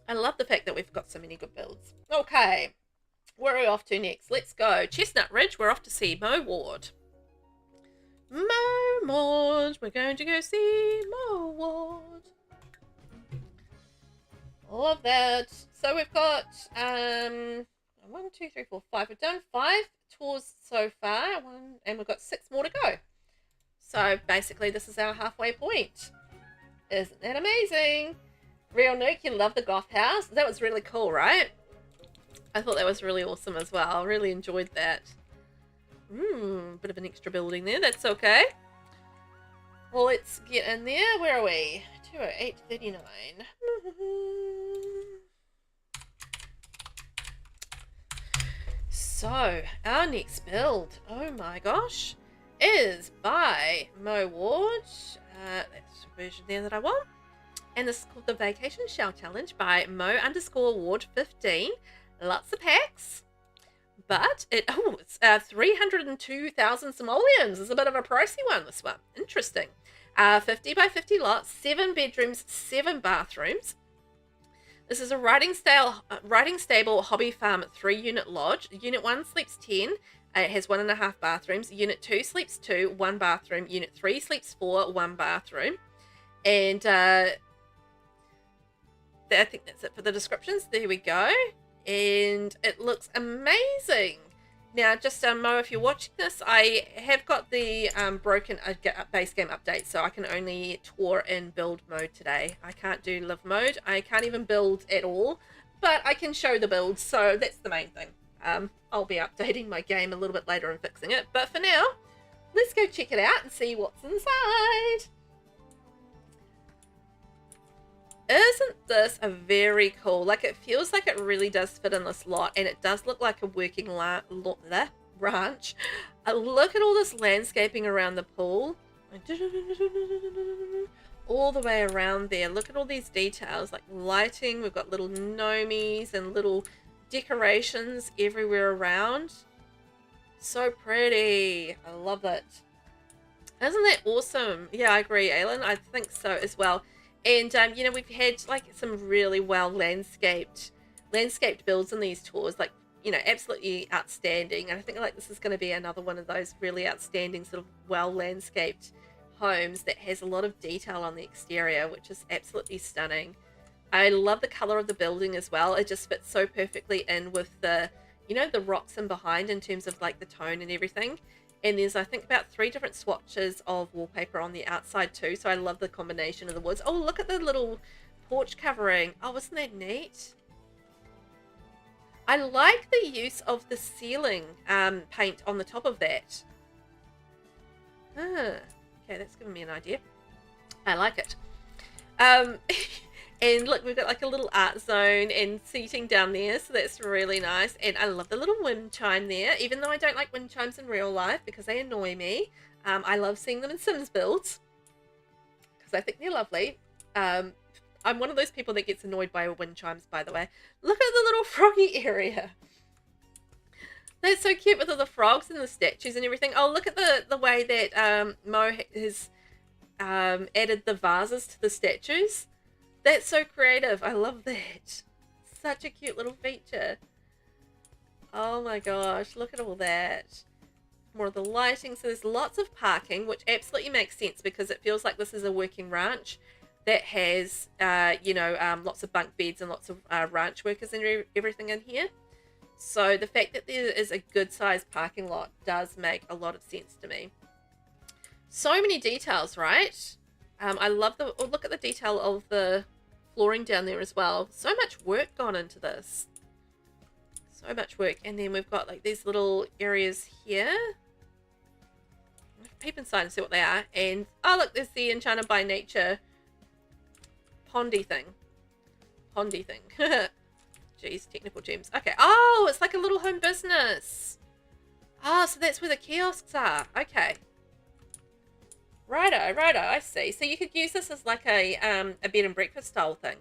I love the fact that we've got so many good builds. Okay, where are we off to next? Let's go. Chestnut Ridge, we're off to see Mo Ward. Mo Ward, we're going to go see Mo Ward. Love that. So we've got 1, 2, 3, 4, 5. We've done 5 tours so far, and we've got 6 more to go. So basically, this is our halfway point. Isn't that amazing? Real Nuke, you love the goth house. That was really cool, right? I thought that was really awesome as well. I really enjoyed that. Bit of an extra building there. That's okay. Well, let's get in there. Where are we? 208.39. So, our next build, oh my gosh, is by Mo Ward. That's the version there that I want. And this is called the Vacation Shell Challenge by Mo_Ward15. Lots of packs. But it's 302,000 simoleons. It's a bit of a pricey one, this one. Interesting. 50 by 50 lots, 7 bedrooms, 7 bathrooms. This is a riding stable hobby farm 3-unit lodge. Unit 1 sleeps 10. It has 1.5 bathrooms. Unit 2 sleeps 2, 1 bathroom. Unit 3 sleeps 4, 1 bathroom. And I think that's it for the descriptions. There we go. And it looks amazing. Now, just Mo, if you're watching this, I have got the broken base game update, so I can only tour in build mode today. I can't do live mode. I can't even build at all, but I can show the builds, so that's the main thing. I'll be updating my game a little bit later and fixing it, but for now, let's go check it out and see what's inside. Isn't this a very cool, like it feels like it really does fit in this lot, and it does look like a working ranch. Look at all this landscaping around the pool. All the way around there. Look at all these details, like lighting. We've got little gnomies and little decorations everywhere around. So pretty. I love it. Isn't that awesome? Yeah, I agree, Aylin. I think so as well. And you know, we've had like some really well landscaped builds in these tours, like, you know, absolutely outstanding. And I think like this is going to be another one of those really outstanding sort of well landscaped homes that has a lot of detail on the exterior, which is absolutely stunning. I love the color of the building as well. It just fits so perfectly in with the, you know, the rocks in behind in terms of like the tone and everything. And there's, I think, about 3 different swatches of wallpaper on the outside too. So I love the combination of the woods. Oh, look at the little porch covering. Oh, isn't that neat? I like the use of the ceiling paint on the top of that. Ah, okay, that's giving me an idea. I like it. And look, we've got like a little art zone and seating down there, so that's really nice. And I love the little wind chime there, even though I don't like wind chimes in real life because they annoy me. I love seeing them in Sims builds because I think they're lovely. I'm one of those people that gets annoyed by wind chimes, by the way. Look at the little froggy area. That's so cute with all the frogs and the statues and everything. Oh, look at the way that Mo has added the vases to the statues. That's so creative. I love that. Such a cute little feature. Oh my gosh, look at all that. More of the lighting. So there's lots of parking, which absolutely makes sense because it feels like this is a working ranch that has, you know, lots of bunk beds and lots of ranch workers and everything in here. So the fact that there is a good sized parking lot does make a lot of sense to me. So many details, right? I love the, oh, look at the detail of the flooring down there as well. So much work gone into this. So much work. And then we've got like these little areas here. Peep inside and see what they are. And, oh look, there's the Enchanted by Nature pondy thing. Pondy thing. Jeez, technical gems. Okay. Oh, it's like a little home business. Oh, so that's where the kiosks are. Okay. Righto, I see. So you could use this as like a bed and breakfast style thing,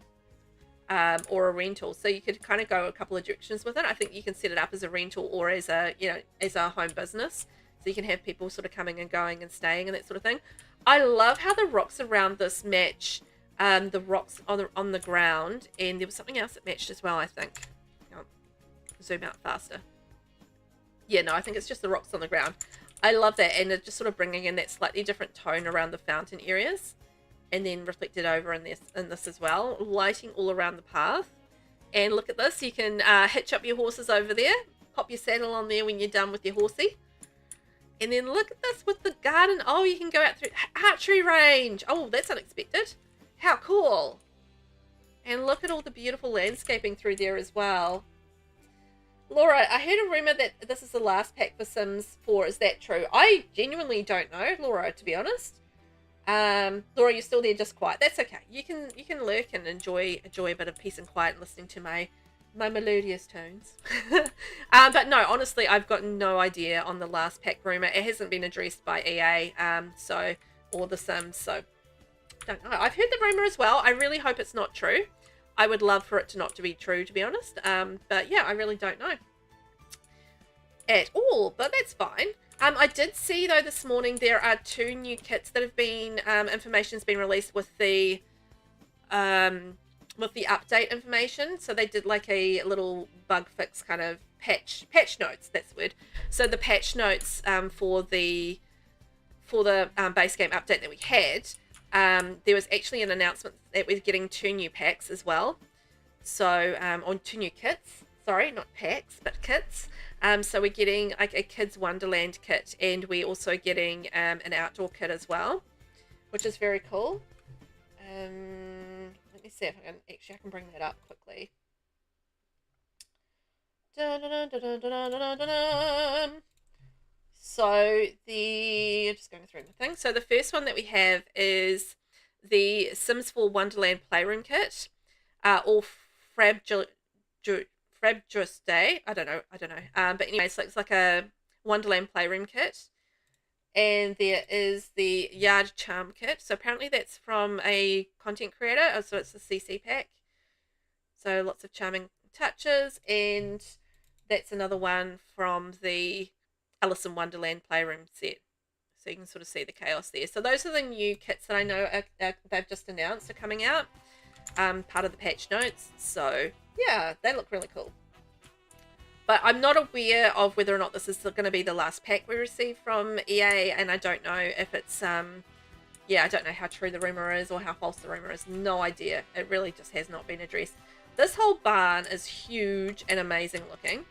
or a rental. So you could kind of go a couple of directions with it. I think you can set it up as a rental or as a, you know, as a home business. So you can have people sort of coming and going and staying and that sort of thing. I love how the rocks around this match the rocks on the ground, and there was something else that matched as well, I think. I'll zoom out faster. Yeah, no, I think it's just the rocks on the ground. I love that, and it's just sort of bringing in that slightly different tone around the fountain areas, and then reflected over in this as well. Lighting all around the path, and look at this. You can hitch up your horses over there, pop your saddle on there when you're done with your horsey, and then look at this with the garden. Oh, you can go out through archery range. Oh, that's unexpected. How cool! And look at all the beautiful landscaping through there as well. Laura, I heard a rumor that this is the last pack for Sims 4. Is that true? I genuinely don't know, Laura, to be honest. Laura, you're still there, just quiet. That's okay. You can lurk and enjoy a bit of peace and quiet and listening to my melodious tones. But no, honestly, I've got no idea on the last pack rumor. It hasn't been addressed by EA, or the Sims, so don't know. I've heard the rumor as well. I really hope it's not true. I would love for it to not to be true, to be honest. But yeah, I really don't know at all, but that's fine. I did see though this morning there are 2 new kits that have been, information's been released with the update information. So they did like a little bug fix kind of patch notes, that's the word. So the patch notes for the base game update that we had, there was actually an announcement that we're getting 2 new packs as well. So, on 2 new kits, sorry, not packs, but kits. So we're getting like a Kids Wonderland kit, and we're also getting an outdoor kit as well, which is very cool. Let me see if I can bring that up quickly. So just going through the thing. So the first one that we have is the Sims 4 Wonderland Playroom Kit, or Frabjous I don't know. But anyway, so it's like a Wonderland Playroom Kit, and there is the Yard Charm Kit. So apparently that's from a content creator. So it's a CC pack. So lots of charming touches, and that's another one from the Alice in Wonderland Playroom set. So you can sort of see the chaos there. So those are the new kits that I know they've just announced are coming out. Part of the patch notes. So yeah, they look really cool. But I'm not aware of whether or not this is going to be the last pack we receive from EA, and I don't know if it's yeah, I don't know how true the rumor is or how false the rumor is. No idea. It really just has not been addressed. This whole barn is huge and amazing looking.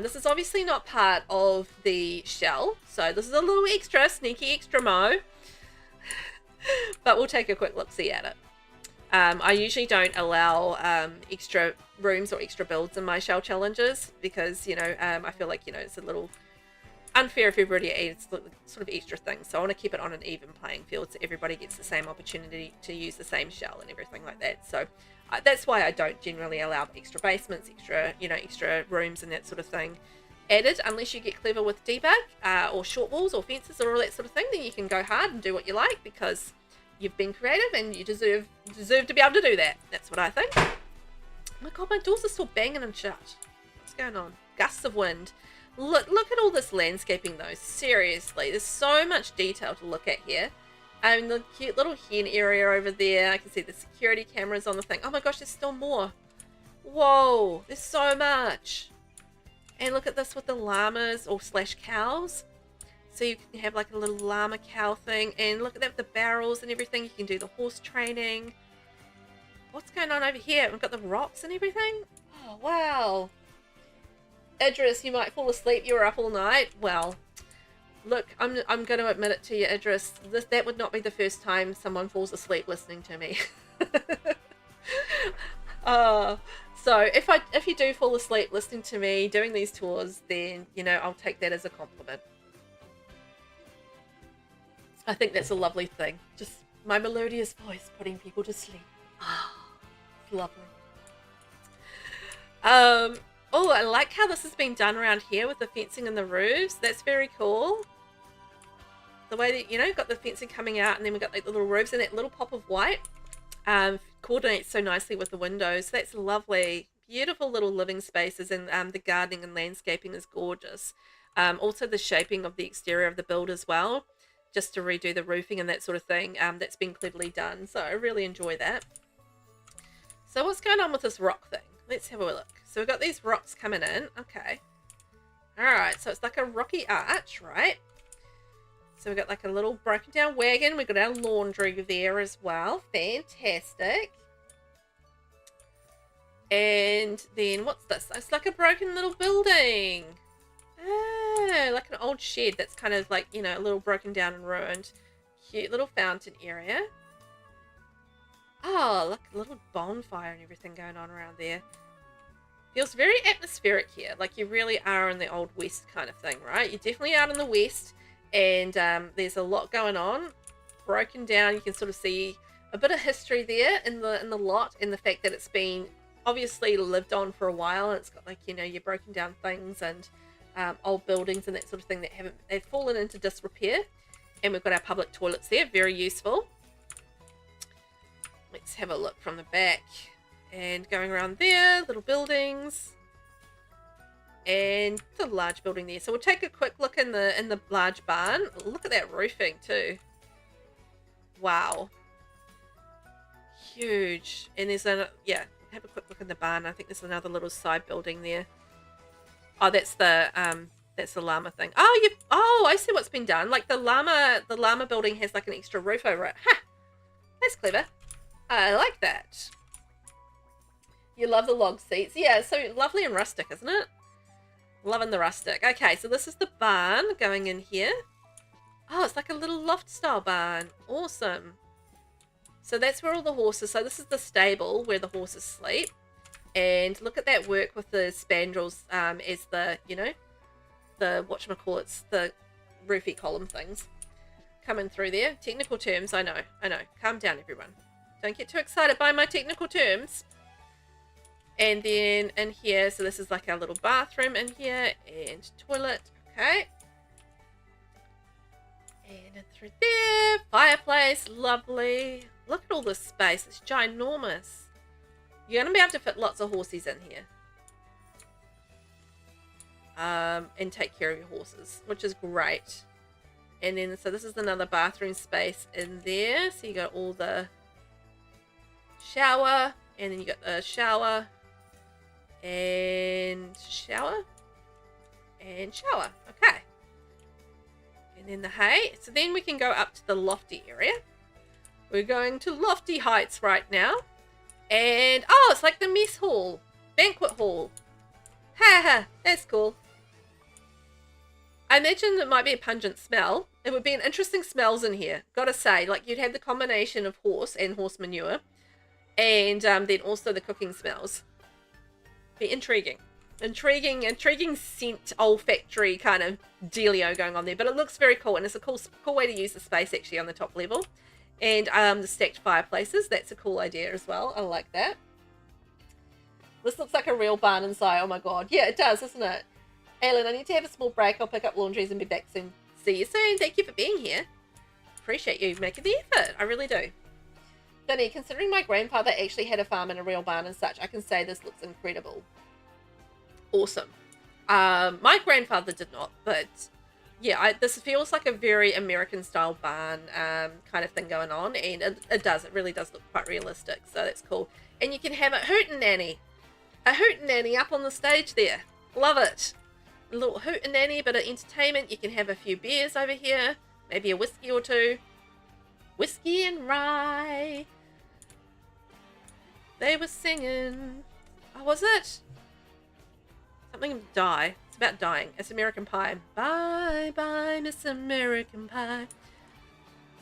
This is obviously not part of the shell, so this is a little extra, sneaky extra mo. But we'll take a quick look-see at it. I usually don't allow extra rooms or extra builds in my shell challenges because, you know, I feel like, you know, it's a little unfair if everybody adds sort of extra things. So I want to keep it on an even playing field so everybody gets the same opportunity to use the same shell and everything like that. So that's why I don't generally allow extra basements, extra, you know, extra rooms and that sort of thing added, unless you get clever with debug or short walls or fences or all that sort of thing. Then you can go hard and do what you like because you've been creative and you deserve to be able to do that. That's what I think. Oh my god, my doors are still banging and shut. What's going on? Gusts of wind. Look at all this landscaping though. Seriously, there's so much detail to look at here. I mean, the cute little hen area over there. I can see the security cameras on the thing. Oh my gosh, there's still more. Whoa, there's so much. And look at this with the llamas or slash cows. So you can have like a little llama cow thing. And look at that with the barrels and everything. You can do the horse training. What's going on over here? We've got the rocks and everything. Oh, wow. Idris, you might fall asleep. You were up all night. Well, look, I'm going to admit it to you, Idris. That would not be the first time someone falls asleep listening to me. So if you do fall asleep listening to me doing these tours, then, you know, I'll take that as a compliment. I think that's a lovely thing. Just my melodious voice putting people to sleep. Ah, it's lovely. Oh, I like how this has been done around here with the fencing and the roofs. That's very cool. The way that, you know, got the fencing coming out and then we've got like the little roofs and that little pop of white coordinates so nicely with the windows. That's lovely. Beautiful little living spaces, and the gardening and landscaping is gorgeous. Also the shaping of the exterior of the build as well, just to redo the roofing and that sort of thing. That's been cleverly done. So I really enjoy that. So what's going on with this rock thing? Let's have a look. So we've got these rocks coming in. Okay. Alright, so it's like a rocky arch, right? So we've got like a little broken down wagon. We've got our laundry there as well. Fantastic. And then what's this? It's like a broken little building. Oh, like an old shed that's kind of like, you know, a little broken down and ruined. Cute little fountain area. Oh, look, a little bonfire and everything going on around there. Feels very atmospheric here. Like you really are in the old west kind of thing, right? You're definitely out in the west, and there's a lot going on. Broken down, you can sort of see a bit of history there in the lot, and the fact that it's been obviously lived on for a while, and it's got like, you know, your broken down things and old buildings and that sort of thing that they've fallen into disrepair. And we've got our public toilets there, very useful. Let's have a look from the back. And going around there, little buildings. And the large building there. So we'll take a quick look in the large barn. Look at that roofing too. Wow. Huge. And there's yeah, have a quick look in the barn. I think there's another little side building there. Oh, that's the llama thing. Oh, I see what's been done. Like the llama building has like an extra roof over it. Ha! That's clever. I like that. You love the log seats. Yeah, so lovely and rustic, isn't it? Loving the rustic. Okay, so this is the barn going in here. Oh, it's like a little loft style barn. Awesome. So that's where all the horses, so this is the stable where the horses sleep. And look at that work with the spandrels as the, you know, the, whatchamacallits, the roofy column things coming through there. Technical terms, I know. Calm down, everyone. Don't get too excited by my technical terms. And then in here, so this is like our little bathroom in here and toilet. Okay. And in through there, fireplace, lovely. Look at all this space, it's ginormous. You're going to be able to fit lots of horses in here. and take care of your horses, which is great. And then, so this is another bathroom space in there. So you got all the shower, and then you got the shower, and shower, and shower. Okay. And then the hay. So then we can go up to the lofty area. We're going to lofty heights right now. And, oh, it's like the mess hall. Banquet hall. Ha ha, that's cool. I imagine it might be a pungent smell. It would be an interesting smells in here. Gotta say, like you'd have the combination of horse and horse manure. And then also the cooking smells. Be intriguing. Intriguing scent, olfactory kind of dealio going on there. But it looks very cool, and it's a cool way to use the space actually on the top level. And the stacked fireplaces, that's a cool idea as well. I like that. This looks like a real barn inside. Oh my god. Yeah, it does, doesn't it? Aylin, I need to have a small break. I'll pick up laundries and be back soon. See you soon. Thank you for being here. Appreciate you making the effort. I really do. Vinny, considering my grandfather actually had a farm and a real barn and such, I can say this looks incredible. Awesome. My grandfather did not, but yeah, this feels like a very American style barn kind of thing going on, and it does. It really does look quite realistic, so that's cool. And you can have a hootenanny. A hootenanny up on the stage there. Love it. A little hootenanny, bit of entertainment. You can have a few beers over here, maybe a whiskey or two. Whiskey and rye. They were singing. Oh, was it? Something to die. It's about dying. It's American Pie. Bye, bye, Miss American Pie.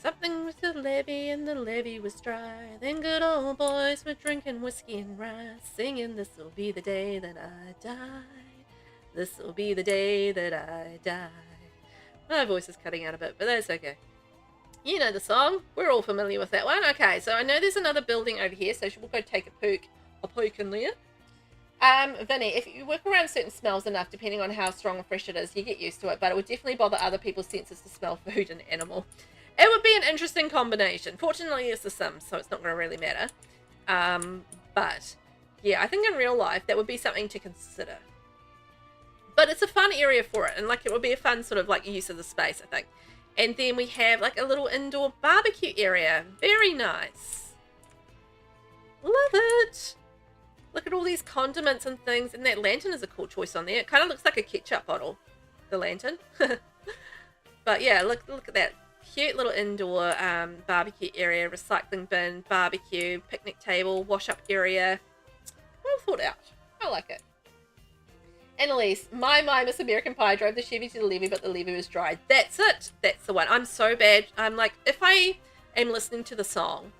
Something with the levee, and the levee was dry. Then good old boys were drinking whiskey and rye, singing, this'll be the day that I die. This'll be the day that I die. My voice is cutting out a bit, but that's okay. You know the song. We're all familiar with that one. Okay, so I know there's another building over here, so we'll go take a poke in there. Vinny, if you work around certain smells enough, depending on how strong or fresh it is, you get used to it, but it would definitely bother other people's senses to smell food and animal. It would be an interesting combination. Fortunately, it's The Sims, so it's not going to really matter. But, yeah, I think in real life, that would be something to consider. But it's a fun area for it, and, like, it would be a fun sort of, like, use of the space, I think. And then we have, like, a little indoor barbecue area. Very nice. Love it. Look at all these condiments and things, and that lantern is a cool choice on there. It kind of looks like a ketchup bottle, the lantern. But, yeah, look at that. Cute little indoor barbecue area, recycling bin, barbecue, picnic table, wash up area. Well thought out. I like it. Annalise, my Miss American Pie drove the Chevy to the levee, but the levee was dry. That's it. That's the one. I'm so bad. I'm like, if I am listening to the song,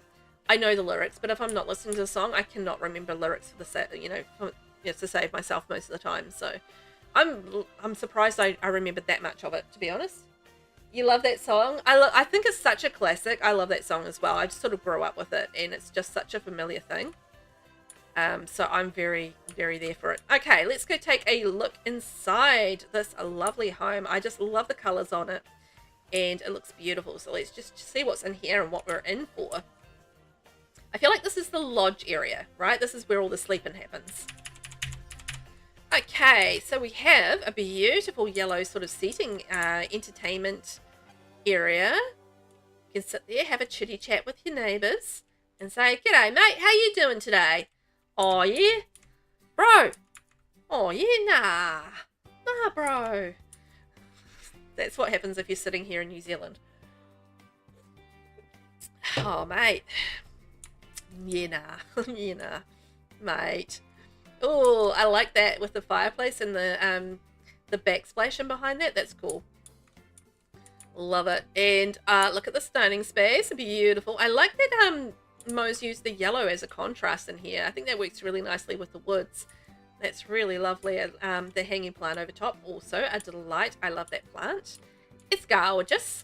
I know the lyrics, but if I'm not listening to the song, I cannot remember lyrics for the to save myself most of the time. So I'm surprised I remembered that much of it, to be honest. You love that song? I think it's such a classic. I love that song as well. I just sort of grew up with it, and it's just such a familiar thing. So I'm very, very there for it. Okay, let's go take a look inside this lovely home. I just love the colors on it, and it looks beautiful. So let's just see what's in here and what we're in for. I feel like this is the lodge area, right? This is where all the sleeping happens. Okay, so we have a beautiful yellow sort of seating entertainment area. You can sit there, have a chitty chat with your neighbours and say, "G'day mate, how you doing today?" "Oh yeah, bro." "Oh yeah, nah bro." That's what happens if you're sitting here in New Zealand. "Oh mate, yeah nah, yeah nah, mate." Oh, I like that with the fireplace and the backsplash in behind that. That's cool. Love it. And look at the stunning space. Beautiful. I like that Mo's used the yellow as a contrast in here. I think that works really nicely with the woods. That's really lovely. The hanging plant over top, also a delight. I love that plant. It's gorgeous.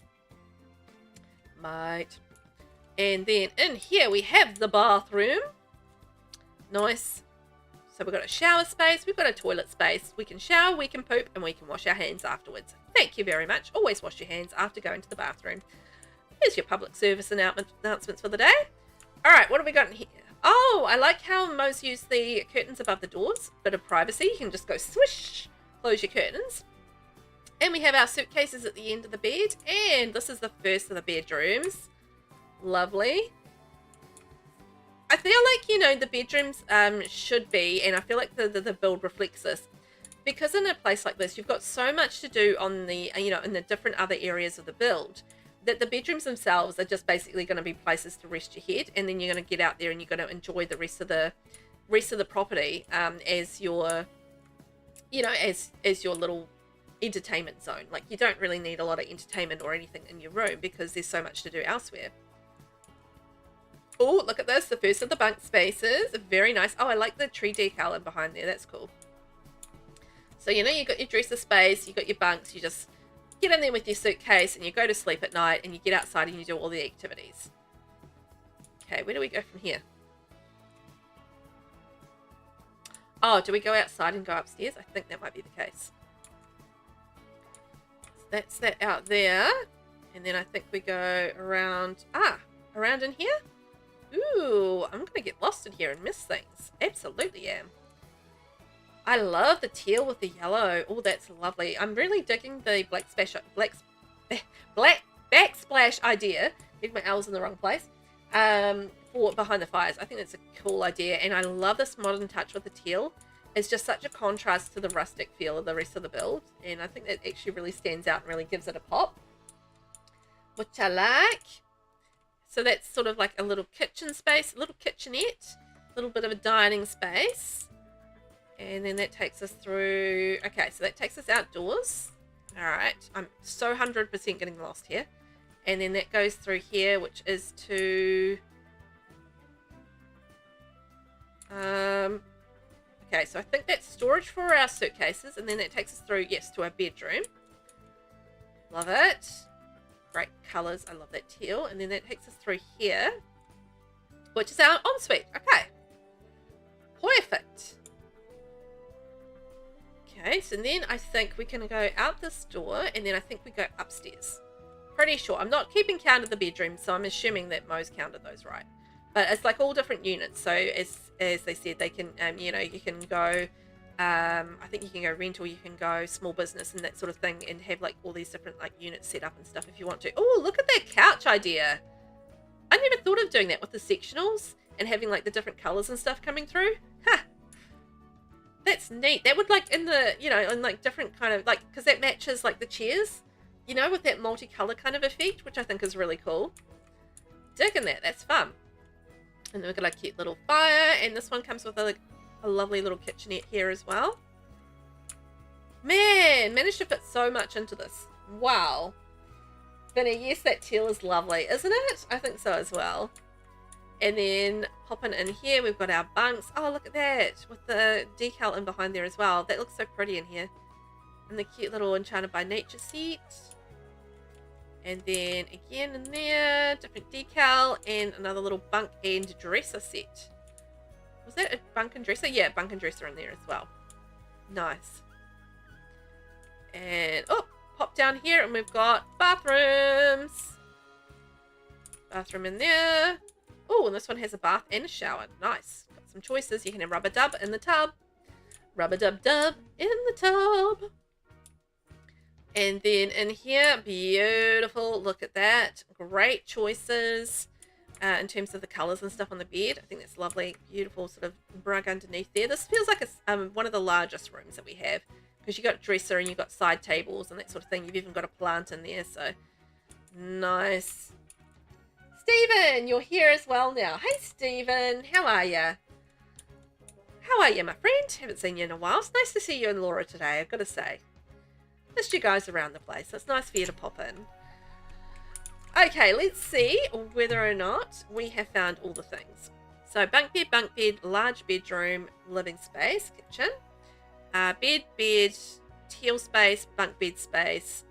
Mate. And then in here we have the bathroom. Nice. So we've got a shower space, we've got a toilet space. We can shower, we can poop, and we can wash our hands afterwards. Thank you very much. Always wash your hands after going to the bathroom. Here's your public service announcements for the day. All right, what have we got in here? Oh, I like how Mo's used the curtains above the doors. Bit of privacy. You can just go swish, close your curtains. And we have our suitcases at the end of the bed. And this is the first of the bedrooms. Lovely. I feel like, you know, the bedrooms should be, and I feel like the build reflects this, because in a place like this, you've got so much to do on the, you know, in the different other areas of the build, that the bedrooms themselves are just basically going to be places to rest your head, and then you're going to get out there and you're going to enjoy the rest of the property as your, you know, as your little entertainment zone. Like, you don't really need a lot of entertainment or anything in your room because there's so much to do elsewhere. Oh, look at this, the first of the bunk spaces. Very nice. Oh, I like the tree decal in behind there. That's cool. So, you know, you got your dresser space, you got your bunks, you just get in there with your suitcase and you go to sleep at night and you get outside and you do all the activities. Okay, where do we go from here? Oh, do we go outside and go upstairs? I think that might be the case. So that's that out there. And then I think we go around, around in here? Ooh, I'm going to get lost in here and miss things. Absolutely am. I love the teal with the yellow. Oh, that's lovely. I'm really digging the backsplash idea. Getting my L's in the wrong place. For behind the fires. I think that's a cool idea. And I love this modern touch with the teal. It's just such a contrast to the rustic feel of the rest of the build. And I think that actually really stands out and really gives it a pop. Which I like. So that's sort of like a little kitchen space, a little kitchenette, a little bit of a dining space. And then that takes us through, okay, so that takes us outdoors. All right, I'm so 100% getting lost here. And then that goes through here, which is to, okay, so I think that's storage for our suitcases. And then that takes us through, yes, to our bedroom. Love it. Great colours. I love that teal. And then that takes us through here, which is our ensuite. Okay. Perfect. Okay, so then I think we can go out this door and then I think we go upstairs. Pretty sure. I'm not keeping count of the bedrooms, so I'm assuming that Mo's counted those right. But it's like all different units. So as they said, they can, you know, you can go, I think you can go rental, you can go small business and that sort of thing, and have like all these different like units set up and stuff if you want to. Oh, look at that couch idea. I never thought of doing that with the sectionals and having like the different colors and stuff coming through. Huh. That's neat. That would like in the, you know, in like different kind of like, because that matches like the chairs, you know, with that multicolor kind of effect, which I think is really cool. Digging that. That's fun. And then we've got a cute little fire, and this one comes with a lovely little kitchenette here as well. Man, managed to fit so much into this. Wow. Vinny, yes, that teal is lovely, isn't it? I think so as well. And then popping in here, we've got our bunks. Oh, look at that, with the decal in behind there as well. That looks so pretty in here. And the cute little Enchanted by Nature seat. And then again in there, different decal, and another little bunk and dresser set. Was that a bunk and dresser? Yeah, bunk and dresser in there as well. Nice. And, oh, pop down here and we've got bathrooms. Bathroom in there. Oh, and this one has a bath and a shower. Nice. Got some choices. You can have rubber dub in the tub. Rubber dub dub in the tub. And then in here, beautiful. Look at that. Great choices. In terms of the colours and stuff on the bed. I think that's lovely. Beautiful sort of rug underneath there. This feels like a, one of the largest rooms that we have, because you've got dresser and you've got side tables and that sort of thing. You've even got a plant in there, so nice. Stephen, you're here as well now. Hey Stephen, how are you? How are you, my friend? Haven't seen you in a while. It's nice to see you and Laura today, I've got to say. Missed you guys around the place. It's nice for you to pop in. Okay, let's see whether or not we have found all the things. So bunk bed, large bedroom, living space, kitchen, bed, teal space, bunk bed space,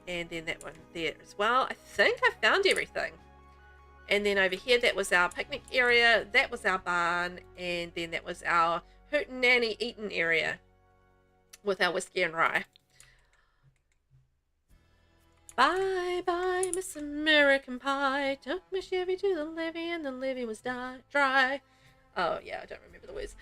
and then that one there as well. I think I found everything. And then over here, that was our picnic area, that was our barn, and then that was our hootenanny eating area with our whiskey and rye. Bye bye, Miss American Pie. Took my Chevy to the levee and the levee was dry. Oh yeah, I don't remember the words.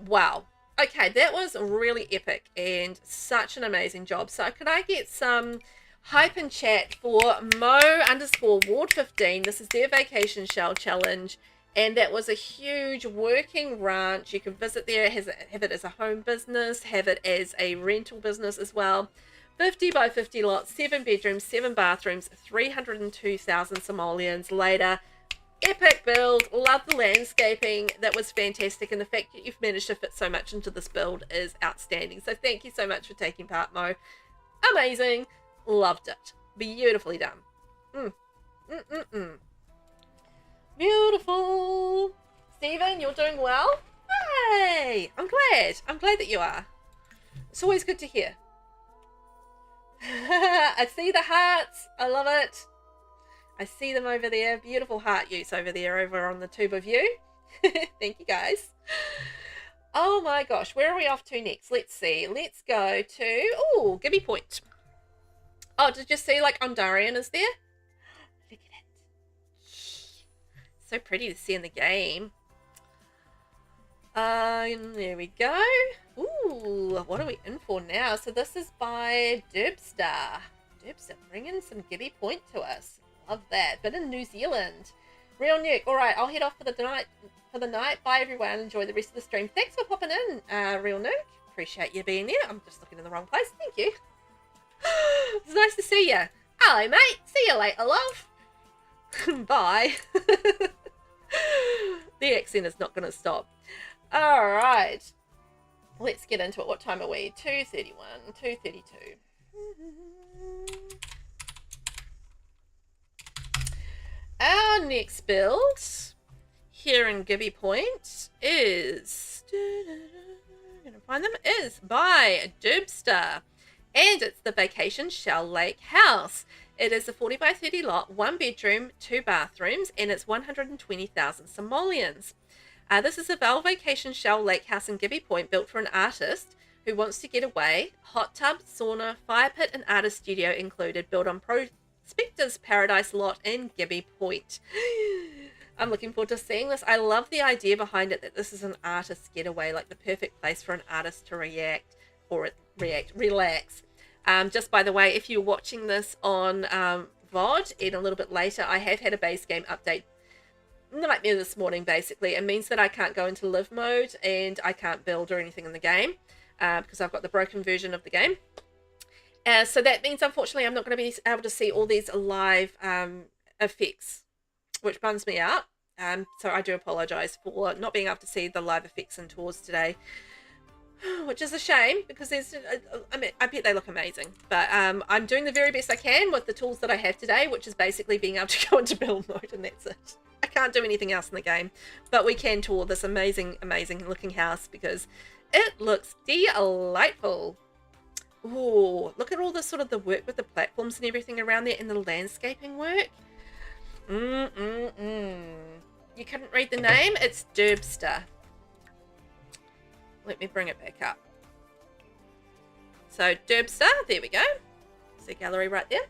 Wow. Okay, that was really epic and such an amazing job. So could I get some hype and chat for Mo_Ward15? This is their Vacation Shell Challenge. And that was a huge working ranch. You can visit there, have it as a home business, have it as a rental business as well. 50 by 50 lots, 7 bedrooms, 7 bathrooms, 302,000 simoleons later. Epic build. Love the landscaping. That was fantastic. And the fact that you've managed to fit so much into this build is outstanding. So thank you so much for taking part, Mo. Amazing. Loved it. Beautifully done. Beautiful. Stephen, you're doing well? Hey, I'm glad. I'm glad that you are. It's always good to hear. I see the hearts. I love it. I see them over there. Beautiful heart use over there over on the tube of you. Thank you, guys. Oh my gosh. Where are we off to next? Let's see. Let's go to... Oh, Gibby Point. Oh, did you see like Ondarian is there? Look at it. So pretty to see in the game. There we go. Ooh, what are we in for now? So this is by Derbstah. Derbstah bringing some Gibby Point to us. Love that. But in New Zealand. Real Nuke. All right, I'll head off for the night. Bye, everyone. Enjoy the rest of the stream. Thanks for popping in, Real Nuke. Appreciate you being there. I'm just looking in the wrong place. Thank you. It's nice to see you. Hello, mate. See you later, love. Bye. The accent is not going to stop. All right. Let's get into it. What time are we? 2:31, 2:32. Our next build here in Gibby Point is... I'm gonna find them. Is by Derbstah. And it's the Vacation Shell Lake House. It is a 40 by 30 lot, 1 bedroom, 2 bathrooms, and it's 120,000 simoleons. This is a Vacation Shell Lake House in Gibby Point built for an artist who wants to get away. Hot tub, sauna, fire pit, and artist studio included. Built on Prospector's Paradise lot in Gibby Point. I'm looking forward to seeing this. I love the idea behind it that this is an artist's getaway, like the perfect place for an artist to relax. Just by the way, if you're watching this on VOD and a little bit later, I have had a base game update nightmare this morning. Basically, it means that I can't go into live mode and I can't build or anything in the game because I've got the broken version of the game. So that means, unfortunately, I'm not going to be able to see all these live effects, which bums me out. So I do apologise for not being able to see the live effects and tours today, which is a shame because there's, I mean, I bet they look amazing. But I'm doing the very best I can with the tools that I have today, which is basically being able to go into build mode, and that's it. I can't do anything else in the game, but we can tour this amazing looking house because it looks delightful. Ooh, look at all the sort of the work with the platforms and everything around there and the landscaping work. You couldn't read the name? It's Derbstah. Let me bring it back up. So Derbstah, there we go. It's a gallery right there.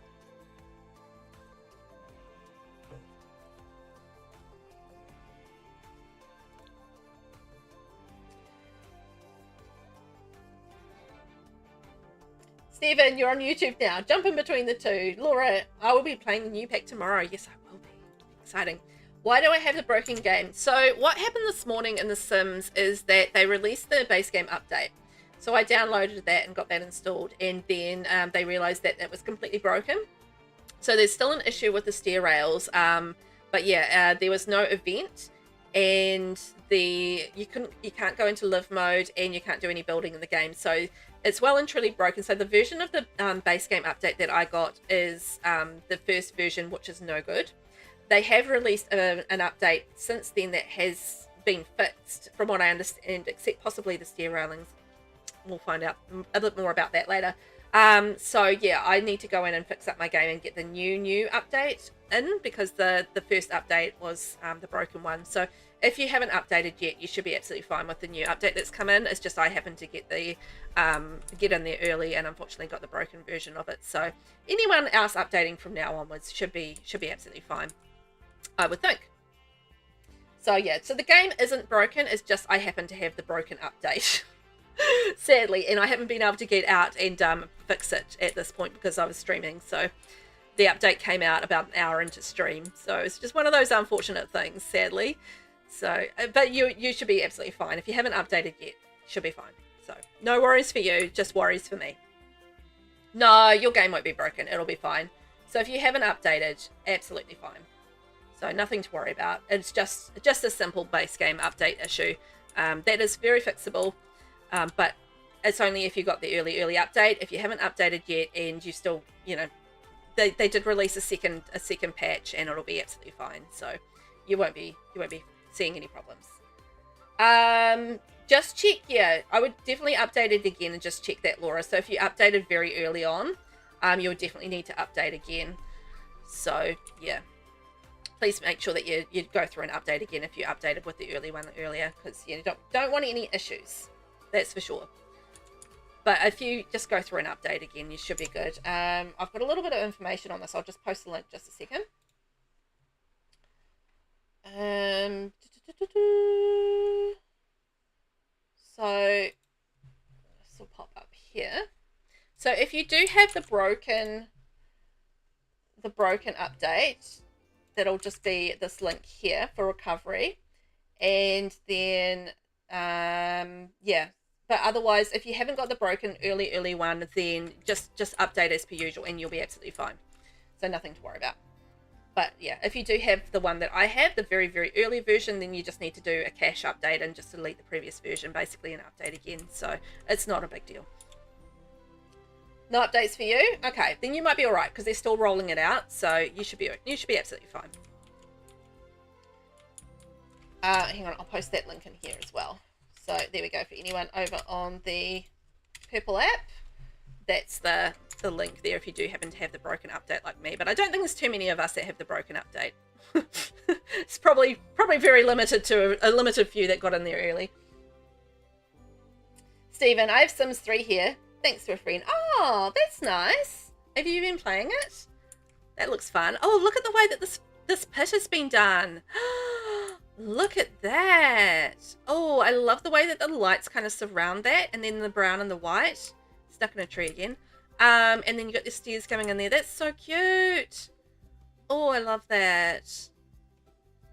Stephen, you're on YouTube now. Jump in between the two. Laura, I will be playing the new pack tomorrow. Yes, I will be. Exciting. Why do I have the broken game? So what happened this morning in The Sims is that they released the base game update. So I downloaded that and got that installed. And then they realized that it was completely broken. So there's still an issue with the stair rails. But yeah, there was no event. And you can't go into live mode and you can't do any building in the game. So it's well and truly broken. So the version of the base game update that I got is the first version, which is no good. They have released an update since then that has been fixed, from what I understand, except possibly the stair railings. We'll find out a bit more about that later. So yeah, I need to go in and fix up my game and get the new update in, because the first update was the broken one. So if you haven't updated yet, you should be absolutely fine with the new update that's come in. It's just I happened to get in there early and unfortunately got the broken version of it. So anyone else updating from now onwards should be absolutely fine, I would think. So yeah, so the game isn't broken, it's just I happen to have the broken update. sadly, and I haven't been able to get out and fix it at this point because I was streaming. So the update came out about an hour into stream. So it's just one of those unfortunate things, sadly. So, but you should be absolutely fine. If you haven't updated yet, should be fine. So no worries for you, just worries for me. No, your game won't be broken. It'll be fine. So if you haven't updated, absolutely fine. So nothing to worry about. It's just a simple base game update issue. That is very fixable, but it's only if you got the early update. If you haven't updated yet and you still, you know, they did release a second patch and it'll be absolutely fine. So you won't be seeing any problems. Just check, yeah, I would definitely update it again and just check that, Laura. So if you updated very early on, you would definitely need to update again. So yeah, please make sure that you go through and update again if you updated with the early one earlier, because you don't want any issues, that's for sure. But if you just go through and update again, you should be good. I've got a little bit of information on this. I'll just post the link just a second. So this will pop up here. So if you do have the broken update, that'll just be this link here for recovery, and then yeah. But otherwise, if you haven't got the broken early one, then just update as per usual, and you'll be absolutely fine. So nothing to worry about. But yeah, if you do have the one that I have, the very early version, then you just need to do a cache update and just delete the previous version basically and update again. So it's not a big deal. No updates for you? Okay, then you might be all right because they're still rolling it out. So you should be absolutely fine. Hang on, I'll post that link in here as well. So there we go for anyone over on the Purple app. That's the link there if you do happen to have the broken update like me. But I don't think there's too many of us that have the broken update. It's probably very limited to a limited few that got in there early. Stephen, I have Sims 3 here. Thanks to a friend. Oh, that's nice. Have you been playing it? That looks fun. Oh, look at the way that this pit has been done. Look at that. Oh, I love the way that the lights kind of surround that, and then the brown and the white. Stuck in a tree again. And then you got the stairs coming in there. That's so cute. Oh, I love that.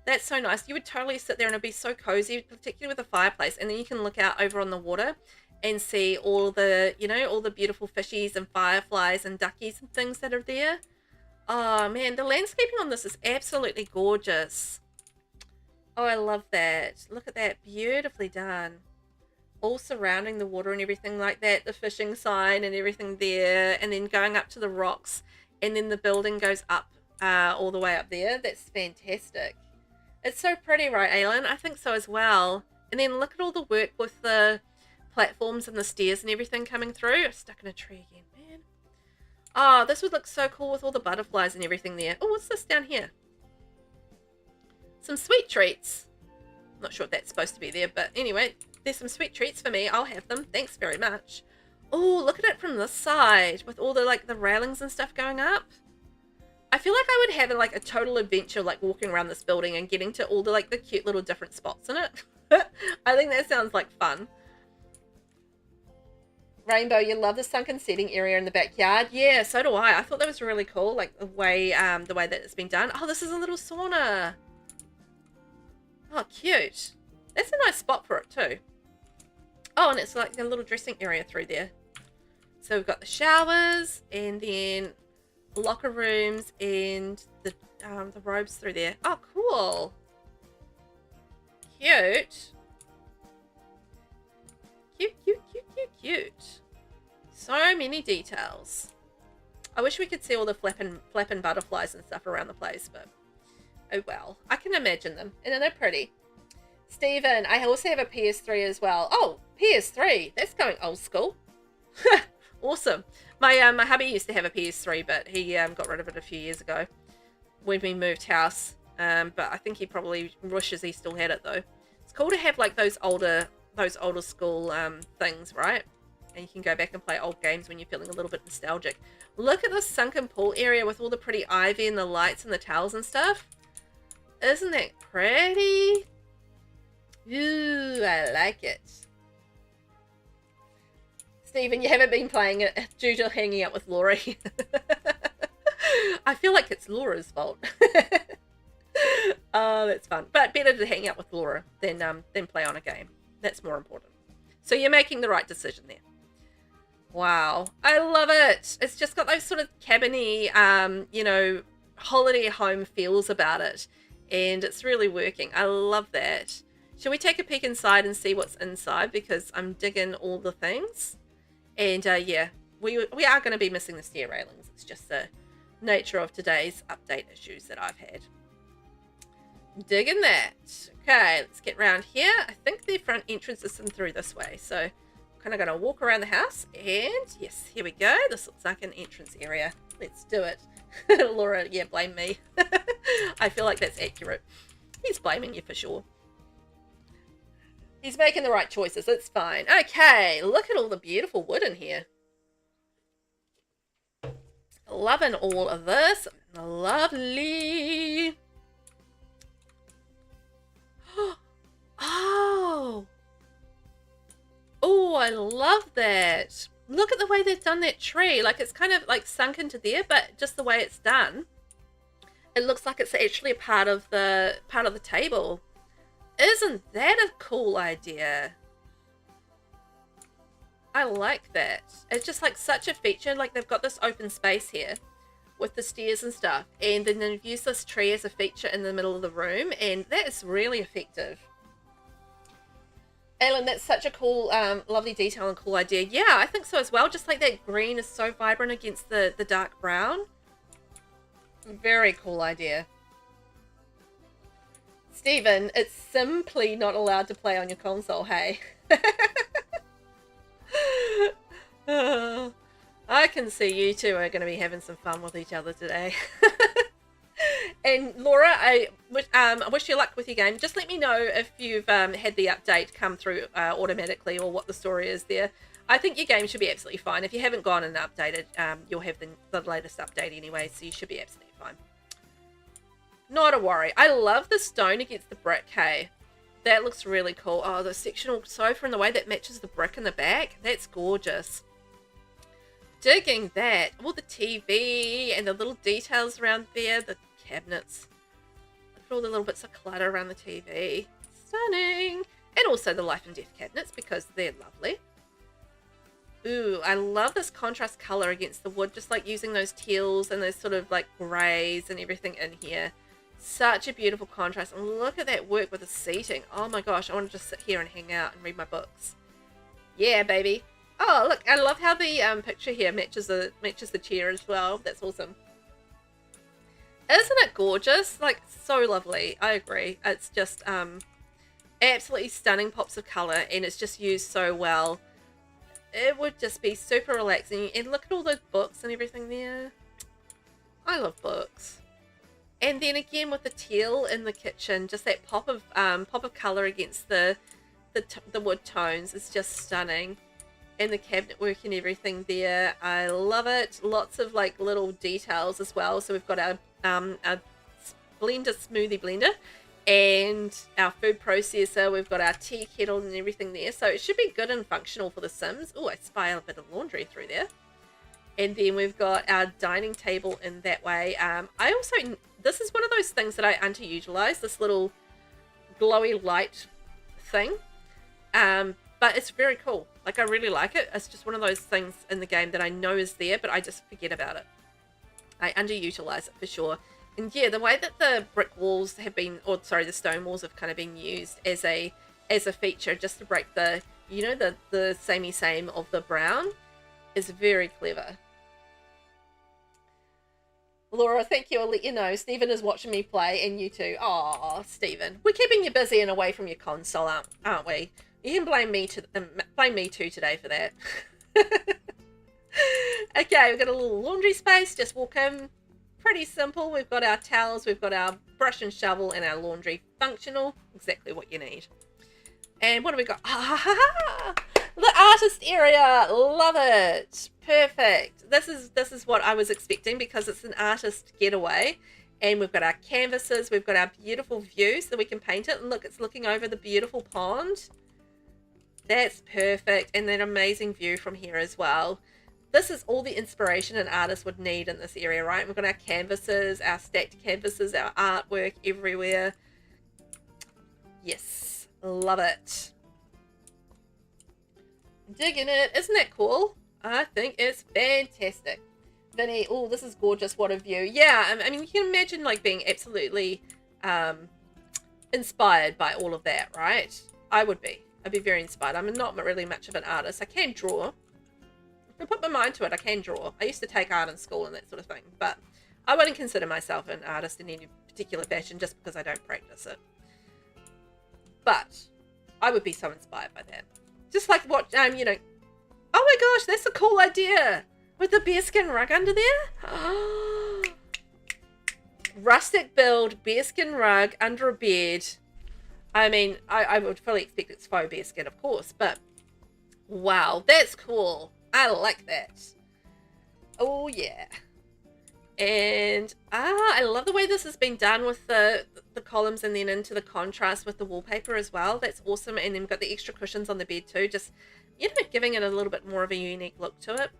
That's so nice. You would totally sit there and it'd be so cozy, particularly with a fireplace. And then you can look out over on the water and see all the, you know, all the beautiful fishies and fireflies and duckies and things that are there. Oh man, the landscaping on this is absolutely gorgeous. Oh, I love that. Look at that. Beautifully done. All surrounding the water and everything like that. The fishing sign and everything there. And then going up to the rocks. And then the building goes up all the way up there. That's fantastic. It's so pretty, right, Aylin? I think so as well. And then look at all the work with the platforms and the stairs and everything coming through. I'm stuck in a tree again, man. Oh, this would look so cool with all the butterflies and everything there. Oh, what's this down here? Some sweet treats. Not sure if that's supposed to be there, but anyway, there's some sweet treats for me. I'll have them. Thanks very much. Oh, look at it from this side with all the like the railings and stuff going up. I feel like I would have like a total adventure, like walking around this building and getting to all the like the cute little different spots in it. I think that sounds like fun. Rainbow, you love the sunken seating area in the backyard. Yeah, so do I. I thought that was really cool, like the way that it's been done. Oh, this is a little sauna. Oh, cute. That's a nice spot for it too. Oh, and it's like a little dressing area through there. So we've got the showers and then locker rooms and the robes through there. Oh, cool. Cute. Cute. So many details. I wish we could see all the flapping butterflies and stuff around the place, but oh well. I can imagine them, and they're pretty. Stephen, I also have a PS3 as well. Oh, PS3. That's going old school. Awesome. My hubby used to have a PS3, but he got rid of it a few years ago when we moved house. But I think he probably wishes he still had it though. It's cool to have like those older school things, right? And you can go back and play old games when you're feeling a little bit nostalgic. Look at this sunken pool area with all the pretty ivy and the lights and the towels and stuff. Isn't that pretty? Ooh, I like it. Stephen, you haven't been playing it due to hanging out with Laura. I feel like it's Laura's fault. Oh, that's fun. But better to hang out with Laura than play on a game. That's more important. So you're making the right decision there. Wow. I love it. It's just got those sort of cabiny, you know, holiday home feels about it. And it's really working. I love that. Shall we take a peek inside and see what's inside? Because I'm digging all the things. And yeah, we are going to be missing the stair railings. It's just the nature of today's update issues that I've had. Digging that. Okay, let's get around here. I think the front entrance is in through this way. So kind of going to walk around the house. And yes, here we go. This looks like an entrance area. Let's do it. Laura, yeah, blame me. I feel like that's accurate. He's blaming you for sure. He's making the right choices. It's fine. Okay, look at all the beautiful wood in here. Loving all of this. Lovely. Oh. Oh, I love that. Look at the way they've done that tree. Like it's kind of like sunk into there, but just the way it's done, it looks like it's actually a part of the table. Isn't that a cool idea? I like that. It's just like such a feature. Like they've got this open space here with the stairs and stuff, and then they've used this tree as a feature in the middle of the room, and that is really effective. Alan, that's such a cool, lovely detail and cool idea. Yeah, I think so as well. Just like that green is so vibrant against the dark brown. Very cool idea. Stephen, it's simply not allowed to play on your console, hey? I can see you two are going to be having some fun with each other today. And Laura, I wish you luck with your game. Just let me know if you've had the update come through automatically or what the story is there. I think your game should be absolutely fine. If you haven't gone and updated, you'll have the latest update anyway, so you should be absolutely fine. Not a worry. I love the stone against the brick, hey? That looks really cool. Oh, the sectional sofa and the way that matches the brick in the back. That's gorgeous. Digging that. All the TV and the little details around there. The cabinets. Look at all the little bits of clutter around the TV. Stunning. And also the life and death cabinets because they're lovely. Ooh, I love this contrast color against the wood. Just like using those teals and those sort of like grays and everything in here. Such a beautiful contrast. And look at that work with the seating. Oh my gosh, I want to just sit here and hang out and read my books. Yeah, baby. Oh, look, I love how the picture here matches the chair as well. That's awesome. Isn't it gorgeous? Like, so lovely. I agree. It's just absolutely stunning pops of color, and it's just used so well. It would just be super relaxing. And look at all those books and everything there. I love books. And then again with the teal in the kitchen, just that pop of color against the wood tones is just stunning. And the cabinet work and everything there, I love it. Lots of like little details as well. So we've got our smoothie blender, and our food processor. We've got our tea kettle and everything there. So it should be good and functional for the Sims. Oh, I spy a bit of laundry through there. And then we've got our dining table in that way. This is one of those things that I underutilize, this little glowy light thing. But it's very cool. Like, I really like it. It's just one of those things in the game that I know is there, but I just forget about it. I underutilize it for sure. And yeah, the way that the brick walls have been, or sorry, the stone walls have kind of been used as a feature just to break the, you know, the samey of the brown is very clever. Laura, thank you. I'll let you know. Stephen is watching me play, and you too. Aw, Stephen. We're keeping you busy and away from your console, aren't we? You can blame me too today for that. Okay, we've got a little laundry space. Just walk in. Pretty simple. We've got our towels, we've got our brush and shovel, and our laundry functional. Exactly what you need. And what do we got? The artist area. Love it. Perfect. This is what I was expecting because it's an artist getaway. And we've got our canvases. We've got our beautiful view so we can paint it. And look, it's looking over the beautiful pond. That's perfect. And that amazing view from here as well. This is all the inspiration an artist would need in this area, right? We've got our canvases, our stacked canvases, our artwork everywhere. Yes, love it. Digging it. Isn't that cool? I think it's fantastic. Vinny, oh, this is gorgeous. What a view. Yeah, I mean, you can imagine like being absolutely inspired by all of that, right? I'd be very inspired. I'm not really much of an artist. I can draw. If I put my mind to it, I can draw. I used to take art in school and that sort of thing, but I wouldn't consider myself an artist in any particular fashion just because I don't practice it. But I would be so inspired by that. Just like what, you know, oh my gosh, that's a cool idea. With the bearskin rug under there. Rustic build, bearskin rug under a bed. I mean, I would fully expect it's faux bearskin, of course, but wow, that's cool. I like that. Oh yeah. And I love the way this has been done with the columns and then into the contrast with the wallpaper as well. That's awesome. And then we've got the extra cushions on the bed too, just, you know, giving it a little bit more of a unique look to it.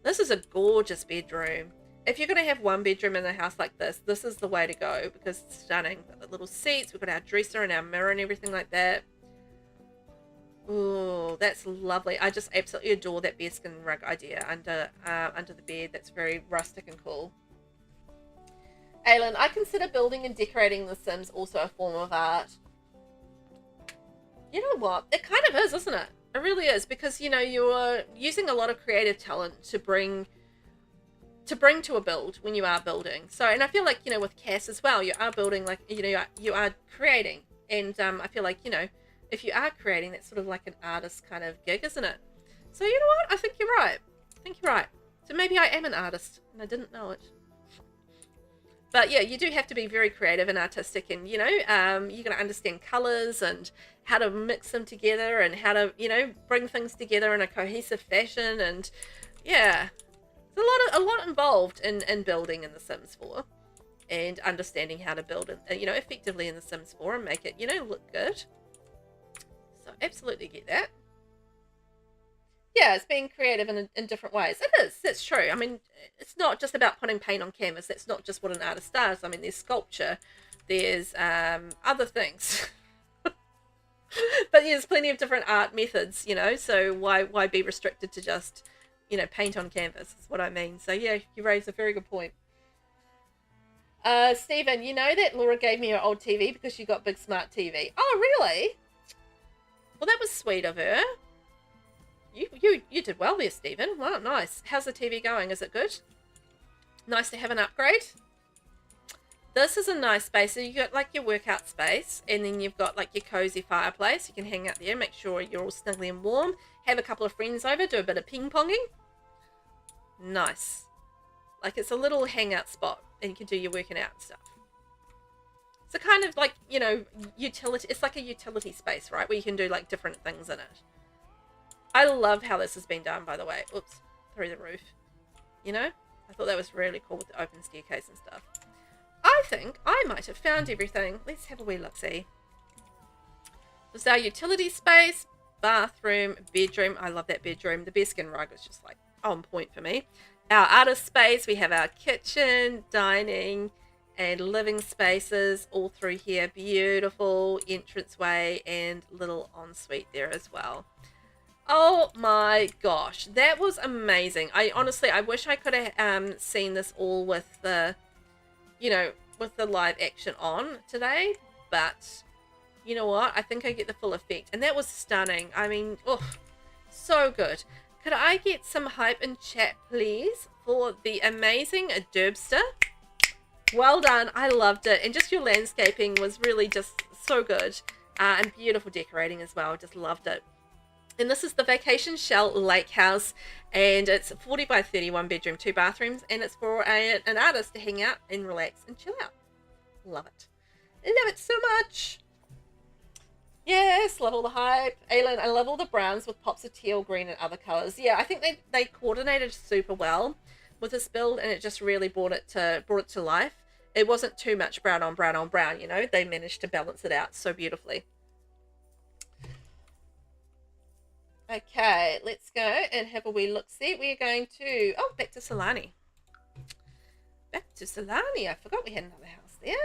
This is a gorgeous bedroom. If you're going to have one bedroom in a house like this is the way to go because it's stunning. We've got the little seats, we've got our dresser and our mirror and everything like that. Oh, that's lovely. I just absolutely adore that bearskin rug idea under the bed. That's very rustic and cool. Aylin, I consider building and decorating The Sims also a form of art. You know what? It kind of is, isn't it? It really is, because, you know, you're using a lot of creative talent to bring to a build when you are building. So, and I feel like, you know, with Cass as well, you are building, like, you know, you are creating. And I feel like, you know, if you are creating, that's sort of like an artist kind of gig, isn't it? So, you know what? I think you're right. I think you're right. So maybe I am an artist and I didn't know it. But yeah, you do have to be very creative and artistic, and, you know, you're going to understand colors and how to mix them together and how to, you know, bring things together in a cohesive fashion. And yeah, there's a lot involved in building in The Sims 4 and understanding how to build it, you know, effectively in The Sims 4 and make it, you know, look good. So absolutely get that. Yeah, it's being creative in different ways. It is. That's true. I mean, it's not just about putting paint on canvas. That's not just what an artist does. I mean, there's sculpture. There's other things. But there's plenty of different art methods, you know, so why be restricted to just, you know, paint on canvas is what I mean. So, yeah, you raise a very good point. Stephen, you know that Laura gave me her old TV because she got big smart TV. Oh, really? Well, that was sweet of her. You did well there, Stephen. Wow, nice. How's the TV going? Is it good? Nice to have an upgrade. This is a nice space. So you got like your workout space, and then you've got like your cozy fireplace. You can hang out there, make sure you're all snugly and warm. Have a couple of friends over, do a bit of ping-ponging. Nice. Like it's a little hangout spot, and you can do your working out and stuff. It's a kind of like, you know, utility. It's like a utility space, right? Where you can do like different things in it. I love how this has been done, by the way. Oops, through the roof. You know? I thought that was really cool with the open staircase and stuff. I think I might have found everything. Let's have a wee look-see. This is our utility space, bathroom, bedroom. I love that bedroom. The bearskin rug is just like on point for me. Our artist space, we have our kitchen, dining, and living spaces all through here. Beautiful entranceway and little ensuite there as well. Oh my gosh, that was amazing. I wish I could have seen this all with the, you know, with the live action on today, but you know what? I think I get the full effect, and that was stunning. I mean, oh, so good. Could I get some hype in chat, please, for the amazing Derbstah? Well done. I loved it, and just your landscaping was really just so good, and beautiful decorating as well. Just loved it. And this is the Vacation Shell Lake House, and it's 40 by 31 bedroom, 2 bathrooms, and it's for an artist to hang out and relax and chill out. Love it. Love it so much. Yes, love all the hype. Aylin, I love all the browns with pops of teal, green, and other colors. Yeah, I think they coordinated super well with this build, and it just really brought it to life. It wasn't too much brown on brown on brown, you know. They managed to balance it out so beautifully. Okay, let's go and have a wee look-see. We're going to... Oh, back to Solani. Back to Solani. I forgot we had another house there.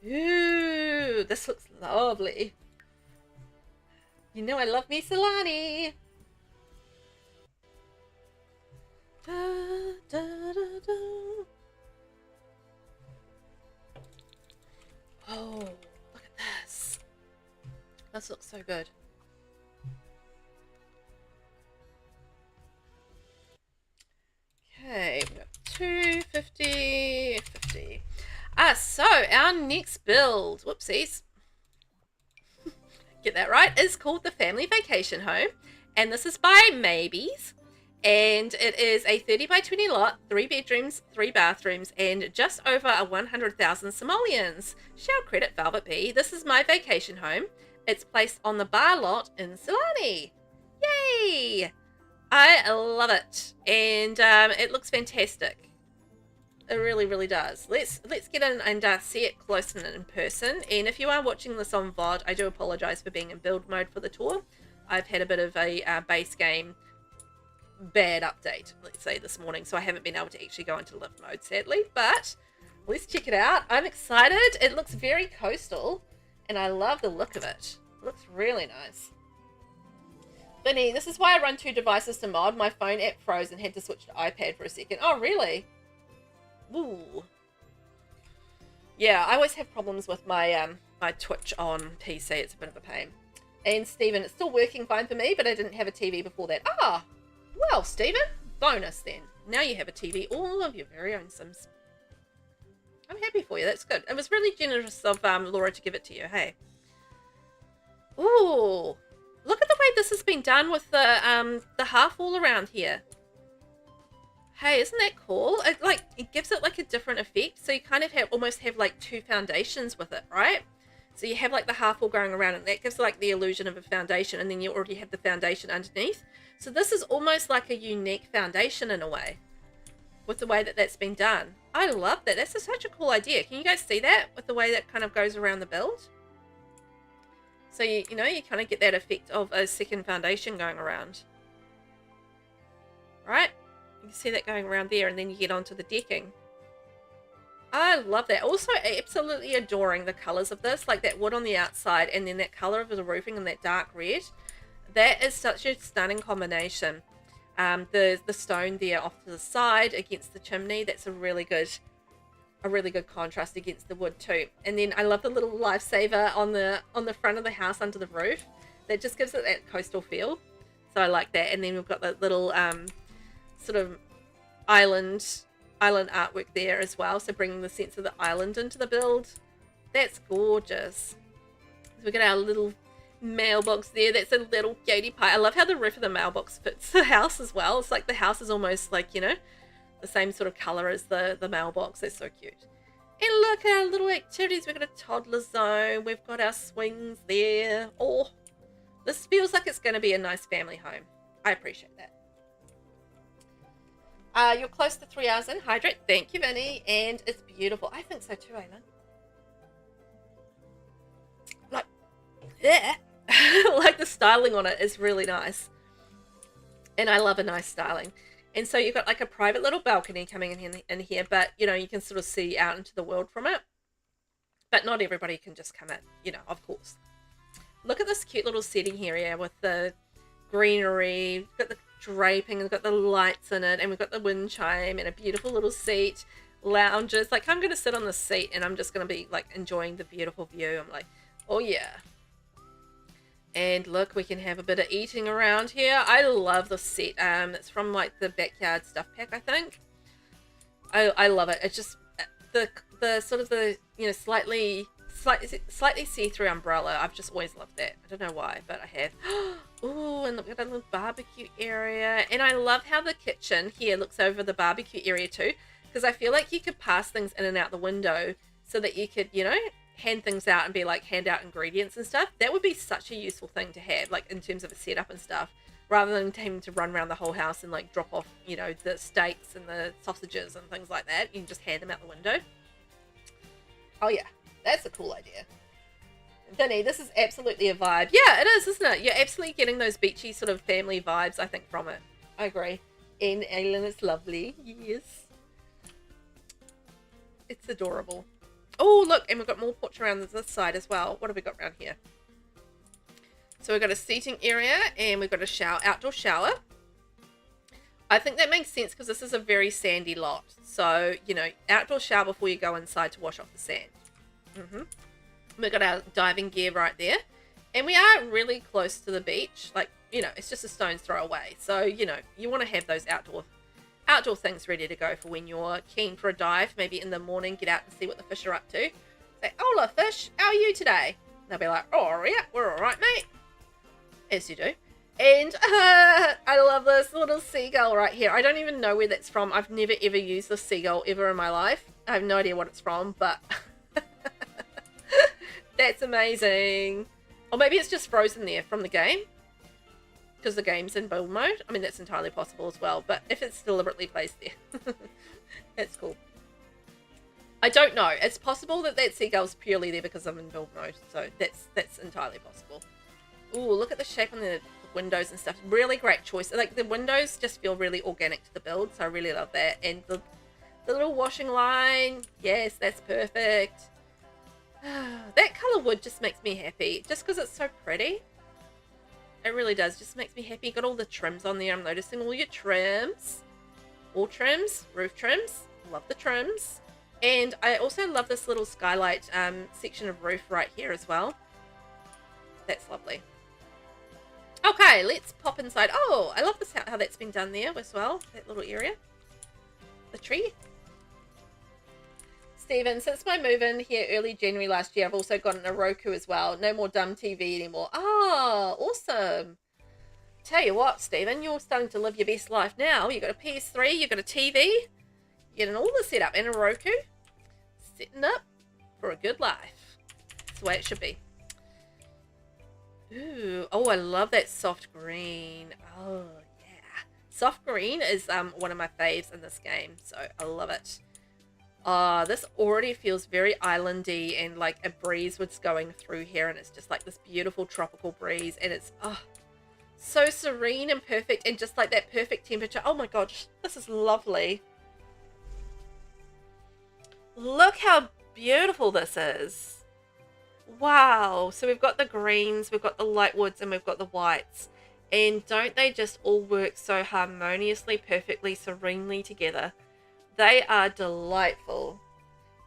Ooh, this looks lovely. You know I love me Solani. Da, da, da, da. Oh, look at this. This looks so good. Okay, we got 250, 50. So our next build, whoopsies, get that right, is called the Family Vacation Home. And this is by Maaibes. And it is a 30 by 20 lot, 3 bedrooms, 3 bathrooms, and just over 100,000 simoleons. Shall credit VelvettB. This is my vacation home. It's placed on the bar lot in Solani. Yay! I love it, and it looks fantastic. It really, really does. Let's get in and see it close and in person. And if you are watching this on VOD, I do apologise for being in build mode for the tour. I've had a bit of a base game bad update, let's say, this morning, so I haven't been able to actually go into live mode, sadly. But let's check it out. I'm excited. It looks very coastal, and I love the look of it. It looks really nice. Vinny, this is why I run 2 devices to mod. My phone app froze and had to switch to iPad for a second. Oh, really? Ooh. Yeah, I always have problems with my my Twitch on PC. It's a bit of a pain. And Stephen, it's still working fine for me, but I didn't have a TV before that. Ah, well, Stephen, bonus then. Now you have a TV, all of your very own Sims. I'm happy for you. That's good. It was really generous of Laura to give it to you. Hey. Ooh. Look at the way this has been done with the half wall around here. Hey, isn't that cool? It gives it like a different effect. So you kind of almost have like 2 foundations with it, right? So you have like the half wall going around, and that gives like the illusion of a foundation, and then you already have the foundation underneath. So this is almost like a unique foundation in a way, with the way that that's been done. I love that. That's such a cool idea. Can you guys see that with the way that kind of goes around the build? So you know, you kind of get that effect of a second foundation going around. Right? You can see that going around there, and then you get onto the decking. I love that. Also, absolutely adoring the colors of this, like that wood on the outside, and then that color of the roofing and that dark red. That is such a stunning combination. The stone there off to the side against the chimney, that's a really good contrast against the wood too. And then I love the little lifesaver on the front of the house under the roof. That just gives it that coastal feel. So I like that. And then we've got that little sort of island artwork there as well. So bringing the sense of the island into the build. That's gorgeous. So we've got our little mailbox there. That's a little cutie pie. I love how the roof of the mailbox fits the house as well. It's like the house is almost like, you know, the same sort of color as the mailbox. That's so cute. And look at our little activities. We've got a toddler zone. We've got our swings there. Oh, this feels like it's going to be a nice family home. I appreciate that. You're close to 3 hours in. Hydrate. Thank you, Vinny. And it's beautiful. I think so too, Aylin. Like, yeah. Like the styling on it is really nice. And I love a nice styling. And so you've got like a private little balcony coming in here, but you know, you can sort of see out into the world from it. But not everybody can just come in, you know, of course. Look at this cute little setting here, yeah, with the greenery. We've got the draping, we've got the lights in it, and we've got the wind chime and a beautiful little seat, lounges. Like, I'm going to sit on the seat and I'm just going to be like enjoying the beautiful view. I'm like, oh yeah. And look, we can have a bit of eating around here. I love the set. It's from like the Backyard Stuff Pack, I think. I love it. It's just the sort of the, you know, slightly see-through umbrella. I've just always loved that. I don't know why, but I have. Oh, and look at a little barbecue area. And I love how the kitchen here looks over the barbecue area too, because I feel like you could pass things in and out the window so that you could, you know, hand things out and be like, hand out ingredients and stuff. That would be such a useful thing to have, like in terms of a setup and stuff, rather than having to run around the whole house and like drop off, you know, the steaks and the sausages and things like that. You can just hand them out the window. Oh yeah, that's a cool idea. Vinny, this is absolutely a vibe. Yeah, it is, isn't it? You're absolutely getting those beachy sort of family vibes, I think, from it. I agree. And Aylin is lovely. Yes. It's adorable. Oh, look, and we've got more porch around this side as well. What have we got around here? So we've got a seating area and we've got a shower, outdoor shower. I think that makes sense because this is a very sandy lot. So, you know, outdoor shower before you go inside to wash off the sand. We've got our diving gear right there. And we are really close to the beach. Like, you know, it's just a stone's throw away. So, you know, you want to have those outdoor things ready to go for when you're keen for a dive. Maybe in the morning, get out and see what the fish are up to. Say, hola fish, how are you today? And they'll be like, oh yeah, we're all right, mate. As you do. And I love this little seagull right here. I don't even know where that's from. I've never ever used this seagull ever in my life. I have no idea what it's from, but that's amazing. Or maybe it's just frozen there from the game. Because the game's in build mode. I mean, that's entirely possible as well. But if it's deliberately placed there, that's cool. I don't know. It's possible that that seagull's purely there because I'm in build mode. So that's entirely possible. Ooh, look at the shape on the windows and stuff. Really great choice. Like, the windows just feel really organic to the build. So I really love that. And the little washing line. Yes, that's perfect. That colour wood just makes me happy. Just because it's so pretty. It really does. Just makes me happy. Got all the trims on there. I'm noticing all your trims. All trims. Roof trims. Love the trims. And I also love this little skylight section of roof right here as well. That's lovely. Okay, let's pop inside. Oh, I love this how that's been done there as well. That little area. The tree. Stephen, since my move-in here early January last year, I've also gotten a Roku as well. No more dumb TV anymore. Ah, awesome. Tell you what, Stephen, you're starting to live your best life now. You've got a PS3, you've got a TV, you're getting all the setup, and a Roku. Setting up for a good life. That's the way it should be. Ooh, oh, I love that soft green. Oh, yeah. Soft green is one of my faves in this game, so I love it. This already feels very islandy and like a breeze was going through here, and it's just like this beautiful tropical breeze, and it's so serene and perfect, and just like that perfect temperature. Oh my gosh, this is lovely. Look how beautiful this is. Wow. So we've got the greens, we've got the light woods, and we've got the whites. And don't they just all work so harmoniously, perfectly, serenely together? They are delightful.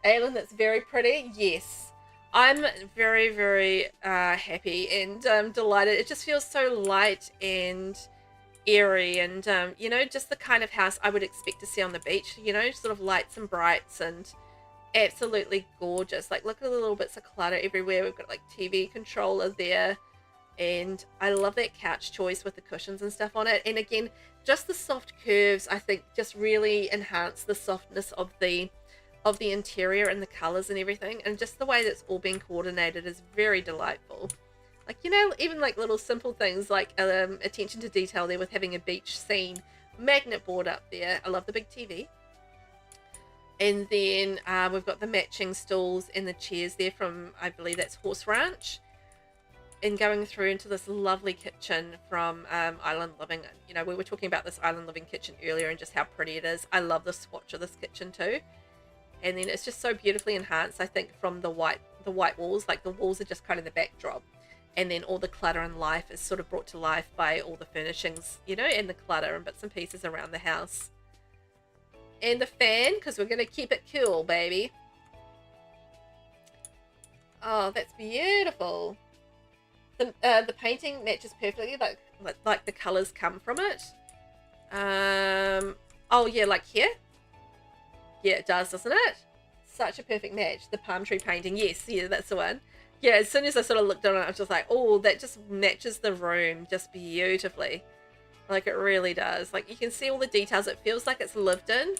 Aylin, that's very pretty. Yes. I'm very, very happy and delighted. It just feels so light and airy and, you know, just the kind of house I would expect to see on the beach, you know, sort of lights and brights and absolutely gorgeous. Like, look at the little bits of clutter everywhere. We've got like TV controller there. And I love that couch choice with the cushions and stuff on it. And again, just the soft curves, I think, just really enhance the softness of the interior and the colors and everything. And just the way that's all being coordinated is very delightful. Like, you know, even like little simple things like attention to detail there with having a beach scene magnet board up there. I love the big TV. And then we've got the matching stools and the chairs there from, I believe that's Horse Ranch. And going through into this lovely kitchen from Island Living. You know, we were talking about this Island Living kitchen earlier and just how pretty it is. I love the swatch of this kitchen too. And then it's just so beautifully enhanced, I think, from the white walls. Like, the walls are just kind of the backdrop. And then all the clutter and life is sort of brought to life by all the furnishings, you know, and the clutter and bits and pieces around the house. And the fan, because we're going to keep it cool, baby. Oh, that's beautiful. The painting matches perfectly, like the colors come from it. Oh yeah, like here. Yeah, it does, doesn't it? Such a perfect match. The palm tree painting, yes, yeah, that's the one. Yeah, as soon as I sort of looked on it, I was just like, oh, that just matches the room just beautifully. Like, it really does. Like, you can see all the details. It feels like it's lived in,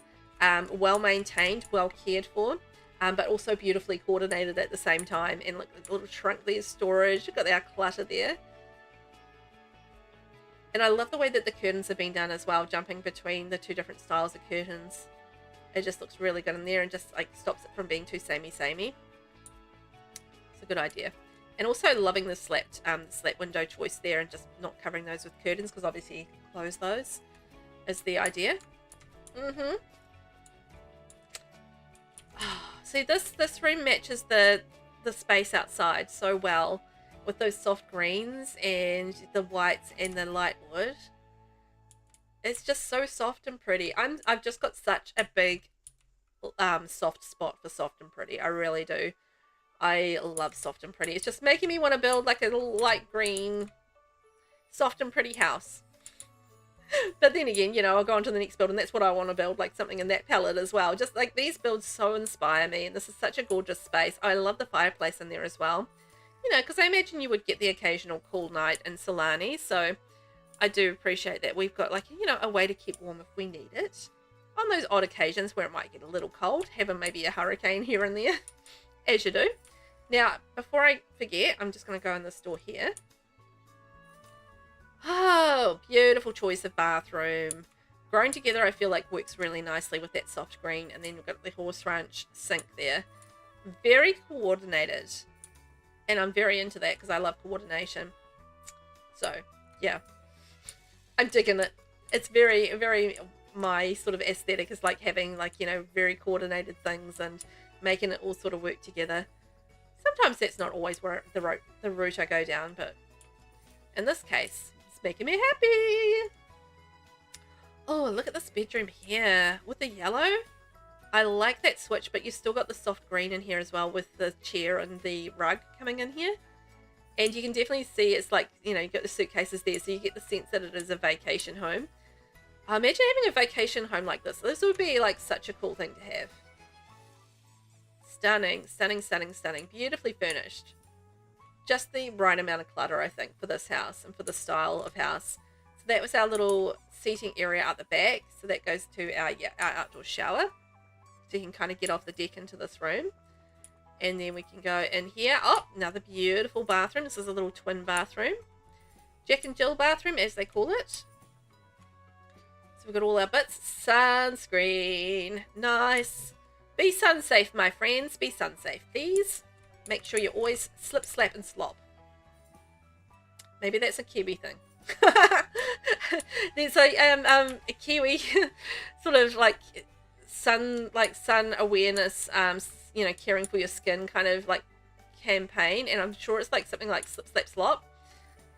well maintained, well cared for. But also beautifully coordinated at the same time. And look, the little trunk there's storage. You've got our clutter there. And I love the way that the curtains have been done as well, jumping between the two different styles of curtains. It just looks really good in there and just like stops it from being too samey. It's a good idea. And also loving the slat window choice there, and just not covering those with curtains, because obviously you can close those is the idea. See, this room matches the space outside so well, with those soft greens and the whites and the light wood. It's just so soft and pretty. I've just got such a big soft spot for soft and pretty. I really do. I love soft and pretty. It's just making me want to build like a light green soft and pretty house. But then again, you know, I'll go on to the next build and that's what I want to build, like something in that palette as well. Just like these builds so inspire me, and this is such a gorgeous space. I love the fireplace in there as well. You know, because I imagine you would get the occasional cool night in Solani, so I do appreciate that we've got, like, you know, a way to keep warm if we need it. On those odd occasions where it might get a little cold, having maybe a hurricane here and there, as you do. Now, before I forget, I'm just going to go in this door here. Oh, beautiful choice of bathroom. Grown together, I feel like works really nicely with that soft green, and then we've got the horse ranch sink there. Very coordinated. And I'm very into that because I love coordination. So, yeah. I'm digging it. It's very, very my sort of aesthetic is like having, like, you know, very coordinated things and making it all sort of work together. Sometimes that's not always where the route I go down, but in this case, it's making me happy. Oh, look at this bedroom here with the yellow. I like that switch, but you've still got the soft green in here as well with the chair and the rug coming in here. And you can definitely see it's like, you know, you've got the suitcases there, so you get the sense that it is a vacation home. Imagine having a vacation home like this. This would be like such a cool thing to have. Stunning, stunning, stunning, stunning. Beautifully furnished. Just the right amount of clutter, I think, for this house and for the style of house. So that was our little seating area out the back. So that goes to our outdoor shower. So you can kind of get off the deck into this room. And then we can go in here. Oh, another beautiful bathroom. This is a little twin bathroom. Jack and Jill bathroom, as they call it. So we've got all our bits. Sunscreen. Nice. Be sun safe, my friends. Be sun safe, please. Make sure you always slip, slap, and slop. Maybe that's a Kiwi thing. There's a Kiwi sort of like sun awareness, you know, caring for your skin kind of like campaign, and I'm sure it's like something like slip, slap, slop.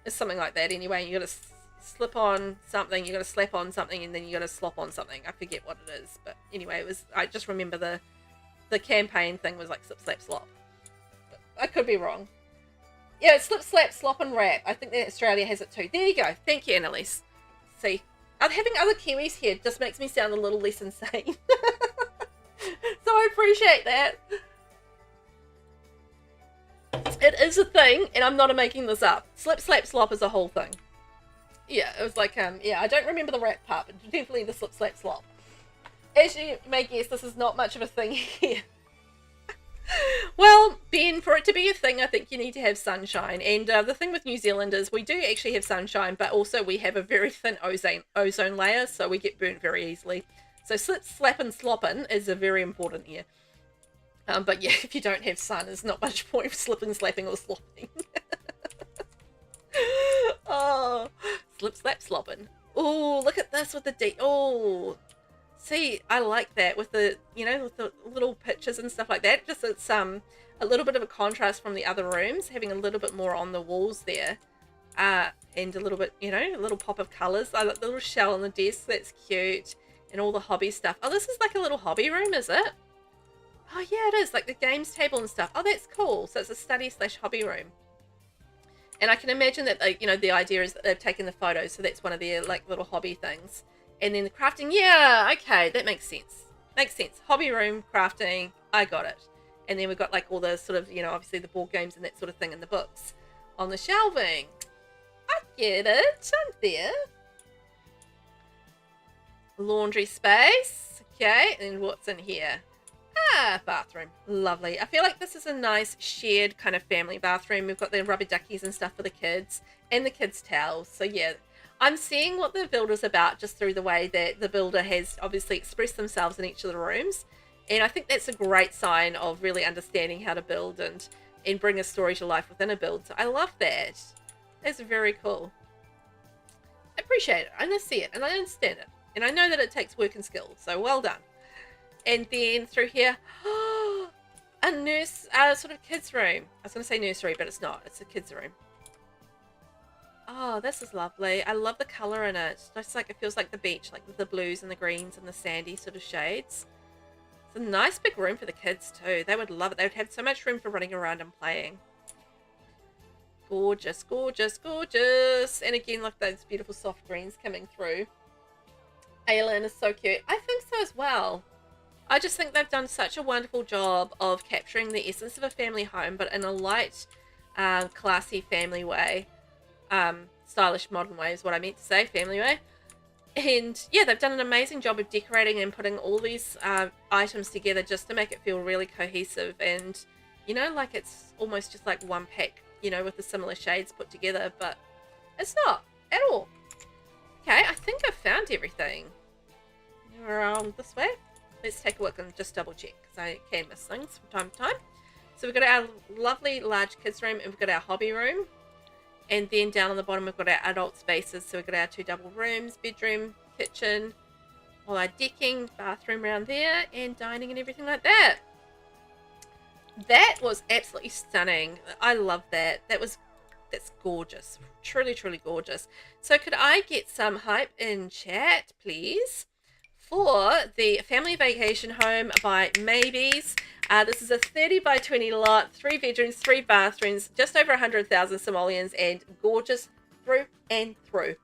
It's something like that anyway. You got to slip on something, you got to slap on something, and then you got to slop on something. I forget what it is, but anyway, it was. I just remember the campaign thing was like slip, slap, slop. But I could be wrong. Yeah, it's slip, slap, slop, and wrap. I think that Australia has it too. There you go. Thank you, Annalise. See, having other Kiwis here just makes me sound a little less insane. So I appreciate that. It is a thing, and I'm not making this up. Slip, slap, slop is a whole thing. Yeah, it was like, yeah, I don't remember the rap part, but definitely the slip, slap, slop. As you may guess, this is not much of a thing here. Well, Ben, for it to be a thing, I think you need to have sunshine. And the thing with New Zealand is we do actually have sunshine, but also we have a very thin ozone layer, so we get burnt very easily. So slip, slap, and slopping is very important here. But yeah, if you don't have sun, there's not much point of slipping, slapping, or slopping. Oh, slip, slap, slopping. Oh, look at this with the oh, see, I like that with the, you know, with the little pictures and stuff like that. Just it's a little bit of a contrast from the other rooms, having a little bit more on the walls there, and a little bit, you know, a little pop of colours. I like the little shell on the desk. That's cute, and all the hobby stuff. Oh, this is like a little hobby room, is it? Oh yeah, it is, like the games table and stuff. Oh, that's cool. So it's a study/hobby room. And I can imagine that, you know, the idea is that they've taken the photos, so that's one of their like little hobby things. And then the crafting, yeah, okay, that makes sense. Makes sense. Hobby room, crafting, I got it. And then we've got like all the sort of, you know, obviously the board games and that sort of thing in the books on the shelving. I get it. I'm there. Laundry space. Okay, and what's in here? Ah, bathroom. Lovely. I feel like this is a nice shared kind of family bathroom. We've got the rubber duckies and stuff for the kids and the kids' towels. So yeah, I'm seeing what the builder's about just through the way that the builder has obviously expressed themselves in each of the rooms. And I think that's a great sign of really understanding how to build and and bring a story to life within a build. So I love that. That's very cool. I appreciate it. I see it and I understand it. And I know that it takes work and skill. So well done. And then through here, a nurse, sort of kids room. I was going to say nursery, but it's not. It's a kids room. Oh, this is lovely. I love the color in it. Just like it feels like the beach, like with the blues and the greens and the sandy sort of shades. It's a nice big room for the kids too. They would love it. They would have so much room for running around and playing. Gorgeous, gorgeous, gorgeous. And again, look, those beautiful soft greens coming through. Aylin is so cute. I think so as well. I just think they've done such a wonderful job of capturing the essence of a family home, but in a light, classy family way. Stylish modern way is what I meant to say, family way. And yeah, they've done an amazing job of decorating and putting all these items together just to make it feel really cohesive and, you know, like it's almost just like one pack, you know, with the similar shades put together, but it's not at all. Okay, I think I've found everything. Around this way. Let's take a look and just double check because I can miss things from time to time. So we've got our lovely large kids room and we've got our hobby room. And then down on the bottom we've got our adult spaces. So we've got our 2 double rooms, bedroom, kitchen, all our decking, bathroom around there, and dining and everything like that. That was absolutely stunning. I love that. That's gorgeous. Truly, truly gorgeous. So could I get some hype in chat, please, for the family vacation home by Maaibes? This is a 30 by 20 lot, 3 bedrooms, 3 bathrooms, just over 100,000 simoleons, and gorgeous through and through.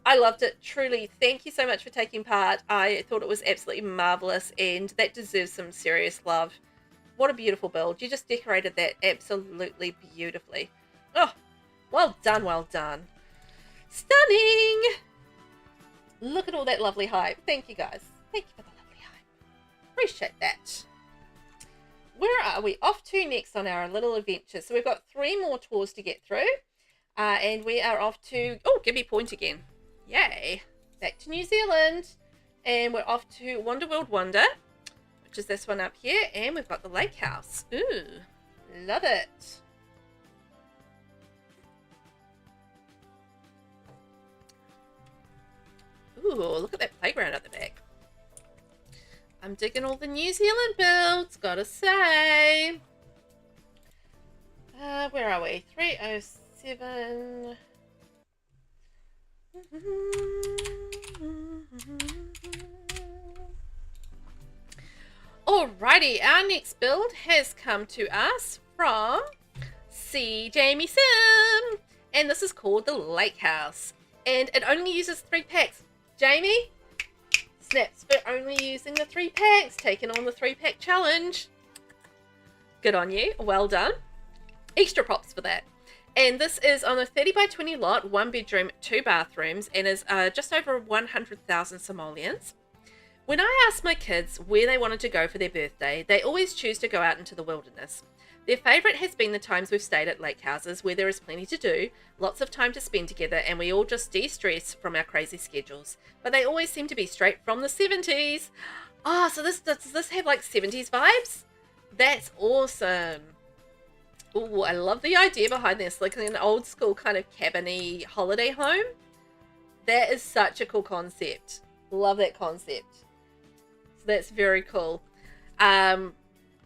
I loved it, truly. Thank you so much for taking part. I thought it was absolutely marvelous, and that deserves some serious love. What a beautiful build. You just decorated that absolutely beautifully. Oh, well done, well done. Stunning! Look at all that lovely hype. Thank you, guys. Thank you for the lovely hype. Appreciate that. Where are we off to next on our little adventure? So we've got 3 more tours to get through. And we are off to... Oh, give me a point again. Yay. Back to New Zealand. And we're off to Wonder World Wonder, which is this one up here. And we've got the lake house. Ooh, love it. Ooh, look at that playground at the back. I'm digging all the New Zealand builds, gotta say. Where are we? 307. Alrighty, our next build has come to us from SeeJamieSim. And this is called the Lake House. And it only uses 3 packs. Jamie, snaps for only using the 3 packs, taking on the 3-pack challenge. Good on you, well done. Extra props for that. And this is on a 30 by 20 lot, 1 bedroom, 2 bathrooms, and is just over 100,000 simoleons. When I asked my kids where they wanted to go for their birthday, they always choose to go out into the wilderness. Their favourite has been the times we've stayed at lake houses where there is plenty to do, lots of time to spend together, and we all just de-stress from our crazy schedules. But they always seem to be straight from the 70s. Oh, so does this have like 70s vibes? That's awesome. Oh, I love the idea behind this, like an old school kind of cabin-y holiday home. That is such a cool concept. Love that concept. So that's very cool.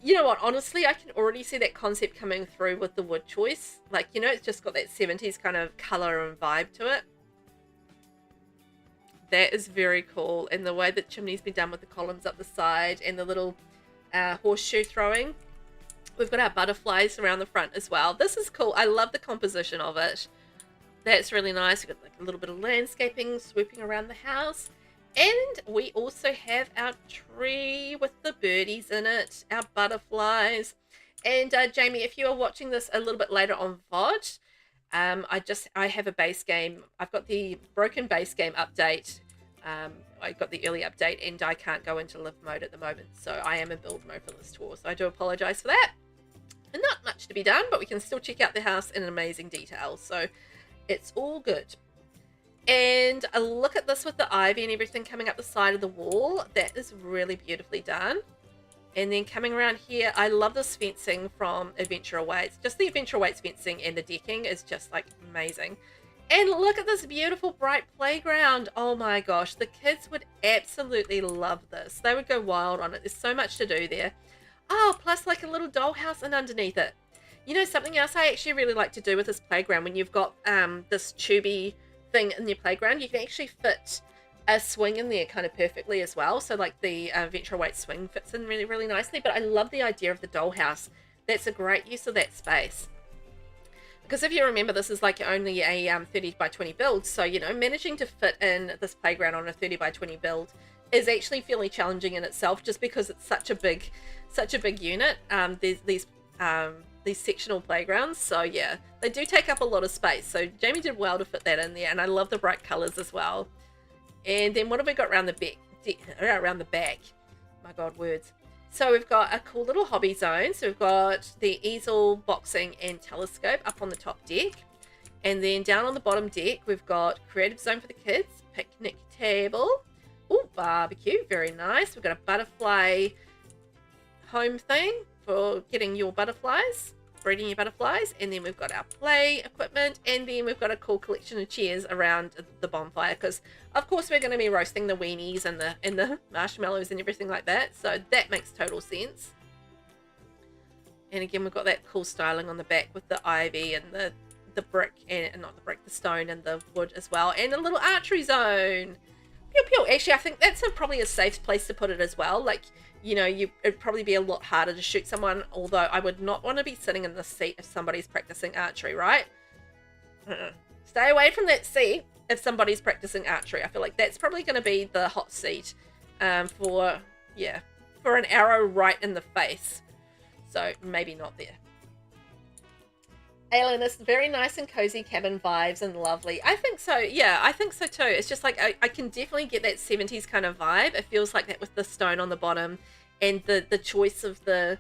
You know what, honestly, I can already see that concept coming through with the wood choice. Like, you know, it's just got that 70s kind of colour and vibe to it. That is very cool. And the way that chimney's been done with the columns up the side and the little horseshoe throwing. We've got our butterflies around the front as well. This is cool. I love the composition of it. That's really nice. We've got like a little bit of landscaping swooping around the house. And we also have our tree with the birdies in it, our butterflies. And Jamie, if you are watching this a little bit later on VOD, I have a base game. I've got the broken base game update. I got the early update and I can't go into live mode at the moment. So I am in build mode for this tour. So I do apologize for that. And not much to be done, but we can still check out the house in amazing detail. So it's all good. And a look at this with the ivy and everything coming up the side of the wall. That is really beautifully done. And then coming around here, I love this fencing from Adventure Awaits. Just the Adventure Awaits fencing and the decking is just like amazing. And look at this beautiful bright playground. Oh my gosh, the kids would absolutely love this. They would go wild on it. There's so much to do there. Oh, plus like a little dollhouse and underneath it. You know, something else I actually really like to do with this playground, when you've got this tubey thing in your playground, you can actually fit a swing in there kind of perfectly as well. So like the Adventure Awaits swing fits in really, really nicely. But I love the idea of the dollhouse. That's a great use of that space. Because if you remember, this is like only a 30 by 20 build. So, you know, managing to fit in this playground on a 30 by 20 build is actually fairly challenging in itself, just because it's such a big unit. These sectional playgrounds. So yeah, they do take up a lot of space. So Jamie did well to fit that in there. And I love the bright colors as well. And then what have we got around the back? My God, words. So we've got a cool little hobby zone. So we've got the easel, boxing, and telescope up on the top deck. And then down on the bottom deck, we've got creative zone for the kids, picnic table. Oh, barbecue, very nice. We've got a butterfly home thing for getting your butterflies, breeding your butterflies. And then we've got our play equipment, and then we've got a cool collection of chairs around the bonfire, because of course we're going to be roasting the weenies and the marshmallows and everything like that, so that makes total sense. And again, we've got that cool styling on the back with the ivy and the brick, and not the brick, the stone and the wood as well, and a little archery zone. Pew pew. Actually, I think that's probably a safe place to put it as well. Like, you know, it'd probably be a lot harder to shoot someone, although I would not want to be sitting in the seat if somebody's practicing archery, right? Stay away from that seat if somebody's practicing archery. I feel like that's probably going to be the hot seat for an arrow right in the face. So maybe not there. Alienist, very nice and cozy cabin vibes and lovely. I think so. Yeah, I think so too. It's just like I can definitely get that 70s kind of vibe. It feels like that with the stone on the bottom and the choice of the,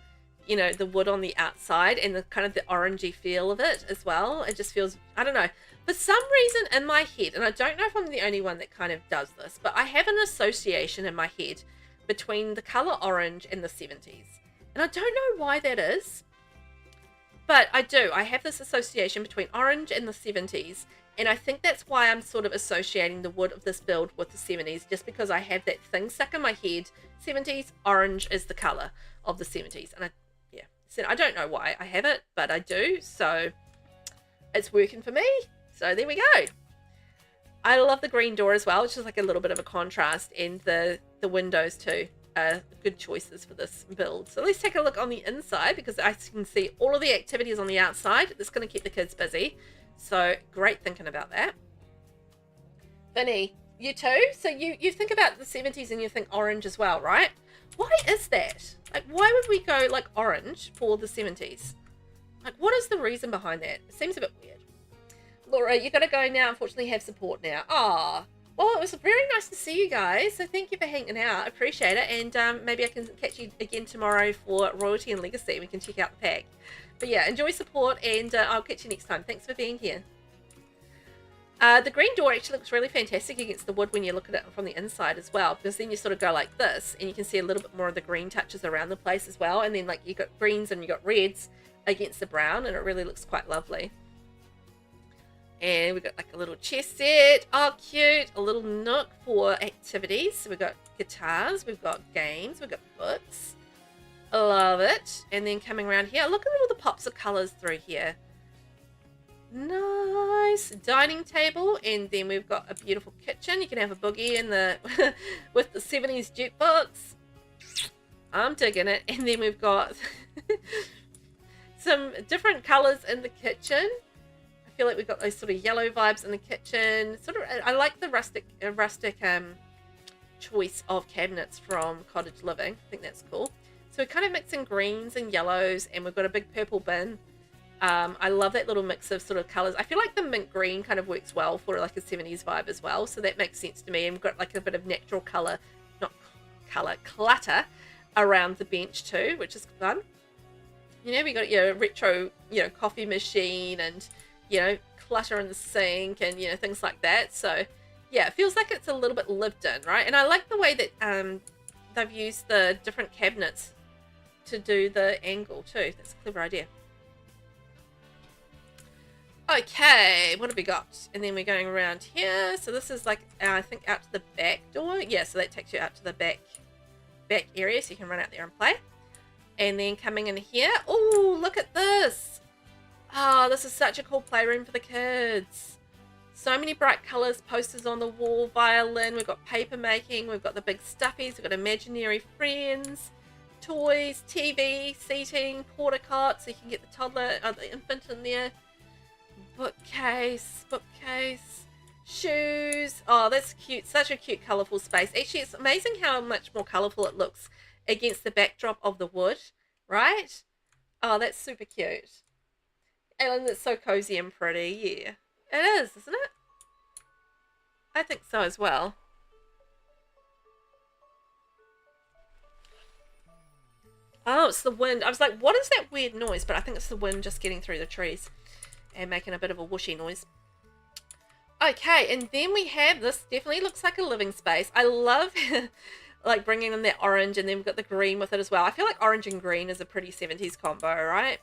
you know, the wood on the outside and the kind of the orangey feel of it as well. It just feels, I don't know, for some reason in my head, and I don't know if I'm the only one that kind of does this, but I have an association in my head between the color orange and the 70s. And I don't know why that is. But I do. I have this association between orange and the 70s. And I think that's why I'm sort of associating the wood of this build with the 70s. Just because I have that thing stuck in my head. 70s, orange is the colour of the 70s. And I don't know why I have it, but I do. So it's working for me. So there we go. I love the green door as well. It's just like a little bit of a contrast. And the windows too. Good choices for this build. So let's take a look on the inside, because I can see all of the activities on the outside. That's going to keep the kids busy. So great thinking about that. Vinny, you too? So you think about the 70s and you think orange as well, right? Why is that? Like, why would we go like orange for the 70s? Like, what is the reason behind that? It seems a bit weird. Laura, you got to go now. Unfortunately, have support now. Ah. Well, it was very nice to see you guys, so thank you for hanging out. I appreciate it, and maybe I can catch you again tomorrow for Royalty and Legacy. We can check out the pack. But yeah, enjoy support, and I'll catch you next time. Thanks for being here. The green door actually looks really fantastic against the wood when you look at it from the inside as well, because then you sort of go like this, and you can see a little bit more of the green touches around the place as well, and then like you've got greens and you've got reds against the brown, and it really looks quite lovely. And we've got like a little chess set. Oh, cute. A little nook for activities. So we've got guitars. We've got games. We've got books. I love it. And then coming around here, look at all the pops of colours through here. Nice. Dining table. And then we've got a beautiful kitchen. You can have a boogie in the with the 70s jukebox. I'm digging it. And then we've got some different colours in the kitchen. I feel like we've got those sort of yellow vibes in the kitchen. Sort of, I like the rustic choice of cabinets from Cottage Living. I think that's cool. So we're kind of mixing greens and yellows, and we've got a big purple bin. I love that little mix of sort of colours. I feel like the mint green kind of works well for like a 70s vibe as well. So that makes sense to me. And we've got like a bit of natural colour, clutter around the bench too, which is fun. You know, we got your retro, coffee machine and clutter in the sink and, things like that. So, yeah, it feels like it's a little bit lived in, right? And I like the way that they've used the different cabinets to do the angle too. That's a clever idea. Okay, what have we got? And then we're going around here. So this is like, I think out to the back door. Yeah, so that takes you out to the back area, so you can run out there and play. And then coming in here. Oh, look at this. Oh, this is such a cool playroom for the kids. So many bright colours, posters on the wall, violin. We've got paper making. We've got the big stuffies. We've got imaginary friends, toys, TV, seating, porta cot, so you can get the toddler, the infant in there. Bookcase, shoes. Oh, that's cute. Such a cute, colourful space. Actually, it's amazing how much more colourful it looks against the backdrop of the wood, right? Oh, that's super cute. And it's so cozy and pretty. Yeah, it is, isn't it? I think so as well. Oh, it's the wind. I was like, what is that weird noise? But I think it's the wind just getting through the trees and making a bit of a whooshy noise. Okay, and then we have this. Definitely looks like a living space. I love like bringing in that orange, and then we've got the green with it as well. I feel like orange and green is a pretty 70s combo, right?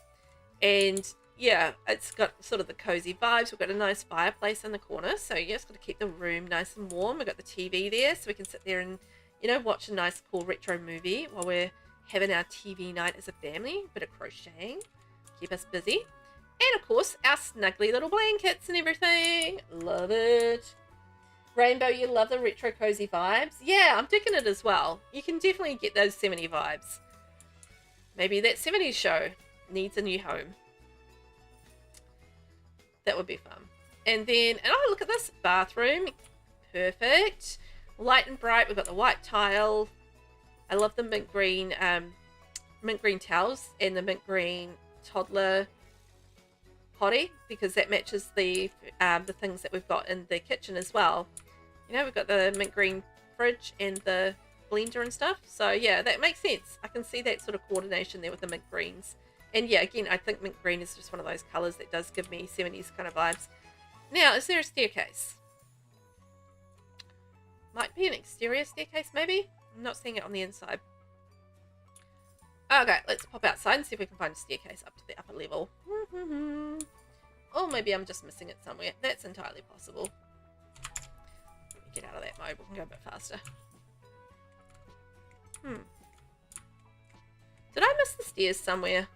And yeah, it's got sort of the cozy vibes. We've got a nice fireplace in the corner, so yeah, it's got to keep the room nice and warm. We've got the TV there, so we can sit there and, you know, watch a nice cool retro movie while we're having our TV night as a family. A bit of crocheting, keep us busy. And of course, our snuggly little blankets and everything. Love it. Rainbow, you love the retro cozy vibes? Yeah, I'm digging it as well. You can definitely get those 70s vibes. Maybe that 70s show needs a new home. That would be fun. And then, and oh, look at this bathroom. Perfect. Light and bright. We've got the white tile. I love the mint green towels and the mint green toddler potty, because that matches the things that we've got in the kitchen as well. You know, we've got the mint green fridge and the blender and stuff. So yeah, that makes sense. I can see that sort of coordination there with the mint greens. And yeah, again, I think mint green is just one of those colours that does give me 70s kind of vibes. Now, is there a staircase? Might be an exterior staircase, maybe? I'm not seeing it on the inside. Okay, let's pop outside and see if we can find a staircase up to the upper level. Or maybe I'm just missing it somewhere. That's entirely possible. Let me get out of that mode. We can go a bit faster. Did I miss the stairs somewhere?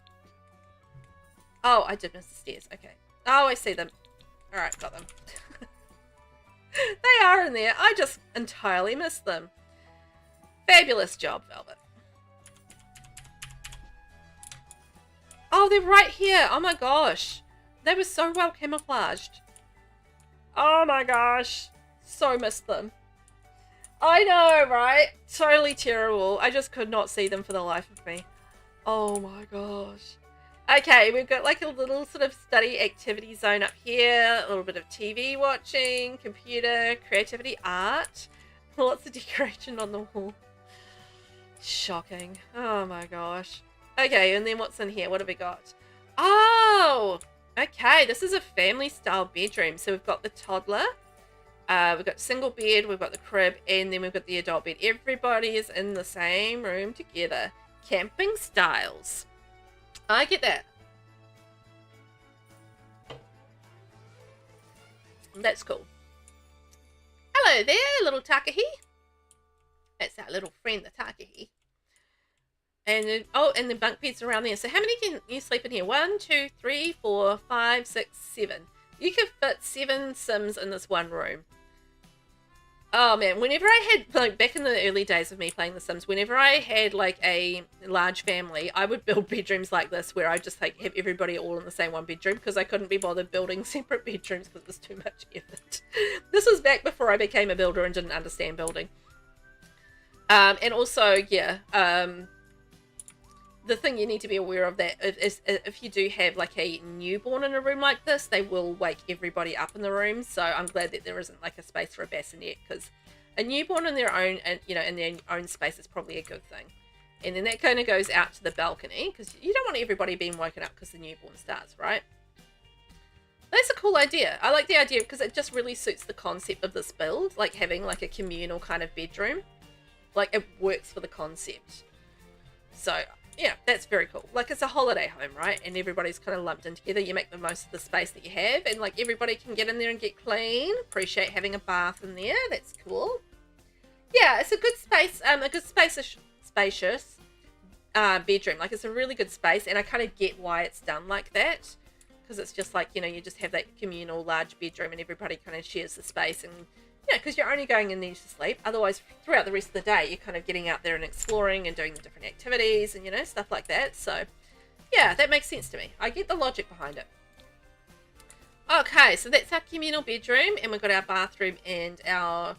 Oh, I did miss the stairs. Okay. Oh, I see them. Alright, got them. They are in there. I just entirely missed them. Fabulous job, Velvet. Oh, they're right here. Oh my gosh. They were so well camouflaged. Oh my gosh. So missed them. I know, right? Totally terrible. I just could not see them for the life of me. Oh my gosh. Okay, we've got like a little sort of study activity zone up here. A little bit of TV watching, computer, creativity, art. Lots of decoration on the wall. Shocking. Oh my gosh. Okay, and then what's in here? What have we got? Oh, okay. This is a family-style bedroom. So we've got the toddler. We've got single bed. We've got the crib. And then we've got the adult bed. Everybody is in the same room together. Camping styles. I get that. That's cool. Hello there, little Takahi. That's our little friend, the Takahi. And then, oh, and the bunk beds around there. So how many can you sleep in here? 1, 2, 3, 4, 5, 6, 7. You can fit 7 Sims in this one room. Oh man, whenever I had, like, back in the early days of me playing The Sims, whenever I had like a large family, I would build bedrooms like this where I just like have everybody all in the same one bedroom, because I couldn't be bothered building separate bedrooms because it was too much effort. This was back before I became a builder and didn't understand building. And also, yeah, the thing you need to be aware of that is if you do have like a newborn in a room like this, they will wake everybody up in the room. So I'm glad that there isn't like a space for a bassinet, because a newborn in their own, and you know, in their own space is probably a good thing. And then that kind of goes out to the balcony, because you don't want everybody being woken up because the newborn starts, right? That's a cool idea. I like the idea because it just really suits the concept of this build, like having like a communal kind of bedroom. Like it works for the concept. So yeah, that's very cool. Like, it's a holiday home, right? And everybody's kind of lumped in together. You make the most of the space that you have, and like everybody can get in there and get clean. Appreciate having a bath in there. That's cool. Yeah, it's a good space. A good spacious bedroom. Like, it's a really good space, and I kind of get why it's done like that, because it's just like, you know, you just have that communal large bedroom, and everybody kind of shares the space, and yeah, because you're only going in there to sleep. Otherwise, throughout the rest of the day, you're kind of getting out there and exploring and doing the different activities and, you know, stuff like that. So, yeah, that makes sense to me. I get the logic behind it. Okay, so that's our communal bedroom, and we've got our bathroom and our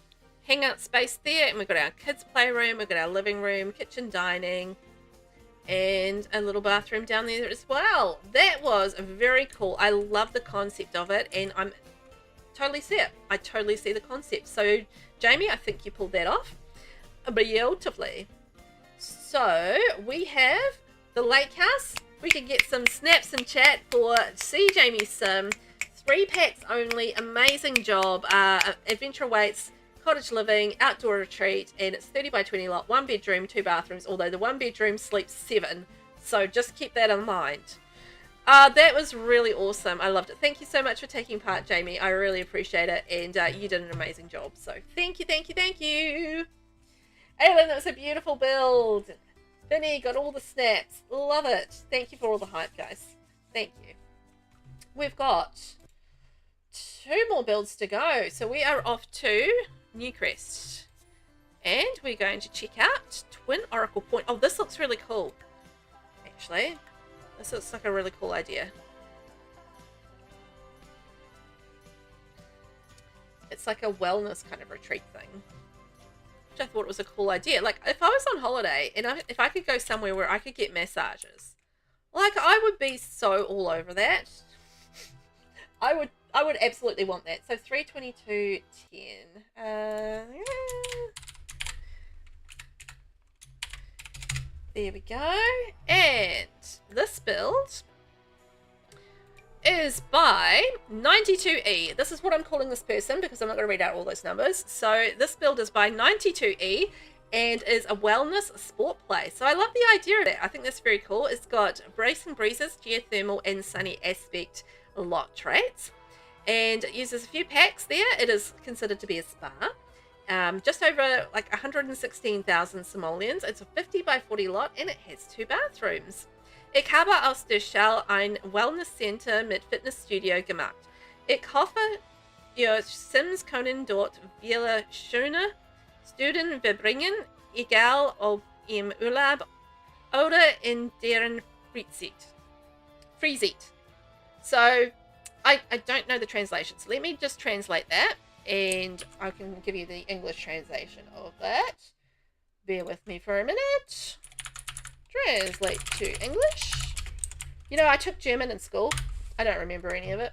hangout space there, and we've got our kids' playroom, we've got our living room, kitchen, dining, and a little bathroom down there as well. That was very cool. I love the concept of it, and I'm totally see it. I totally see the concept. So, Jamie, I think you pulled that off beautifully. So, we have the lake house. We can get some snaps and chat for SeeJamieSim. 3 packs only. Amazing job. Adventure awaits. Cottage living, outdoor retreat, and it's 30 by 20 lot, 1 bedroom, 2 bathrooms, although the 1 bedroom sleeps 7. So, just keep that in mind. That was really awesome. I loved it. Thank you so much for taking part, Jamie. I really appreciate it, and you did an amazing job. So thank you, thank you, thank you. Aylin, that was a beautiful build. Vinny got all the snaps. Love it. Thank you for all the hype, guys. Thank you. We've got 2 more builds to go. So we are off to Newcrest, and we're going to check out Twin Oracle Point. Oh, this looks really cool, actually. This looks like a really cool idea. It's like a wellness kind of retreat thing, which I thought was a cool idea. Like, if I was on holiday and if I could go somewhere where I could get massages, like, I would be so all over that. I would absolutely want that. So 322.10. Yeah. There we go. And this build is by 92E. This is what I'm calling this person because I'm not going to read out all those numbers. So this build is by 92E and is a wellness sport play. So I love the idea of it. I think that's very cool. It's got bracing breezes, geothermal, and sunny aspect lot traits. And it uses a few packs there. It is considered to be a spa. Just over like 116,000 simoleons. It's a 50 by 40 lot, and it has 2 bathrooms. Ich habe aus der Schule ein Wellness-Center mit Fitnessstudio gemacht. Ich hoffe, ihr Sims können dort viele schöne Stunden verbringen, egal ob im Urlaub oder in deren Freizeit. So, I don't know the translation, so let me just translate that. And I can give you the English translation of that. Bear with me for a minute. Translate to English. You know, I took German in school. I don't remember any of it.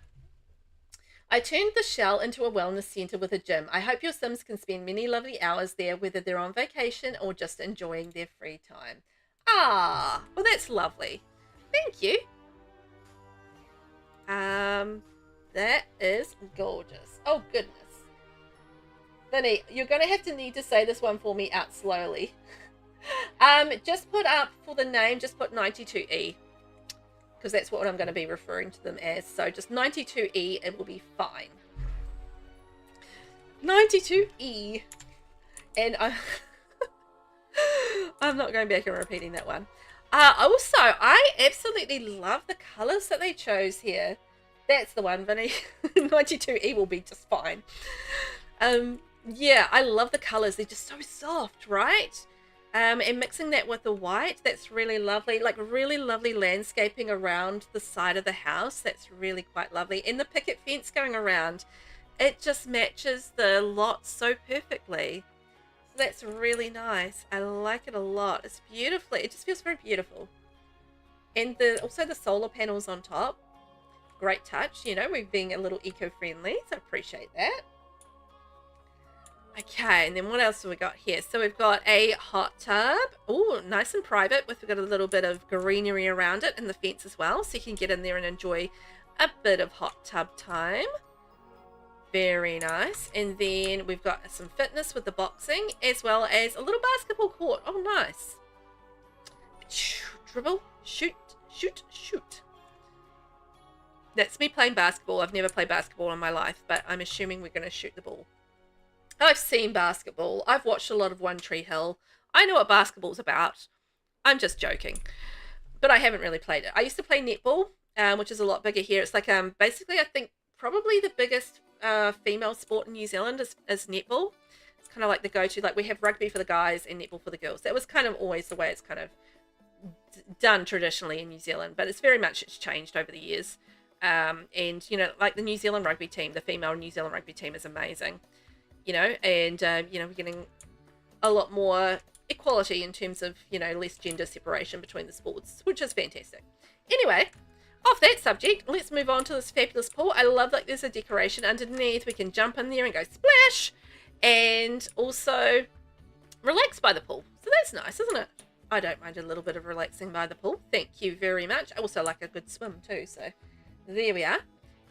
I turned the shell into a wellness center with a gym. I hope your Sims can spend many lovely hours there, whether they're on vacation or just enjoying their free time. Ah, well, that's lovely. Thank you. That is gorgeous. Oh, goodness. Vinny, you're going to have to need to say this one for me out slowly. Just put up for the name, just put 92E. Because that's what I'm going to be referring to them as. So just 92E, it will be fine. 92E. And I'm not going back and repeating that one. Also, I absolutely love the colours that they chose here. That's the one, Vinny. 92E will be just fine. Yeah, I love the colours. They're just so soft, right? And mixing that with the white, that's really lovely. Like, really lovely landscaping around the side of the house. That's really quite lovely. And the picket fence going around, it just matches the lot so perfectly. So that's really nice. I like it a lot. It's beautiful. It just feels very beautiful. And also the solar panels on top. Great touch. You know, we're being a little eco-friendly, so I appreciate that. Okay, and then what else have we got here? So we've got a hot tub. Oh, nice and private. We've got a little bit of greenery around it and the fence as well. So you can get in there and enjoy a bit of hot tub time. Very nice. And then we've got some fitness with the boxing as well as a little basketball court. Oh, nice. dribble, shoot, shoot, shoot. That's me playing basketball. I've never played basketball in my life, but I'm assuming we're going to shoot the ball. I've seen basketball. I've watched a lot of One Tree Hill. I know what basketball's about. I'm just joking. But I haven't really played it. I used to play netball, which is a lot bigger here. It's like basically I think probably the biggest female sport in New Zealand is netball. It's kind of like the go-to. Like we have rugby for the guys and netball for the girls. That was kind of always the way it's kind of done traditionally in New Zealand. But it's changed over the years. And, you know, like the New Zealand rugby team, the female New Zealand rugby team is amazing. You know, and, you know, we're getting a lot more equality in terms of, you know, less gender separation between the sports, which is fantastic. Anyway, off that subject, let's move on to this fabulous pool. I love like there's a decoration underneath. We can jump in there and go splash and also relax by the pool. So that's nice, isn't it? I don't mind a little bit of relaxing by the pool. Thank you very much. I also like a good swim too, so there we are.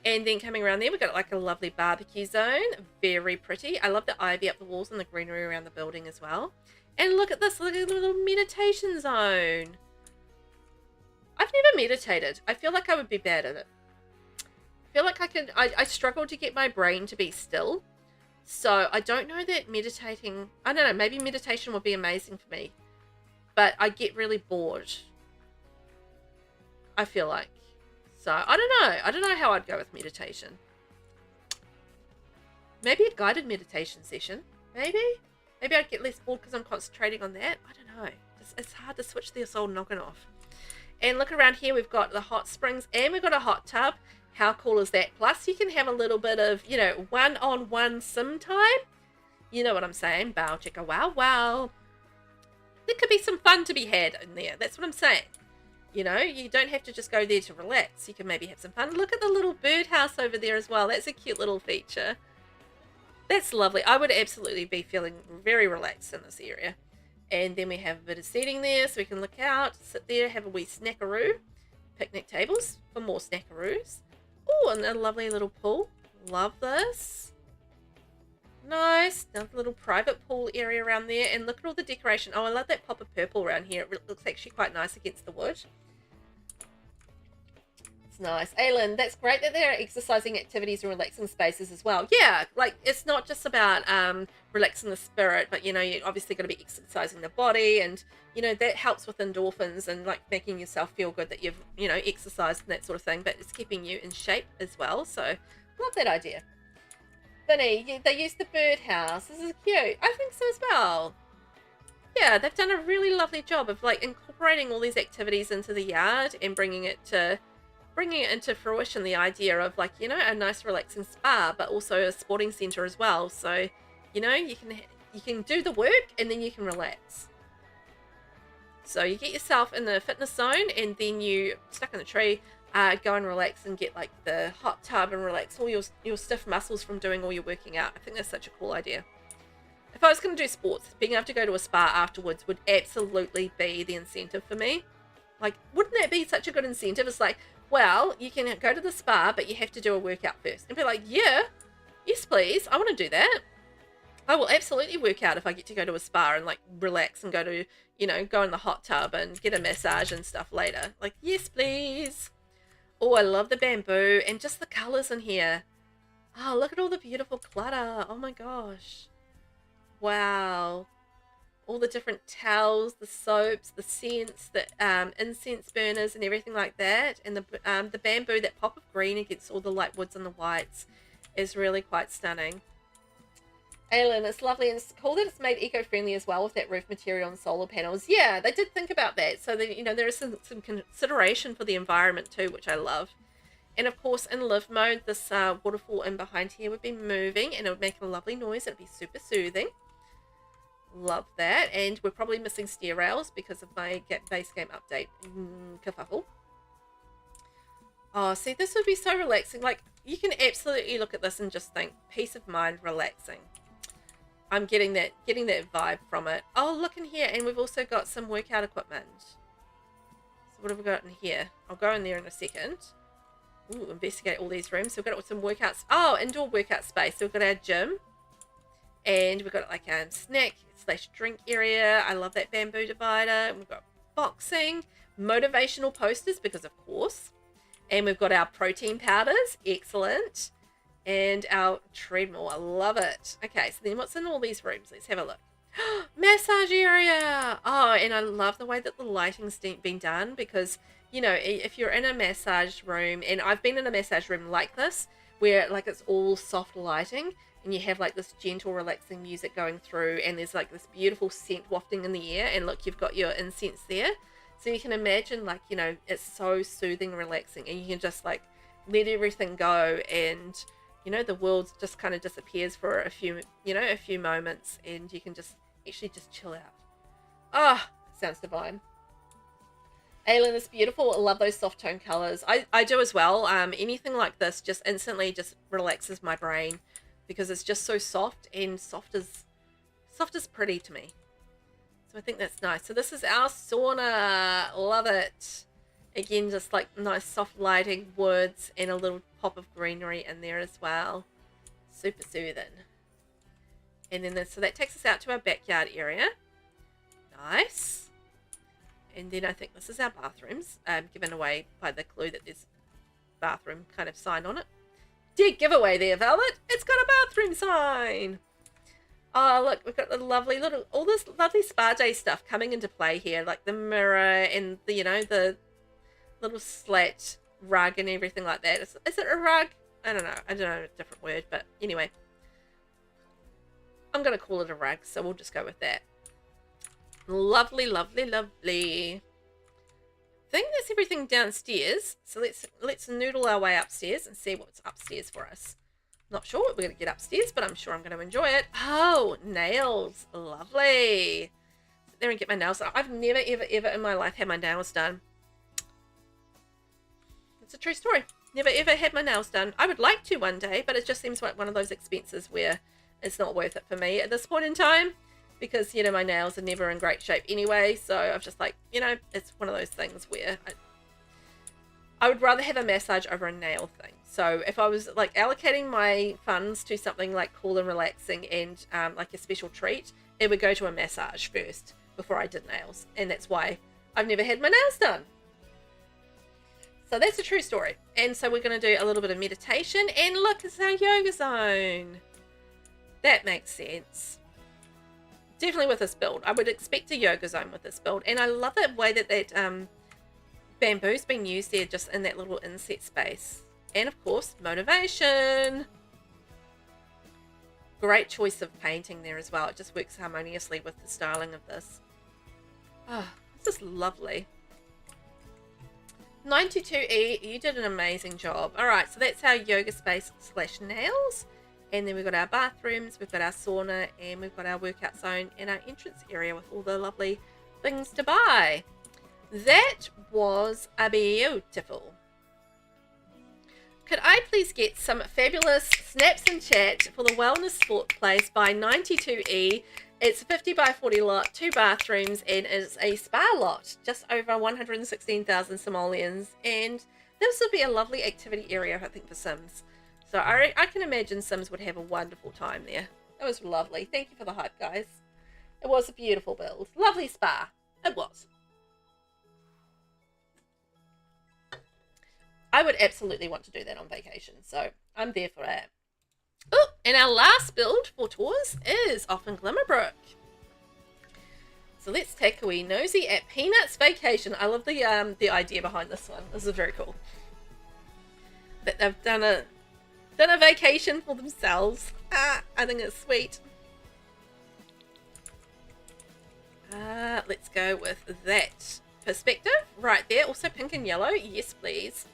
And then coming around there, we've got like a lovely barbecue zone. Very pretty. I love the ivy up the walls and the greenery around the building as well. And look at this, look at the little meditation zone. I've never meditated. I feel like I would be bad at it. I feel like I struggle to get my brain to be still. So I don't know that meditating, I don't know, maybe meditation would be amazing for me. But I get really bored. I feel like. So I don't know. I don't know how I'd go with meditation. Maybe a guided meditation session. Maybe I'd get less bored because I'm concentrating on that. I don't know. It's hard to switch this old noggin off. And look around here, we've got the hot springs and we've got a hot tub. How cool is that? Plus you can have a little bit of, you know, one-on-one sim time. You know what I'm saying? Bow chicka wow wow. There could be some fun to be had in there. That's what I'm saying. You know, you don't have to just go there to relax. You can maybe have some fun. Look at the little birdhouse over there as well. That's a cute little feature. That's lovely. I would absolutely be feeling very relaxed in this area. And then we have a bit of seating there so we can look out, sit there, have a wee snackaroo. Picnic tables for more snackaroos. Oh, and a lovely little pool. Love this. Nice. Another little private pool area around there. And look at all the decoration. Oh, I love that pop of purple around here. It looks actually quite nice against the wood. It's nice. Aylin, that's great that there are exercising activities and relaxing spaces as well. Yeah, like it's not just about relaxing the spirit, but you know, you obviously got to be exercising the body, and you know that helps with endorphins and like making yourself feel good that you've, you know, exercised and that sort of thing, but it's keeping you in shape as well. So love that idea. Vinny, they used the birdhouse. This is cute. I think so as well. Yeah, they've done a really lovely job of like incorporating all these activities into the yard and bringing it into fruition, the idea of like, you know, a nice relaxing spa, but also a sporting centre as well. So, you know, you can do the work and then you can relax. So you get yourself in the fitness zone and then you, stuck in the tree, go and relax and get like the hot tub and relax all your stiff muscles from doing all your working out. I think that's such a cool idea. If I was going to do sports, being able to go to a spa afterwards would absolutely be the incentive for me. Like, wouldn't that be such a good incentive? It's like, well, you can go to the spa, but you have to do a workout first. And be like, yeah, yes, please. I want to do that. I will absolutely work out if I get to go to a spa and like relax and go to, you know, go in the hot tub and get a massage and stuff later. Like, yes, please. Oh, I love the bamboo and just the colors in here. Oh, look at all the beautiful clutter. Oh my gosh. Wow. All the different towels, the soaps, the scents, the incense burners and everything like that. And the bamboo, that pop of green against all the light woods and the whites is really quite stunning. Aylin, it's lovely and it's cool that it's made eco-friendly as well with that roof material and solar panels. Yeah, they did think about that. So, that, you know, there is some consideration for the environment too, which I love. And of course, in live mode, this waterfall in behind here would be moving and it would make a lovely noise. It would be super soothing. Love that. And we're probably missing stair rails because of my base game update kerfuffle. Oh, see, this would be so relaxing. Like, you can absolutely look at this and just think, peace of mind, relaxing. I'm getting that vibe from it. Oh, look in here. And we've also got some workout equipment. So what have we got in here? I'll go in there in a second. Ooh, investigate all these rooms. So we've got some workouts. Oh, indoor workout space. So we've got our gym. And we've got like a snack/drink area. I love that bamboo divider. And we've got boxing. motivational posters, because of course. And we've got our protein powders. Excellent. And our treadmill. I love it. Okay, so then what's in all these rooms? Let's have a look. Massage area. Oh, and I love the way that the lighting's been done, because, you know, if you're in a massage room, and I've been in a massage room like this, where like it's all soft lighting, and you have like this gentle, relaxing music going through, and there's like this beautiful scent wafting in the air, and look, you've got your incense there. So you can imagine, like, you know, it's so soothing and relaxing, and you can just like let everything go, and, you know, the world just kind of disappears for a few moments, and you can just actually just chill out. Ah, oh, sounds divine. Aylin is beautiful. I love those soft tone colors. I do as well. Anything like this just instantly just relaxes my brain, because it's just so soft, and soft is pretty to me. So I think that's nice. So this is our sauna. Love it. Again, just like nice soft lighting, woods, and a little pop of greenery in there as well. Super soothing. And then so that takes us out to our backyard area. Nice. And then I think this is our bathrooms, given away by the clue that there's bathroom kind of sign on it. Dead giveaway there, Velvet. It's got a bathroom sign. Oh, look, we've got the lovely all this lovely spa day stuff coming into play here, like the mirror and the, you know, the little slat rug and everything like that. Is it a rug? I don't know a different word, but anyway. I'm going to call it a rug, so we'll just go with that. Lovely, lovely, lovely. I think that's everything downstairs. So let's noodle our way upstairs and see what's upstairs for us. Not sure what we're going to get upstairs, but I'm sure I'm going to enjoy it. Oh, nails. Lovely. Sit there and get my nails done. I've never, ever, ever in my life had my nails done. It's a true story. Never, ever had my nails done. I would like to one day, but it just seems like one of those expenses where it's not worth it for me at this point in time, because, you know, my nails are never in great shape anyway. So I've just like, you know, it's one of those things where I would rather have a massage over a nail thing. So if I was like allocating my funds to something like cool and relaxing and like a special treat, it would go to a massage first before I did nails. And that's why I've never had my nails done. So that's a true story. And so we're going to do a little bit of meditation, and look, it's our yoga zone. That makes sense. Definitely with this build. I would expect a yoga zone with this build. And I love the way that bamboo's been used there, just in that little inset space. And of course, motivation. Great choice of painting there as well. It just works harmoniously with the styling of this. Oh, this is lovely. 92E, you did an amazing job. All right, so that's our yoga space / nails. And then we've got our bathrooms, we've got our sauna, and we've got our workout zone and our entrance area with all the lovely things to buy. That was beautiful. Could I please get some fabulous snaps in chat for the Wellness Sport Place by 92E? It's a 50 by 40 lot, 2 bathrooms, and it's a spa lot, just over 116,000 simoleons. And this would be a lovely activity area, I think, for Sims. So I can imagine Sims would have a wonderful time there. That was lovely. Thank you for the hype, guys. It was a beautiful build. Lovely spa. It was. I would absolutely want to do that on vacation, so I'm there for it. Oh, and our last build for tours is off in Glimmerbrook. So let's take a wee nosy at Peanuts Vacation. I love the idea behind this one. This is very cool. That they've done a vacation for themselves. I think it's sweet. Let's go with that perspective right there. Also pink and yellow. Yes, please.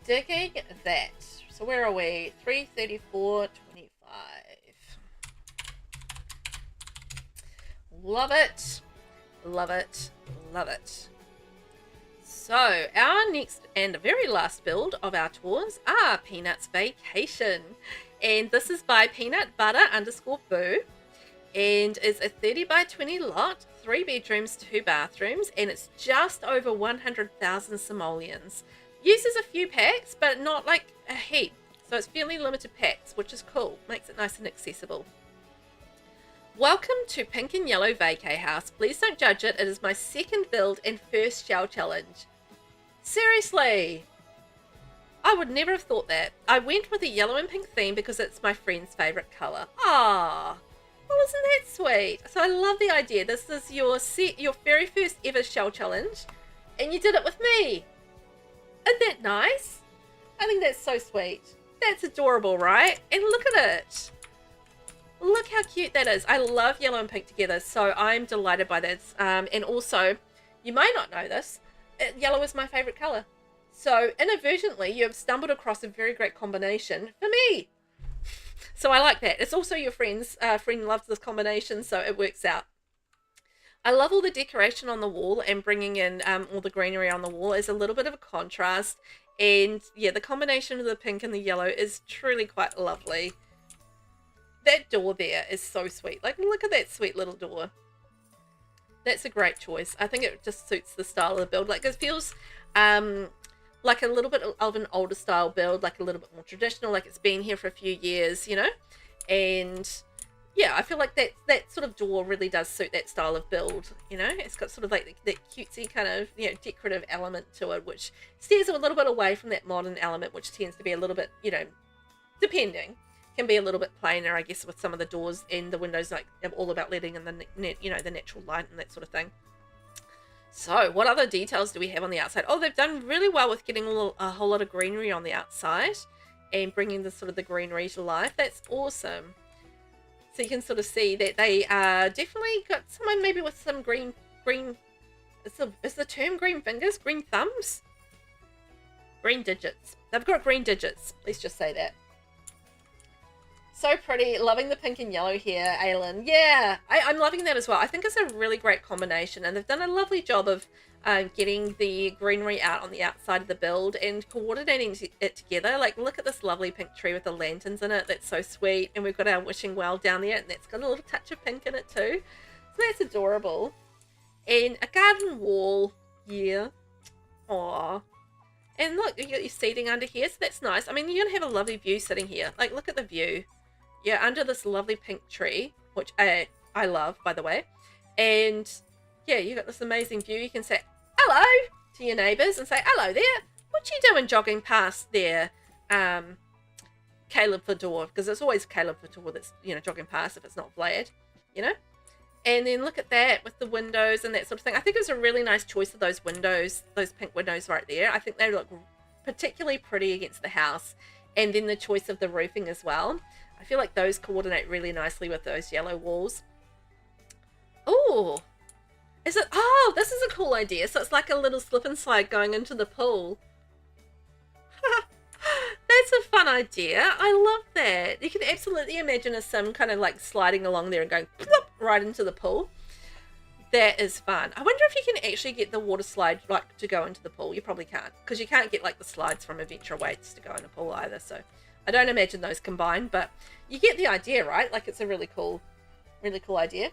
Digging that. So where are we? 334.25. Love it. Love it. Love it. So our next and very last build of our tours are Peanuts Vacation. And this is by Peanut Butter _Boo. And it's a 30 by 20 lot, 3 bedrooms, 2 bathrooms, and it's just over 100,000 simoleons. Uses a few packs, but not like a heap. So it's fairly limited packs, which is cool. Makes it nice and accessible. Welcome to Pink and Yellow Vacay House. Please don't judge it. It is my second build and first shell challenge. Seriously, I would never have thought that. I went with a yellow and pink theme because it's my friend's favourite colour. Ah, well, isn't that sweet? So I love the idea. This is your very first ever shell challenge, and you did it with me. Isn't that nice? I think that's so sweet. That's adorable, right? And look at it. Look how cute that is. I love yellow and pink together, so I'm delighted by this. And also, you may not know this, yellow is my favourite colour. So inadvertently, you have stumbled across a very great combination for me. So I like that. It's also your friend's. Friend loves this combination, so it works out. I love all the decoration on the wall and bringing in all the greenery on the wall is a little bit of a contrast. And yeah, the combination of the pink and the yellow is truly quite lovely. That door there is so sweet. Like, look at that sweet little door. That's a great choice. I think it just suits the style of the build. Like, it feels like a little bit of an older style build, like a little bit more traditional, like it's been here for a few years, you know? And yeah, I feel like that sort of door really does suit that style of build, you know? It's got sort of like that cutesy kind of, you know, decorative element to it, which steers a little bit away from that modern element, which tends to be a little bit, you know, depending, can be a little bit plainer, I guess, with some of the doors and the windows, like all about letting in the you know, the natural light and that sort of thing. So what other details do we have on the outside? Oh, they've done really well with getting a whole lot of greenery on the outside and bringing the sort of the greenery to life. That's awesome. So you can sort of see that they definitely got someone maybe with some green, is the term green fingers, green thumbs? Green digits. They've got green digits. Let's just say that. So pretty. Loving the pink and yellow here, Aylin. Yeah, I'm loving that as well. I think it's a really great combination, and they've done a lovely job of getting the greenery out on the outside of the build and coordinating it together. Like, look at this lovely pink tree with the lanterns in it. That's so sweet. And we've got our wishing well down there, and that's got a little touch of pink in it too. So that's adorable. And a garden wall. Yeah. Aww. And look, you got your seating under here, so that's nice. I mean, you're going to have a lovely view sitting here. Like, look at the view. Yeah, under this lovely pink tree, which I love, by the way. And yeah, you got this amazing view. You can say hello to your neighbours and say, hello there. What you doing jogging past there, Caleb Fedor? Because it's always Caleb Fedor that's, you know, jogging past if it's not Vlad, you know? And then look at that with the windows and that sort of thing. I think it was a really nice choice of those windows, those pink windows right there. I think they look particularly pretty against the house. And then the choice of the roofing as well. I feel like those coordinate really nicely with those yellow walls. Oh, is it? Oh, this is a cool idea. So it's like a little slip and slide going into the pool. That's a fun idea. I love that. You can absolutely imagine a sim kind of like sliding along there and going plop, right into the pool. That is fun. I wonder if you can actually get the water slide like to go into the pool. You probably can't, because you can't get like the slides from Adventure Awaits to go in a pool either. So I don't imagine those combined, but you get the idea, right? Like, it's a really cool idea.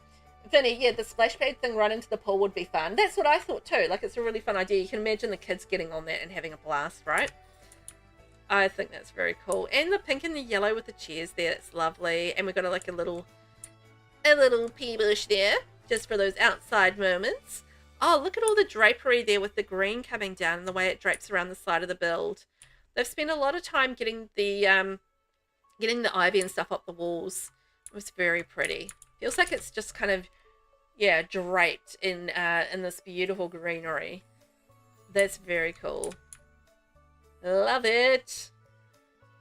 Vinny, yeah, the splash pad thing right into the pool would be fun. That's what I thought too. Like, it's a really fun idea. You can imagine the kids getting on that and having a blast, right? I think that's very cool. And the pink and the yellow with the chairs there, it's lovely. And we've got like a little pea bush there, just for those outside moments. Oh, look at all the drapery there with the green coming down and the way it drapes around the side of the build. They've spent a lot of time getting the ivy and stuff up the walls. It was very pretty. Feels like it's just kind of, yeah, draped in this beautiful greenery. That's very cool. Love it.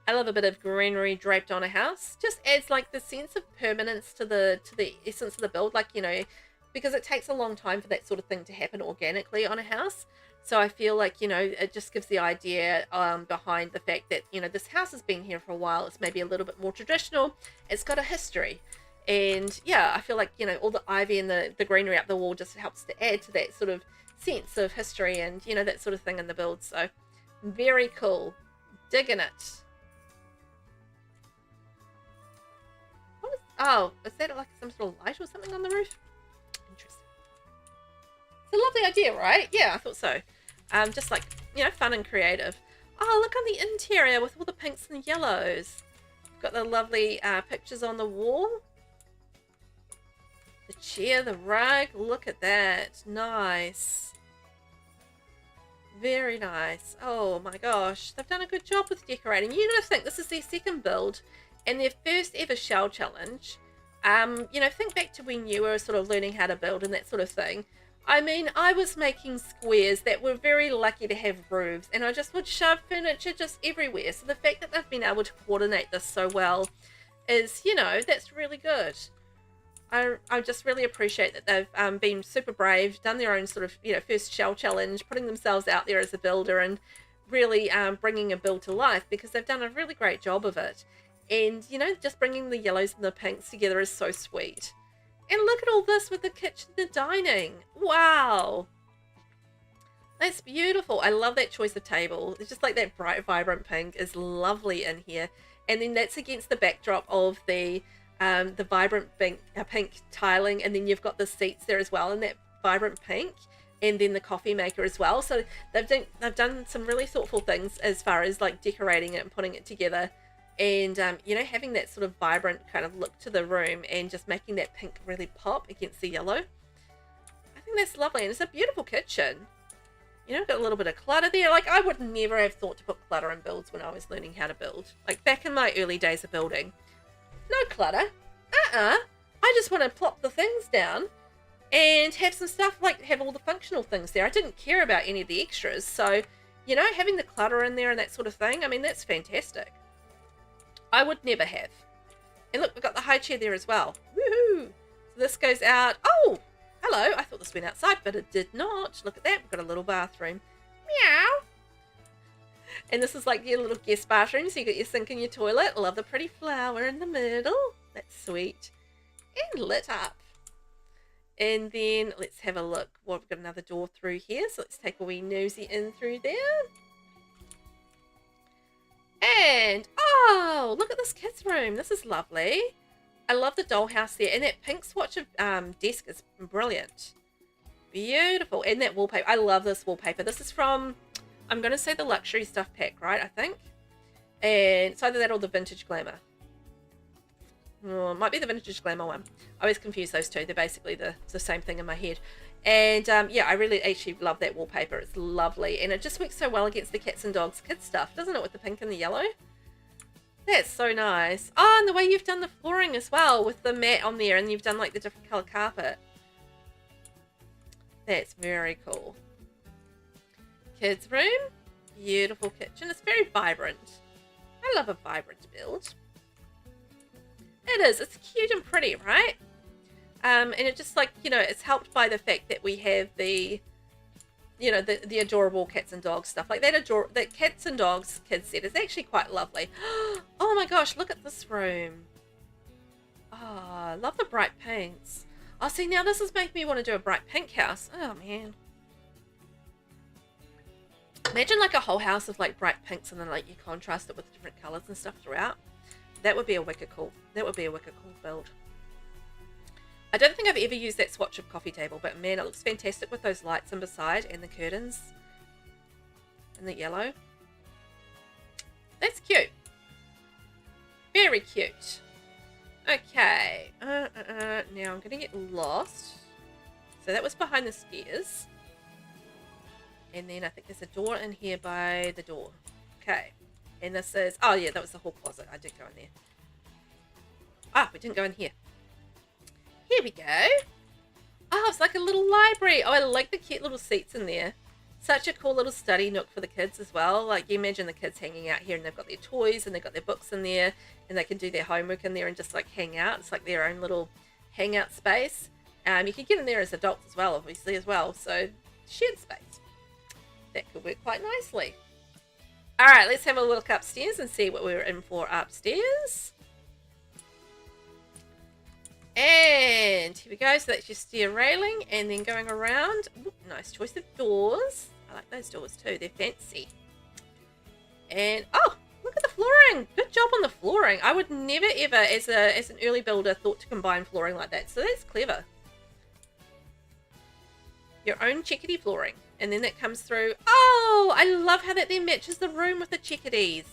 I love a bit of greenery draped on a house. Just adds like the sense of permanence to the essence of the build. Like, you know, because it takes a long time for that sort of thing to happen organically on a house. So I feel like, you know, it just gives the idea behind the fact that, you know, this house has been here for a while. It's maybe a little bit more traditional. It's got a history. And yeah, I feel like, you know, all the ivy and the greenery up the wall just helps to add to that sort of sense of history and, you know, that sort of thing in the build. So very cool. Digging it. Oh, is that like some sort of light or something on the roof? Interesting. It's a lovely idea, right? Yeah, I thought so. Just like, you know, fun and creative. Oh, look on the interior with all the pinks and yellows. Got the lovely pictures on the wall. The chair, the rug, look at that. Nice. Very nice. Oh my gosh, they've done a good job with decorating. You gotta think, this is their second build and their first ever shell challenge. You know, think back to when you were sort of learning how to build and that sort of thing. I mean, I was making squares that were very lucky to have roofs, and I just would shove furniture just everywhere. So the fact that they've been able to coordinate this so well is, you know, that's really good. I just really appreciate that they've been super brave, done their own sort of, you know, first shell challenge, putting themselves out there as a builder and really bringing a build to life, because they've done a really great job of it. And, you know, just bringing the yellows and the pinks together is so sweet. And look at all this with the kitchen and the dining. Wow. That's beautiful. I love that choice of table. It's just like that bright, vibrant pink is lovely in here. And then that's against the backdrop of the vibrant pink tiling, and then you've got the seats there as well in that vibrant pink, and then the coffee maker as well. So they've done some really thoughtful things as far as like decorating it and putting it together, and you know, having that sort of vibrant kind of look to the room and just making that pink really pop against the yellow. I think that's lovely, and it's a beautiful kitchen. You know, got a little bit of clutter there. Like, I would never have thought to put clutter in builds when I was learning how to build. Like, back in my early days of building. No clutter. I just want to plop the things down and have some stuff, like have all the functional things there. I didn't care about any of the extras. So, you know, having the clutter in there and that sort of thing, I mean, that's fantastic. I would never have. And look, we've got the high chair there as well. Woohoo! So this goes out. Oh, hello. I thought this went outside, but it did not. Look at that. We've got a little bathroom. Meow. And this is like your little guest bathroom, so you got your sink and your toilet. Love the pretty flower in the middle. That's sweet. And lit up. And then let's have a look. Well, we've got another door through here, so let's take a wee nosy in through there. And, oh, look at this kids' room. This is lovely. I love the dollhouse there. And that pink swatch of desk is brilliant. Beautiful. And that wallpaper. I love this wallpaper. This is from, I'm going to say the luxury stuff pack, right? I think. And it's either that or the vintage glamour. Oh, it might be the vintage glamour one. I always confuse those two. They're basically the same thing in my head. And yeah, I really actually love that wallpaper. It's lovely. And it just works so well against the cats and dogs kids stuff, doesn't it? With the pink and the yellow. That's so nice. Oh, and the way you've done the flooring as well with the mat on there, and you've done like the different color carpet. That's very cool. Kids room. Beautiful kitchen. It's very vibrant. I love a vibrant build. It is. It's cute and pretty, right? And it just, like, you know, it's helped by the fact that we have the, you know, the adorable cats and dogs stuff. Like that cats and dogs kids set is actually quite lovely. Oh my gosh, look at this room. Oh, I love the bright pinks. Oh, see, now this is making me want to do a bright pink house. Oh, man. Imagine like a whole house of like bright pinks, and then like you contrast it with different colors and stuff throughout. That would be a wicked cool. That would be a wicked cool build. I don't think I've ever used that swatch of coffee table, but man, it looks fantastic with those lights in beside and the curtains and the yellow. That's cute. Very cute. Okay. Now I'm going to get lost. So that was behind the stairs. And then I think there's a door in here by the door. Okay. And this is... Oh, yeah, that was the hall closet. I did go in there. Ah, we didn't go in here. Here we go. Oh, it's like a little library. Oh, I like the cute little seats in there. Such a cool little study nook for the kids as well. Like, you imagine the kids hanging out here, and they've got their toys, and they've got their books in there, and they can do their homework in there and just, like, hang out. It's like their own little hangout space. You can get in there as adults as well, obviously, as well. So, shared space. That could work quite nicely. All right, let's have a look upstairs and see what we're in for upstairs. And here we go. So that's your stair railing, and then going around. Ooh, nice choice of doors. I like those doors too. They're fancy. And oh, look at the flooring. Good job on the flooring. I would never ever, as an early builder, thought to combine flooring like that. So that's clever. Your own chickadee flooring. And then that comes through. Oh, I love how that then matches the room with the chickadees.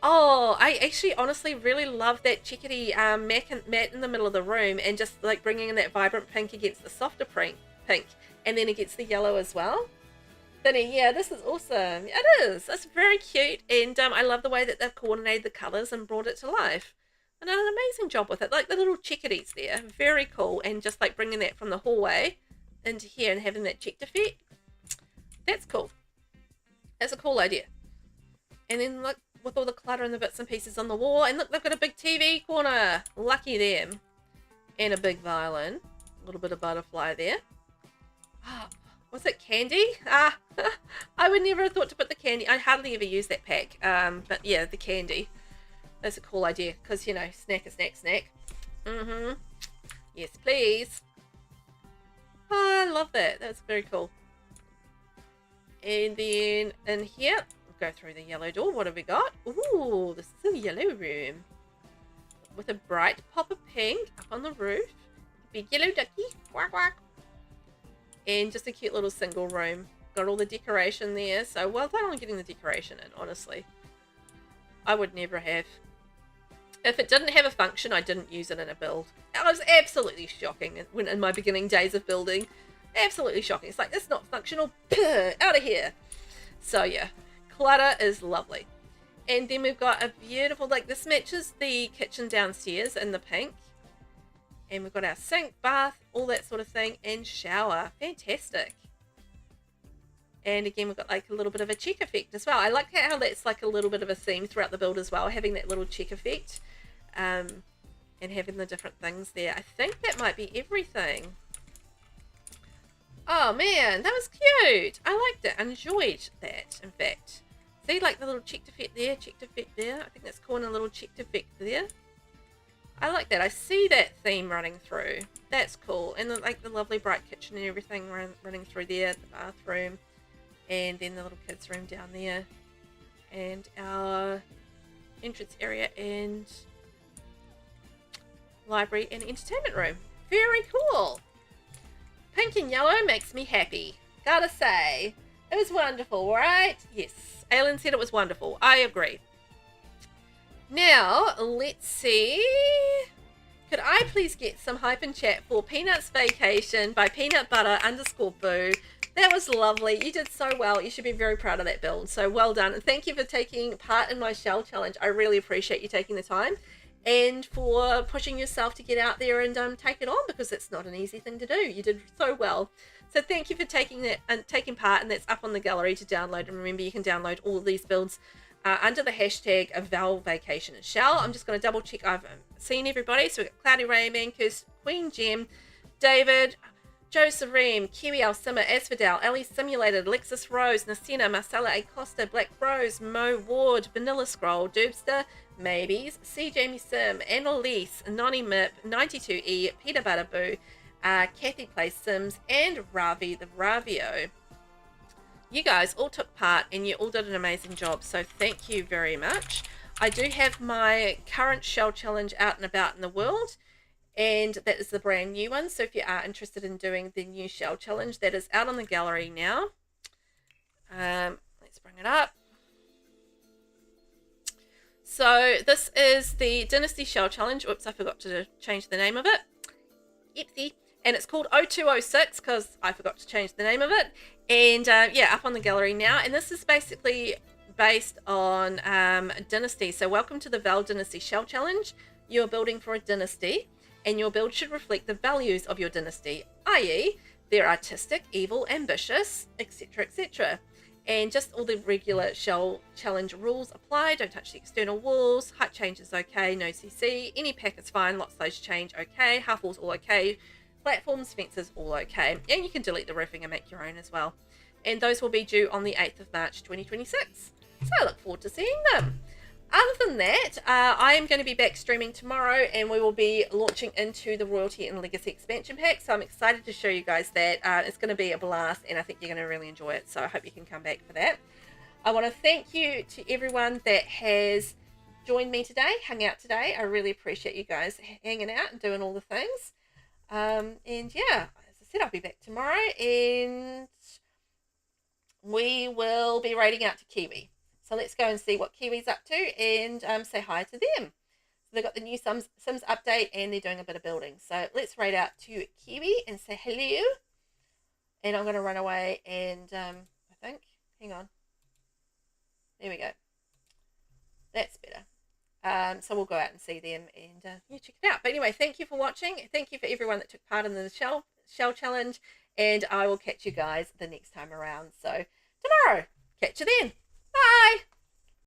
Oh, I actually honestly really love that chickadee mat in the middle of the room, and just like bringing in that vibrant pink against the softer pink, and then against the yellow as well. Then yeah, this is awesome. It is. It's very cute, and I love the way that they've coordinated the colors and brought it to life. And done an amazing job with it. Like the little chickadees there, very cool, and just like bringing that from the hallway into here and having that checked effect. That's cool. That's a cool idea. And then look, with all the clutter and the bits and pieces on the wall, and look, they've got a big TV corner. Lucky them. And a big violin. A little bit of butterfly there. Ah, was it candy? I would never have thought to put the candy. I hardly ever use that pack. But yeah, the candy. That's a cool idea, because, you know, snack a snack snack. Yes, please. Oh, I love that. That's very cool. And then in here, we'll go through the yellow door. What have we got? Ooh, this is a yellow room with a bright pop of pink up on the roof. Big yellow ducky. Quack, quack. And just a cute little single room. Got all the decoration there. So well done on getting the decoration in, honestly. I would never have. If it didn't have a function, I didn't use it in a build. That was absolutely shocking when in my beginning days of building. Absolutely shocking. It's like, it's not functional. Out of here. So yeah, clutter is lovely. And then we've got a beautiful, like this matches the kitchen downstairs in the pink. And we've got our sink, bath, all that sort of thing, and shower. Fantastic. And again, we've got like a little bit of a check effect as well. I like how that's like a little bit of a theme throughout the build as well, having that little check effect. And having the different things there. I think that might be everything. Oh man, that was cute. I liked it. I enjoyed that, in fact. See, like the little checked effect there, checked effect there. I think that's cool, and a little checked effect there. I like that. I see that theme running through. That's cool. And like the lovely bright kitchen and everything running through there, the bathroom. And then the little kids' room down there. And our entrance area and library and entertainment room. Very cool. Pink and yellow makes me happy. Gotta say. It was wonderful, right? Yes. Aylin said it was wonderful. I agree. Now, let's see. Could I please get some hype in chat for Peanuts Vacation by peanutbutter_boo? That was lovely. You did so well. You should be very proud of that build. So well done. And thank you for taking part in my shell challenge. I really appreciate you taking the time and for pushing yourself to get out there and take it on, because it's not an easy thing to do. You did so well. So thank you for taking that and taking part, and that's up on the gallery to download. And remember, you can download all of these builds under the hashtag #VelVacation and Shell. I'm just going to double check I've seen everybody. So we've got Cloudy Rayman, Kirst, Queen Gem, David, Josereme, KiwiowlsimmerNZ, Asphodel, Ellie Simulated, Alexis Rose, Nasina, Marcella Acosta, Black Rose, Mo Ward, Vanilla Scroll, Derbstah, Maaibes, SeeJamieSim, Annalise, Nonny Mip, 92E, Peter Butterboo, Kathy Plays Sims, and Ravi the Ravio. You guys all took part and you all did an amazing job, so thank you very much. I do have my current shell challenge out and about in the world, and that is the brand new one. So if you are interested in doing the new shell challenge, that is out on the gallery now. Let's bring it up. So this is the Dynasty Shell Challenge. Oops, I forgot to change the name of it. Yepsy. And it's called 0206 because I forgot to change the name of it. And yeah, up on the gallery now. And this is basically based on Dynasty. So welcome to the Vel Dynasty Shell Challenge. You're building for a dynasty, and your build should reflect the values of your dynasty, i.e. they're artistic, evil, ambitious, etc., etc. And just all the regular shell challenge rules apply. Don't touch the external walls. Height change is okay. No CC. Any pack is fine. Lot size change okay. Half walls all okay. Platforms, fences all okay. And you can delete the roofing and make your own as well. And those will be due on the 8th of March 2026. So I look forward to seeing them. Other than that, I am going to be back streaming tomorrow, and we will be launching into the Royalty and Legacy expansion pack. So I'm excited to show you guys that. It's going to be a blast, and I think you're going to really enjoy it. So I hope you can come back for that. I want to thank you to everyone that has joined me today, hung out today. I really appreciate you guys hanging out and doing all the things. And yeah, as I said, I'll be back tomorrow, and we will be raiding out to Kiwi. So let's go and see what Kiwi's up to and say hi to them. So they've got the new Sims update and they're doing a bit of building. So let's raid out to Kiwi and say hello. And I'm going to run away and I think, hang on. There we go. That's better. So we'll go out and see them and yeah, check it out. But anyway, thank you for watching. Thank you for everyone that took part in the shell challenge. And I will catch you guys the next time around. So tomorrow, catch you then. Bye.